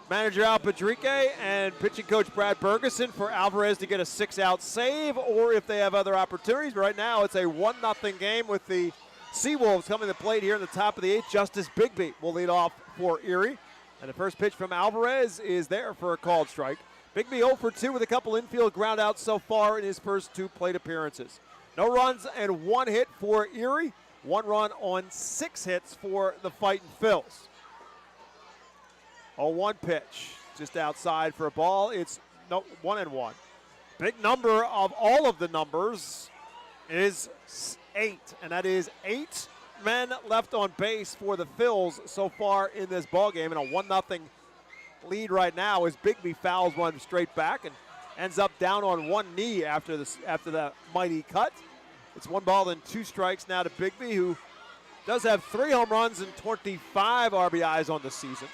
Speaker 2: manager Al Padrique and pitching coach Brad Bergeson for Alvarez to get a 6-out save, or if they have other opportunities. But right now it's a 1-0 game with the SeaWolves coming to the plate here in the top of the 8th. Justice Bigby will lead off for Erie. And the first pitch from Alvarez is there for a called strike. Bigby 0 for 2 with a couple infield groundouts so far in his first 2 plate appearances. No runs and 1 hit for Erie. 1 run on 6 hits for the Fightin Phils. 0-1 pitch, just outside for a ball. It's 1-1. Big number of all of the numbers is 8, and that is 8 men left on base for the Phils so far in this ballgame, and a 1-0 lead right now as Bigby fouls one straight back and ends up down on one knee after the mighty cut. It's 1 ball and 2 strikes now to Bigby, who does have 3 home runs and 25 RBIs on the season.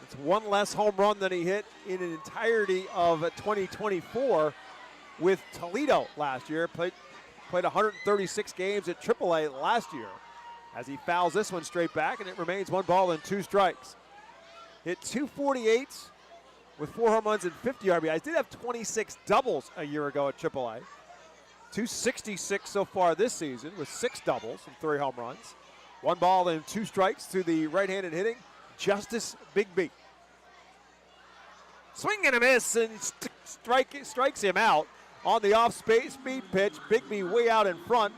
Speaker 2: It's 1 less home run than he hit in an entirety of 2024 with Toledo last year. Played 136 games at AAA last year, as he fouls this one straight back, and it remains 1 ball and 2 strikes. Hit 248 with 4 home runs and 50 RBIs. Did have 26 doubles a year ago at AAA. 266 so far this season with 6 doubles and 3 home runs. 1 ball and 2 strikes to the right-handed hitting Justice Bigby. Swing and a miss, and strikes him out on the off-speed pitch. Bigby way out in front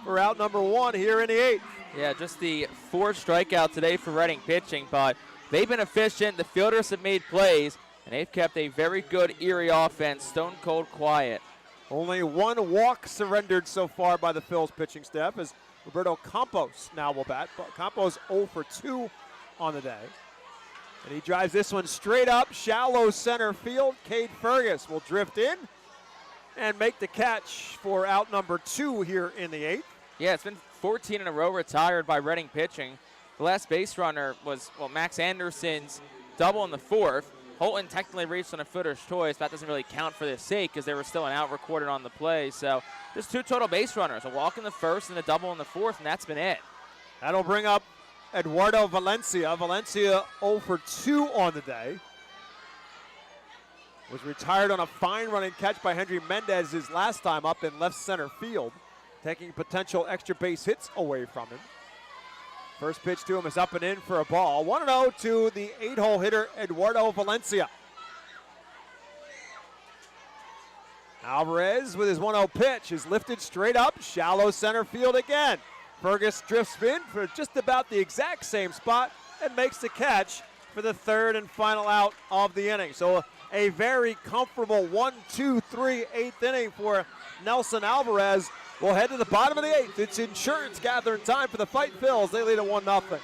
Speaker 2: for out number 1 here in the 8th.
Speaker 1: Yeah, just the 4th strikeout today for Reading pitching, but they've been efficient. The fielders have made plays, and they've kept a very good Erie offense stone cold quiet.
Speaker 2: Only 1 walk surrendered so far by the Phils pitching staff as Roberto Campos now will bat. Campos 0 for 2 on the day. And he drives this one straight up, shallow center field. Cade Fergus will drift in and make the catch for out number 2 here in the 8th.
Speaker 1: Yeah, it's been 14 in a row retired by Reading pitching. The last base runner was, Max Anderson's double in the 4th. Holton technically reached on a footer's choice. That doesn't really count for their sake because there was still an out recorded on the play. So just 2 total base runners, a walk in the 1st and a double in the 4th, and that's been it.
Speaker 2: That'll bring up Eduardo Valencia. Valencia 0 for 2 on the day. Was retired on a fine running catch by Henry Mendez his last time up in left center field, taking potential extra base hits away from him. First pitch to him is up and in for a ball. 1-0 to the 8-hole hitter, Eduardo Valencia. Alvarez with his 1-0 pitch is lifted straight up, shallow center field again. Fergus drifts in for just about the exact same spot and makes the catch for the 3rd and final out of the inning. So a very comfortable 1-2-3 8th inning for Nelson Alvarez. We'll head to the bottom of the 8th. It's insurance gathering time for the Fightin Phils. They lead at 1-0.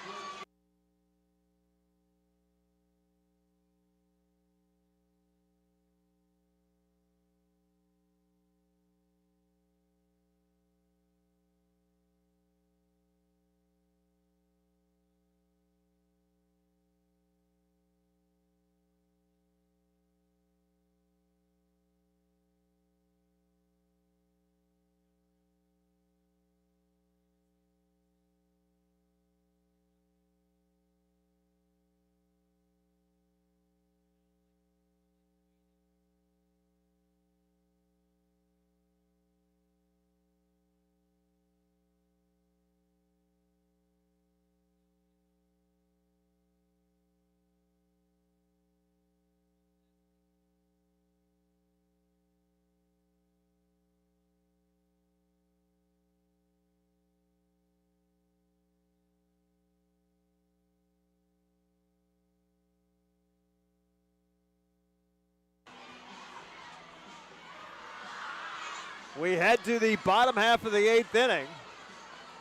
Speaker 2: We head to the bottom half of the 8th inning.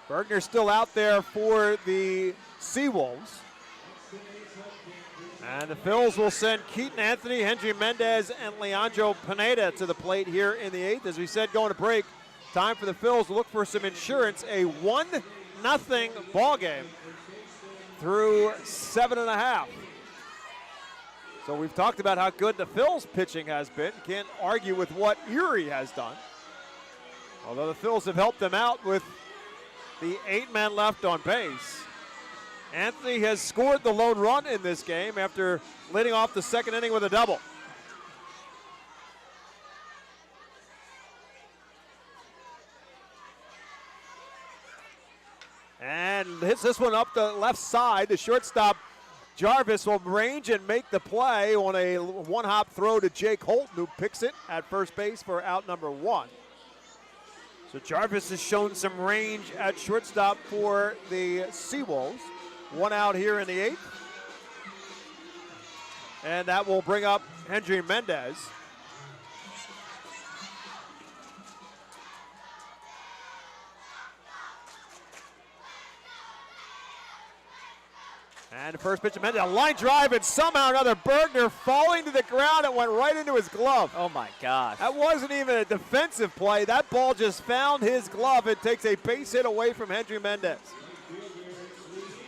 Speaker 2: Bergner still out there for the SeaWolves. And the Phils will send Keaton Anthony, Hendry Mendez, and Leandro Pineda to the plate here in the 8th. As we said, going to break, time for the Phils to look for some insurance. A 1-0 ball game through 7.5. So we've talked about how good the Phils pitching has been. Can't argue with what Erie has done. Although the Phils have helped them out with the 8 men left on base. Anthony has scored the lone run in this game after leading off the 2nd inning with a double. And hits this one up the left side. The shortstop, Jarvis, will range and make the play on a one-hop throw to Jake Holt, who picks it at first base for out number 1. So Jarvis has shown some range at shortstop for the SeaWolves. 1 out here in the 8th. And that will bring up Hendry Mendez. And the first pitch of Mendez, a line drive, and somehow or another Bergner falling to the ground. It went right into his glove.
Speaker 1: Oh my gosh.
Speaker 2: That wasn't even a defensive play. That ball just found his glove. It takes a base hit away from Hendry Mendez.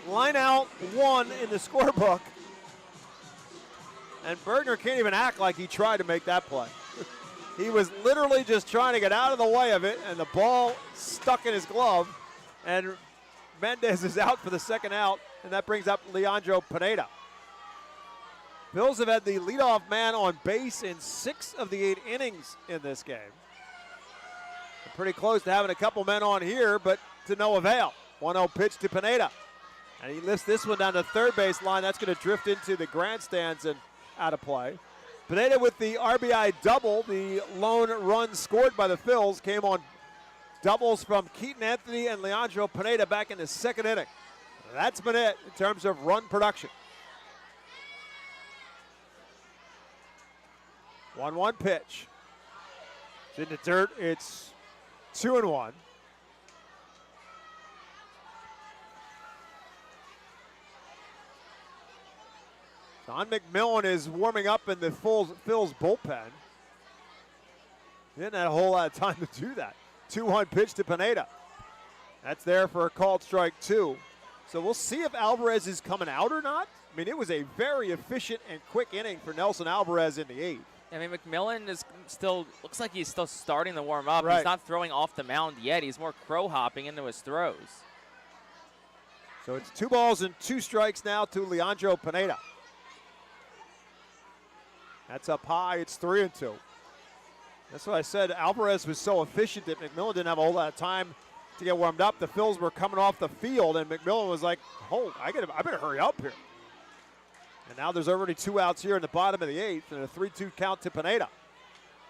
Speaker 2: Line out 1 in the scorebook. And Bergner can't even act like he tried to make that play. He was literally just trying to get out of the way of it, and the ball stuck in his glove. And Mendez is out for the 2nd out, and that brings up Leandro Pineda. Bills have had the leadoff man on base in 6 of the 8 innings in this game. They're pretty close to having a couple men on here, but to no avail. 1-0 pitch to Pineda. And he lifts this one down the third base line. That's going to drift into the grandstands and out of play. Pineda with the RBI double. The lone run scored by the Phils came on doubles from Keaton Anthony and Leandro Pineda back in the 2nd inning. That's been it in terms of run production. 1-1 pitch. It's in the dirt. It's 2-1. Don McMillan is warming up in the Phil's bullpen. He didn't have a whole lot of time to do that. 2-1 pitch to Pineda. That's there for a called strike 2. So we'll see if Alvarez is coming out or not. I mean, it was a very efficient and quick inning for Nelson Alvarez in the 8th.
Speaker 1: I mean, McMillan is still, looks like he's still starting to warm up.
Speaker 2: Right.
Speaker 1: He's not throwing off the mound yet. He's more crow hopping into his throws.
Speaker 2: So it's 2 balls and 2 strikes now to Leandro Pineda. That's up high. It's 3-2. That's what I said. Alvarez was so efficient that McMillan didn't have a whole lot of time to get warmed up. The Phils were coming off the field, and McMillan was like, "Oh, I better hurry up here." And now there's already 2 outs here in the bottom of the 8th, and a 3-2 count to Pineda.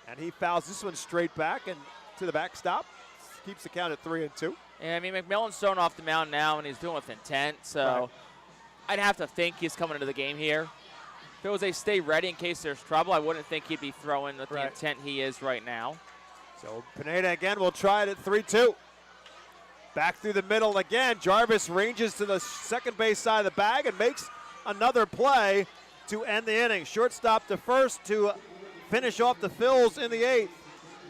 Speaker 2: And he fouls this one straight back and to the backstop. Keeps the count at 3-2.
Speaker 1: And I mean, McMillan's thrown off the mound now, and he's doing it with intent. So
Speaker 2: Right.
Speaker 1: I'd have to think he's coming into the game here. If it was a stay ready in case there's trouble, I wouldn't think he'd be throwing with the intent he is right now.
Speaker 2: So Pineda again will try it at 3-2. Back through the middle again. Jarvis ranges to the second base side of the bag and makes another play to end the inning. Shortstop to first to finish off the Phils in the 8th.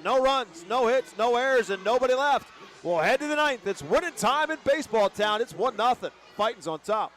Speaker 2: No runs, no hits, no errors, and nobody left. We'll head to the 9th. It's winning time in baseball town. It's 1-0. Fightin's on top.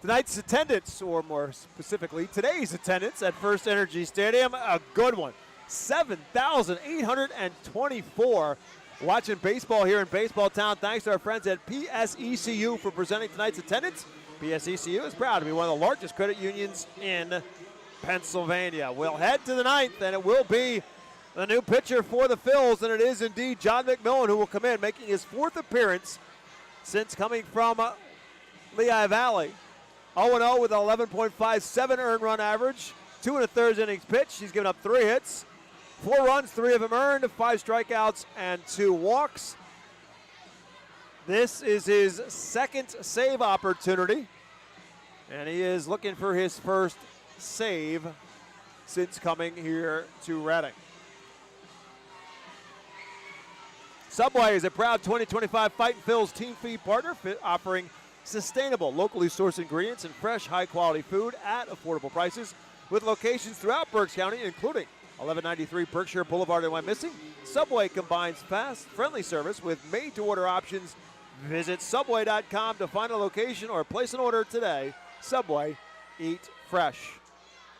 Speaker 2: Tonight's attendance, or more specifically, today's attendance at FirstEnergy Stadium, a good one. 7,824 watching baseball here in Baseball Town. Thanks to our friends at PSECU for presenting tonight's attendance. PSECU is proud to be one of the largest credit unions in Pennsylvania. We'll head to the ninth, and it will be the new pitcher for the Phils, and it is indeed John McMillan who will come in, making his 4th appearance since coming from Lehigh Valley. 0-0 with an 11.57 earned run average, 2 1/3 innings pitched. He's given up 3 hits, 4 runs, 3 of them earned, 5 strikeouts, and 2 walks. This is his 2nd save opportunity, and he is looking for his first save since coming here to Reading. Subway is a proud 2025 Fightin' Phil's team feed partner, offering sustainable, locally sourced ingredients and fresh, high-quality food at affordable prices, with locations throughout Berks County, including 1193 Berkshire Boulevard in Wyomissing. Subway combines fast, friendly service with made-to-order options. Visit Subway.com to find a location or place an order today. Subway, eat fresh.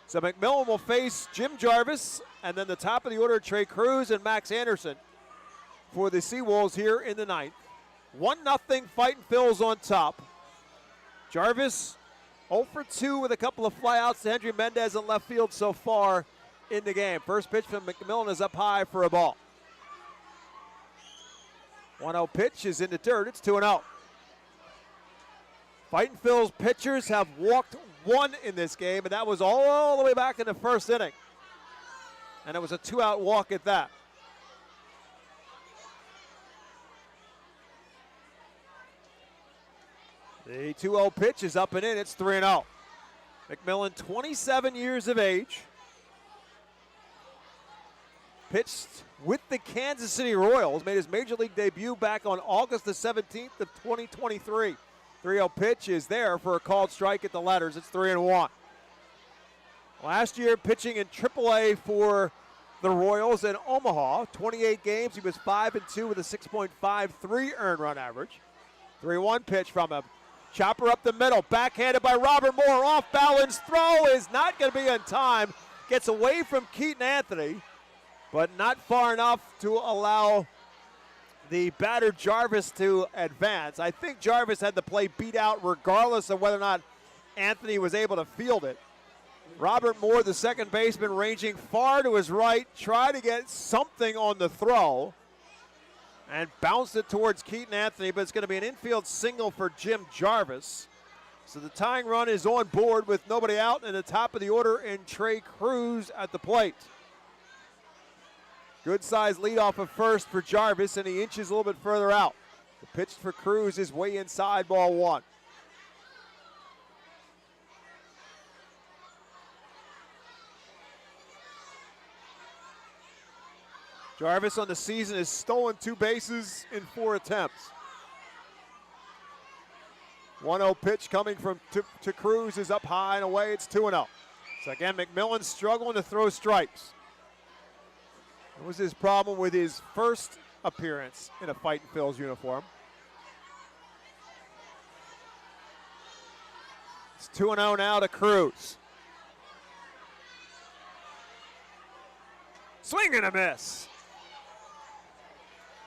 Speaker 2: So McMillan will face Jim Jarvis, and then the top of the order, Trey Cruz and Max Anderson for the SeaWolves here in the ninth. 1-0 Fightin' Phils on top. Jarvis 0 for 2 with a couple of flyouts to Hendry Mendez in left field so far in the game. First pitch from McMillan is up high for a ball. 1-0 pitch is in the dirt. It's 2-0. Fightin' Phil's pitchers have walked 1 in this game, and that was all the way back in the first inning. And it was a 2-out walk at that. The 2-0 pitch is up and in. It's 3-0. McMillan, 27 years of age. Pitched with the Kansas City Royals. Made his major league debut back on August the 17th of 2023. 3-0 pitch is there for a called strike at the letters. It's 3-1. Last year, pitching in AAA for the Royals in Omaha. 28 games. He was 5-2 with a 6.53 earned run average. 3-1 pitch from him. Chopper up the middle, backhanded by Robert Moore. Off balance throw is not going to be in time. Gets away from Keaton Anthony, but not far enough to allow the batter Jarvis to advance. I think Jarvis had the play beat out regardless of whether or not Anthony was able to field it. Robert Moore, the second baseman, ranging far to his right, tried to get something on the throw and bounced it towards Keaton Anthony, but it's going to be an infield single for Jim Jarvis. So the tying run is on board with nobody out, and the top of the order in Trey Cruz at the plate. Good size lead off of first for Jarvis, and he inches a little bit further out. The pitch for Cruz is way inside, ball 1. Jarvis on the season has stolen 2 bases in 4 attempts. 1-0 pitch coming from to Cruz is up high and away. It's 2-0. So again, McMillan struggling to throw strikes. That was his problem with his first appearance in a Fightin' Phil's uniform. It's 2-0 now to Cruz. Swing and a miss.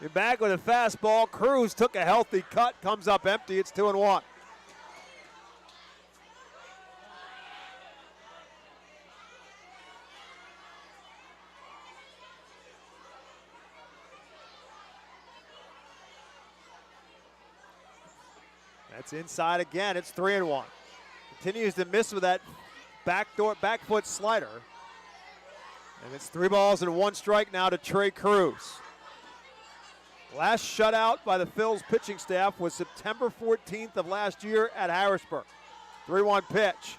Speaker 2: You're back with a fastball. Cruz took a healthy cut, comes up empty. It's 2-1. That's inside again. It's 3-1. Continues to miss with that back foot slider. And it's 3 balls and 1 strike now to Trey Cruz. Last shutout by the Phil's pitching staff was September 14th of last year at Harrisburg. 3-1 pitch.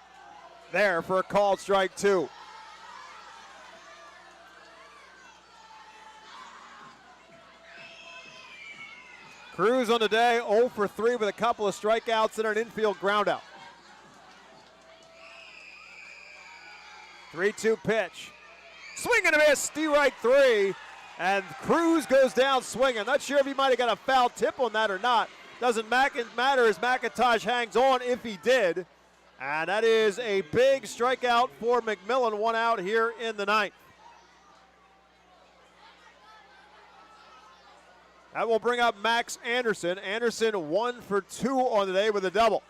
Speaker 2: There for a called strike 2. Cruz on the day 0 for 3 with a couple of strikeouts and an infield groundout. 3-2 pitch. Swing and a miss, strike 3. And Cruz goes down swinging. Not sure if he might have got a foul tip on that or not. Doesn't matter as McIntosh hangs on if he did. And that is a big strikeout for McMillan, one out here in the ninth. That will bring up Max Anderson. Anderson 1 for 2 on the day with a double.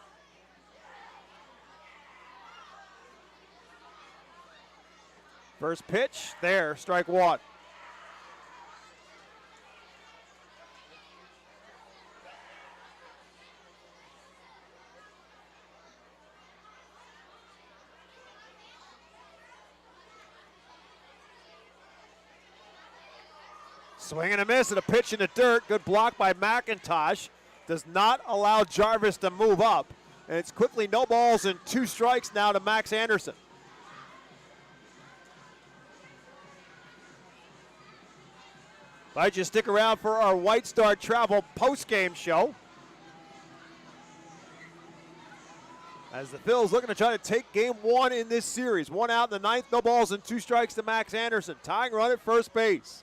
Speaker 2: First pitch, there, strike one. Swing and a miss and a pitch in the dirt. Good block by McIntosh. Does not allow Jarvis to move up. And it's quickly no balls and 2 strikes now to Max Anderson. Invite you to stick around for our White Star Travel post-game show. As the Phils looking to try to take game 1 in this series. 1 out in the ninth, no balls and 2 strikes to Max Anderson. Tying run at first base.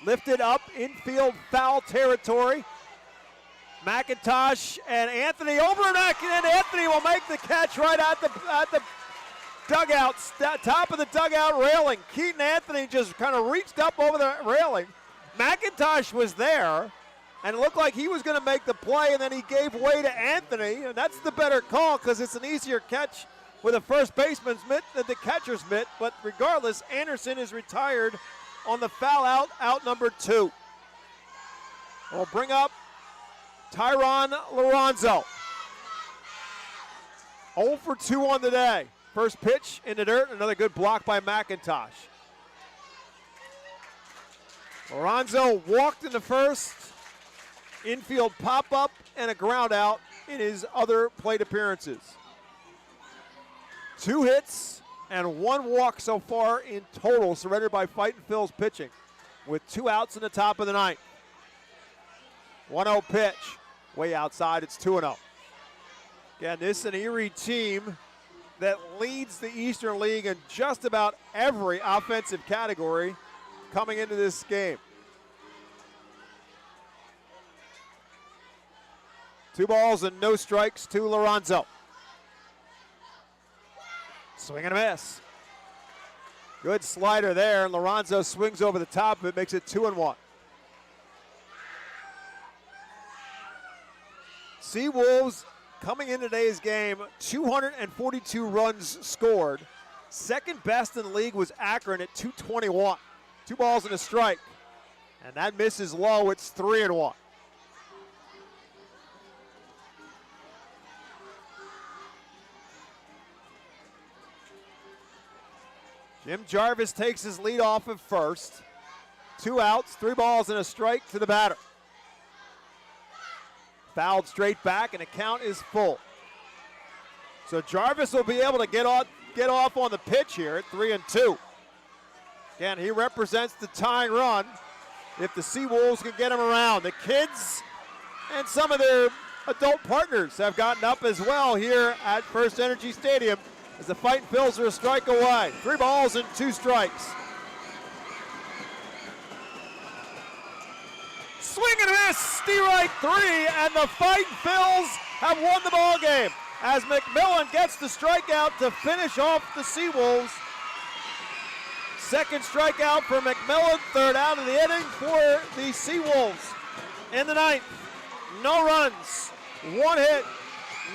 Speaker 2: Lifted up, infield foul territory. McIntosh and Anthony over and Anthony will make the catch right at the dugout, top of the dugout railing. Keaton Anthony just kind of reached up over the railing. McIntosh was there, and it looked like he was going to make the play, and then he gave way to Anthony, and that's the better call because it's an easier catch with a first baseman's mitt than the catcher's mitt. But regardless, Anderson is retired on the foul out number 2. We'll bring up Tyron Lorenzo. 0 for 2 on the day. First pitch in the dirt, another good block by McIntosh. Lorenzo walked in the first, infield pop-up, and a ground out in his other plate appearances. 2 hits and 1 walk so far in total, surrendered by Fightin Phil's pitching, with 2 outs in the top of the ninth. 1-0 pitch, way outside, it's 2-0. Again, this is an Erie team that leads the Eastern League in just about every offensive category coming into this game. 2 balls and no strikes to Lorenzo. Swing and a miss. Good slider there, and Lorenzo swings over the top of it, makes it 2-1. SeaWolves coming in today's game, 242 runs scored. Second best in the league was Akron at 221. 2 balls and a strike. And that misses low, it's 3-1. Jim Jarvis takes his lead off at first. 2 outs, 3 balls and a strike to the batter. Fouled straight back, and the count is full. So Jarvis will be able to get off on the pitch here at 3-2. Again, he represents the tying run if the SeaWolves can get him around. The kids and some of their adult partners have gotten up as well here at FirstEnergy Stadium as the Fightin Phils are a strike away. 3 balls and 2 strikes. Swing and a miss, strike 3, and the Fightin Phils have won the ball game as McMillan gets the strikeout to finish off the SeaWolves. Second strikeout for McMillan, 3rd out of the inning for the SeaWolves. In the ninth, no runs, 1 hit,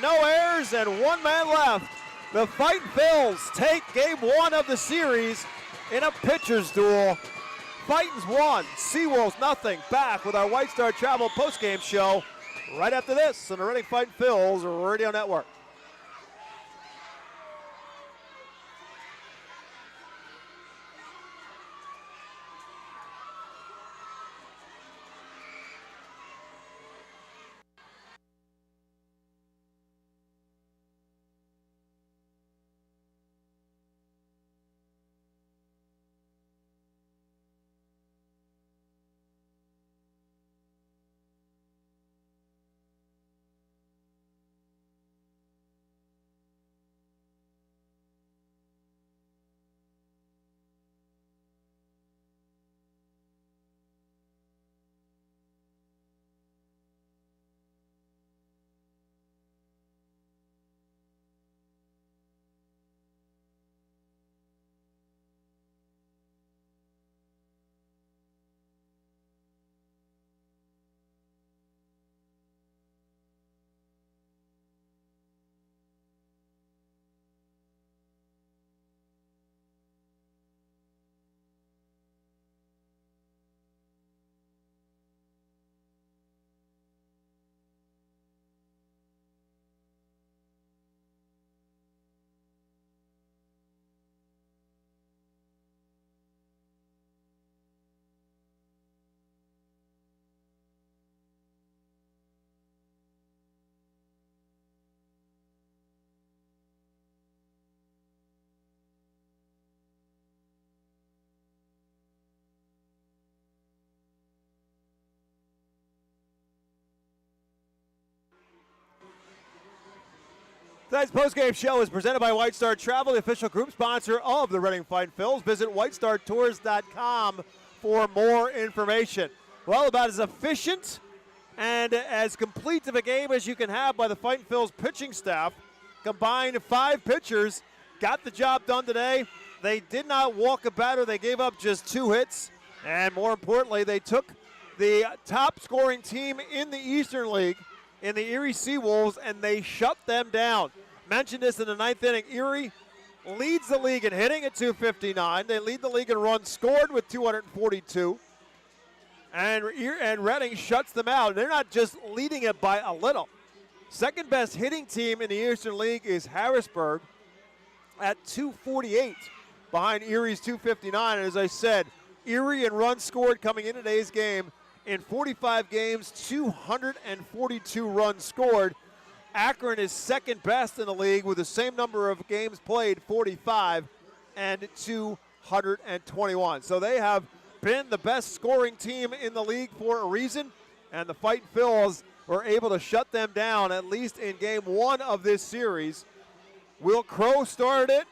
Speaker 2: no errors, and 1 man left. The Fightin Phils take game 1 of the series in a pitcher's duel. Fightin's 1, SeaWolves nothing. Back with our White Star Travel postgame show right after this on the Reading Fightin Phils Radio Network. Tonight's postgame show is presented by White Star Travel, the official group sponsor of the Reading Fightin' Phils. Visit whitestartours.com for more information. Well, about as efficient and as complete of a game as you can have by the Fightin' Phils pitching staff. Combined 5 pitchers got the job done today. They did not walk a batter. They gave up just 2 hits. And more importantly, they took the top scoring team in the Eastern League in the Erie SeaWolves, and they shut them down. Mentioned this in the 9th inning. Erie leads the league in hitting at 259. They lead the league in runs scored with 242. And Reading shuts them out. They're not just leading it by a little. Second best hitting team in the Eastern League is Harrisburg at 248 behind Erie's 259. And as I said, Erie in runs scored coming in today's game. In 45 games, 242 runs scored. Akron is second best in the league with the same number of games played, 45 and 221. So they have been the best scoring team in the league for a reason, and the Fightin' Phils were able to shut them down, at least in game 1 of this series. Will Crow started it.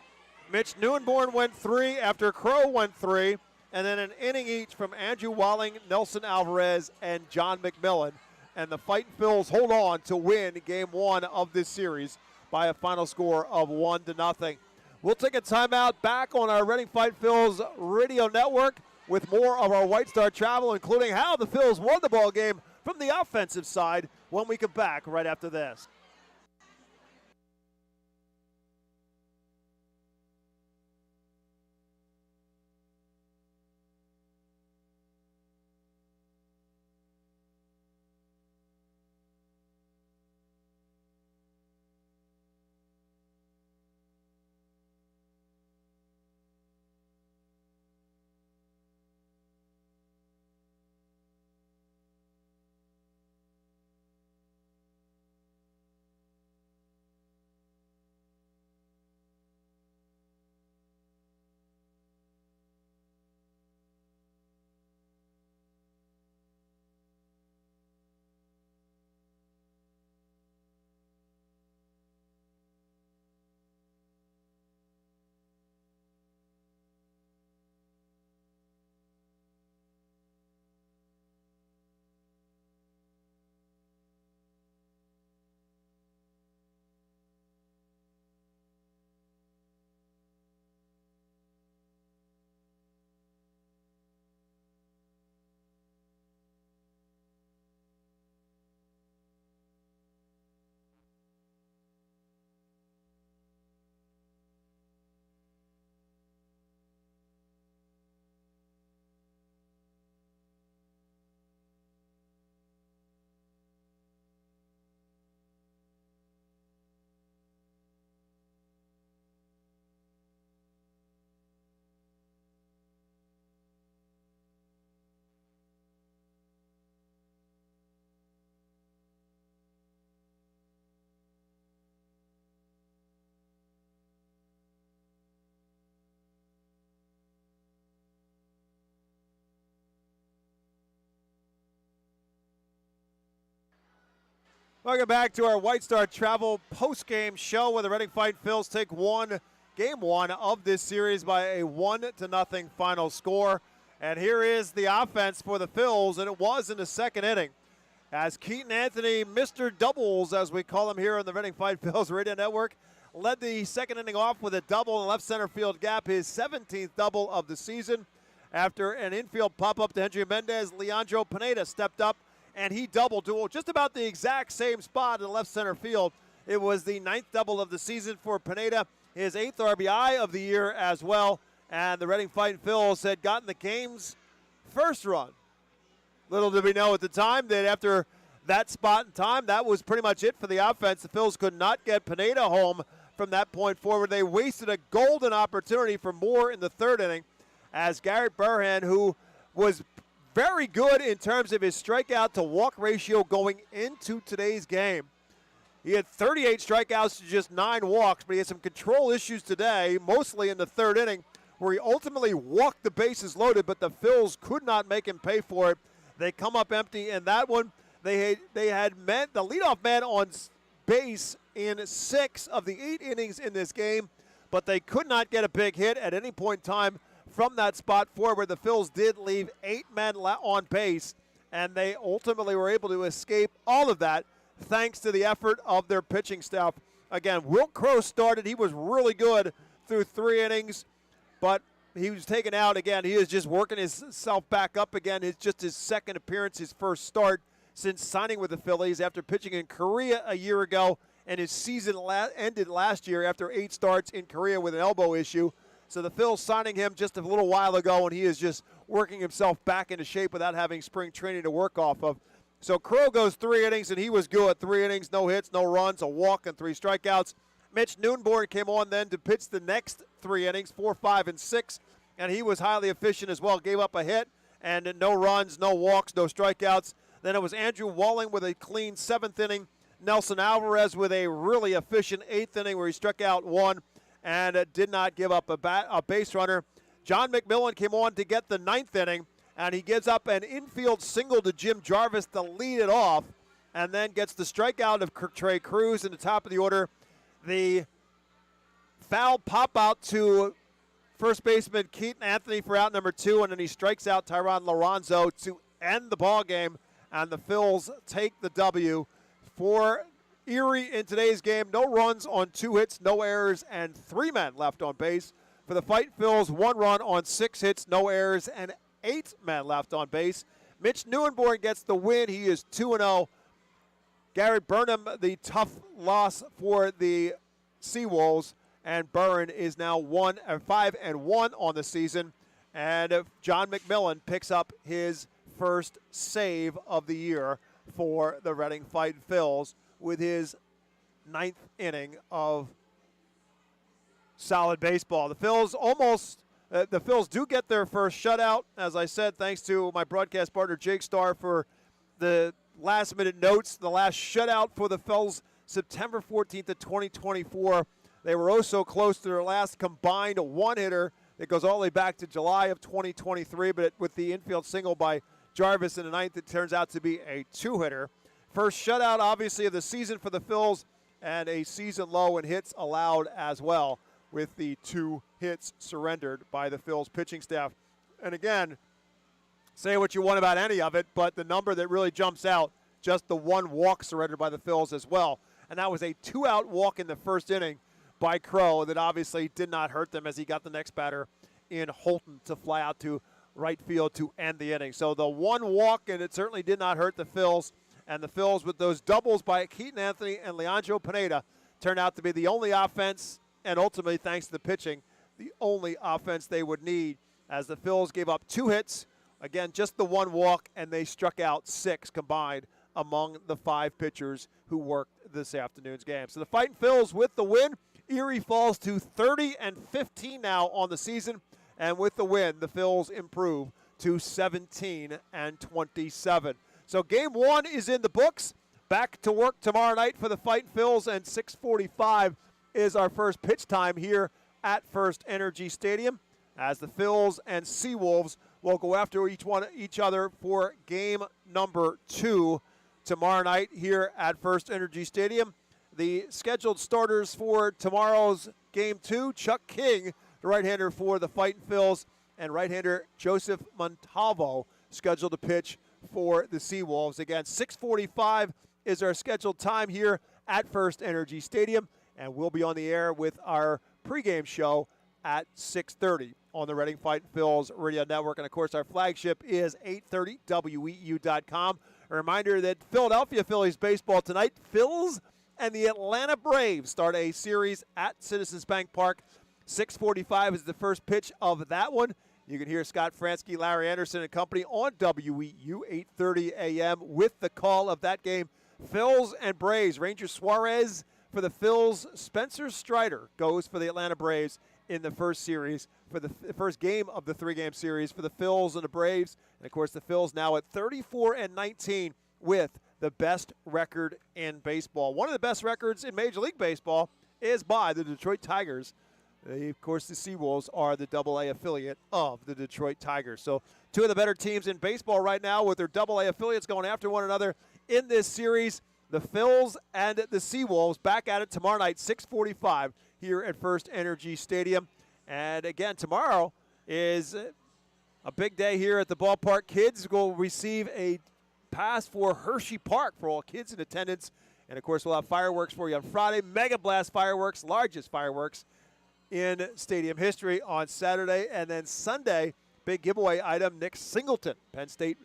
Speaker 2: Mitch Neuenborn went 3 after Crow went 3. And then an inning each from Andrew Walling, Nelson Alvarez, and John McMillan. And the Fightin' Phils hold on to win game 1 of this series by a final score of 1-0. We'll take a timeout back on our Reading Fightin' Phils radio network with more of our White Star Travel, including how the Phils won the ball game from the offensive side when we come back right after this. Welcome back to our White Star Travel post-game show where the Reading Fightin' Phils take game 1 of this series by a 1-0 final score. And here is the offense for the Phils, and it was in the second inning. As Keaton Anthony, Mr. Doubles, as we call him here on the Reading Fightin' Phils radio network, led the second inning off with a double in the left center field gap, his 17th double of the season. After an infield pop-up to Henry Mendez, Leandro Pineda stepped up, and he doubled to just about the exact same spot in the left center field. It was the 9th double of the season for Pineda, his 8th RBI of the year as well. And the Reading Fightin' Phils had gotten the game's first run. Little did we know at the time that after that spot in time, that was pretty much it for the offense. The Phils could not get Pineda home from that point forward. They wasted a golden opportunity for more in the third inning as Garrett Burhan, who was very good in terms of his strikeout to walk ratio going into today's game. He had 38 strikeouts to just 9 walks, but he had some control issues today, mostly in the third inning, where he ultimately walked the bases loaded, but the Phils could not make him pay for it. They come up empty in that one. They had the leadoff man on base in 6 of the 8 innings in this game, but they could not get a big hit at any point in time from that spot forward. The Phils did leave 8 men on base, and they ultimately were able to escape all of that thanks to the effort of their pitching staff. Again, Wilt Crowe started. He was really good through 3 innings, but he was taken out again. He is just working himself back up again. It's just his second appearance, his first start since signing with the Phillies after pitching in Korea a year ago, and his season ended last year after 8 starts in Korea with an elbow issue. So the Phils signing him just a little while ago, and he is just working himself back into shape without having spring training to work off of. So Crowe goes 3 innings, and he was good. 3 innings, no hits, no runs, a walk, and 3 strikeouts. Mitch Newborn came on then to pitch the next 3 innings, 4, 5, and 6, and he was highly efficient as well. Gave up a hit, and no runs, no walks, no strikeouts. Then it was Andrew Walling with a clean 7th inning. Nelson Alvarez with a really efficient 8th inning where he struck out 1 and did not give up a base runner. John McMillan came on to get the 9th inning, and he gives up an infield single to Jim Jarvis to lead it off, and then gets the strikeout of Trey Cruz in the top of the order. The foul pop out to first baseman Keaton Anthony for out number 2, and then he strikes out Tyron Lorenzo to end the ball game, and the Phils take the W. For Erie in today's game, no runs on 2 hits, no errors, and 3 men left on base. For the Fightin' Phils, 1 run on 6 hits, no errors, and 8 men left on base. Mitch Newborn gets the win. He is 2-0. Garrett Burnham, the tough loss for the SeaWolves, and Burren is now 5-1 on the season. And John McMillan picks up his first save of the year for the Reading Fightin' Phils with his 9th inning of solid baseball. The Phils do get their first shutout, as I said, thanks to my broadcast partner Jake Starr for the last-minute notes. The last shutout for the Phils, September 14th of 2024. They were oh so close to their last combined 1-hitter that goes all the way back to July of 2023, but with the infield single by Jarvis in the 9th, it turns out to be a 2-hitter. First shutout, obviously, of the season for the Phils, and a season low in hits allowed as well, with the 2 hits surrendered by the Phils pitching staff. And again, say what you want about any of it, but the number that really jumps out, just the 1 walk surrendered by the Phils as well. And that was a 2-out walk in the first inning by Crowe that obviously did not hurt them as he got the next batter in Holton to fly out to right field to end the inning. So the 1 walk, and it certainly did not hurt the Phils. And the Phils, with those doubles by Keaton Anthony and Leandro Pineda, turned out to be the only offense, and ultimately, thanks to the pitching, the only offense they would need, as the Phils gave up 2 hits, again, just the 1 walk, and they struck out 6 combined among the 5 pitchers who worked this afternoon's game. So the Fightin' Phils with the win. Erie falls to 30-15 now on the season. And with the win, the Phils improve to 17-27. So game 1 is in the books. Back to work tomorrow night for the Fightin' Phils, and 6:45 is our first pitch time here at FirstEnergy Stadium, as the Phils and SeaWolves will go after each other for game number 2 tomorrow night here at FirstEnergy Stadium. The scheduled starters for tomorrow's game 2, Chuck King, the right-hander for the Fightin' Phils, and right-hander Joseph Montalvo scheduled to pitch for the SeaWolves. Again, 6:45 is our scheduled time here at FirstEnergy Stadium, and we'll be on the air with our pregame show at 6:30 on the Reading Fightin' Phils radio network. And, of course, our flagship is 830 WEU.com. A reminder that Philadelphia Phillies baseball tonight, Phils and the Atlanta Braves start a series at Citizens Bank Park. 6:45 is the first pitch of that one. You can hear Scott Fransky, Larry Anderson, and company on WEU 8:30 a.m. with the call of that game. Phils and Braves. Ranger Suarez for the Phils. Spencer Strider goes for the Atlanta Braves in the first series, for the first game of the 3-game series for the Phils and the Braves. And, of course, the Phils now at 34-19 with the best record in baseball. One of the best records in Major League Baseball is by the Detroit Tigers. Of course, the SeaWolves are the AA affiliate of the Detroit Tigers. So 2 of the better teams in baseball right now with their AA affiliates going after one another in this series. The Phillies and the SeaWolves back at it tomorrow night, 6:45 here at FirstEnergy Stadium. And again, tomorrow is a big day here at the ballpark. Kids will receive a pass for Hershey Park for all kids in attendance. And, of course, we'll have fireworks for you on Friday. Mega Blast fireworks, largest fireworks in stadium history on Saturday. And then Sunday, big giveaway item, Nick Singleton, Penn State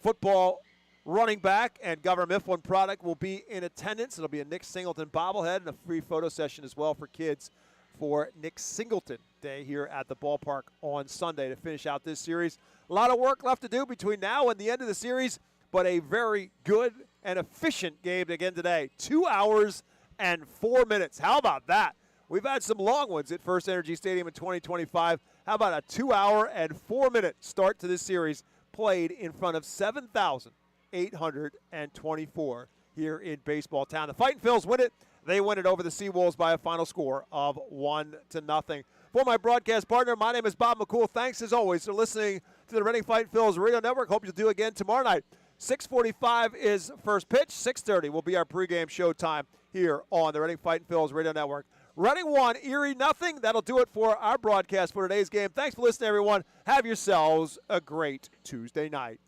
Speaker 2: football running back and Governor Mifflin product will be in attendance. It'll be a Nick Singleton bobblehead and a free photo session as well for kids for Nick Singleton Day here at the ballpark on Sunday to finish out this series. A lot of work left to do between now and the end of the series, but a very good and efficient game again today. 2 hours and 4 minutes. How about that? We've had some long ones at FirstEnergy Stadium in 2025. How about a 2 hour and 4 minute start to this series played in front of 7,824 here in baseball town. The Fightin' Phils win it. They win it over the SeaWolves by a final score of 1-0. For my broadcast partner, my name is Bob McCool. Thanks as always for listening to the Reading Fightin' Phils Radio Network. Hope you'll do again tomorrow night. 6:45 is first pitch. 6:30 will be our pregame show time here on the Reading Fightin' Phils Radio Network. Reading 1, Erie nothing. That'll do it for our broadcast for today's game. Thanks for listening, everyone. Have yourselves a great Tuesday night.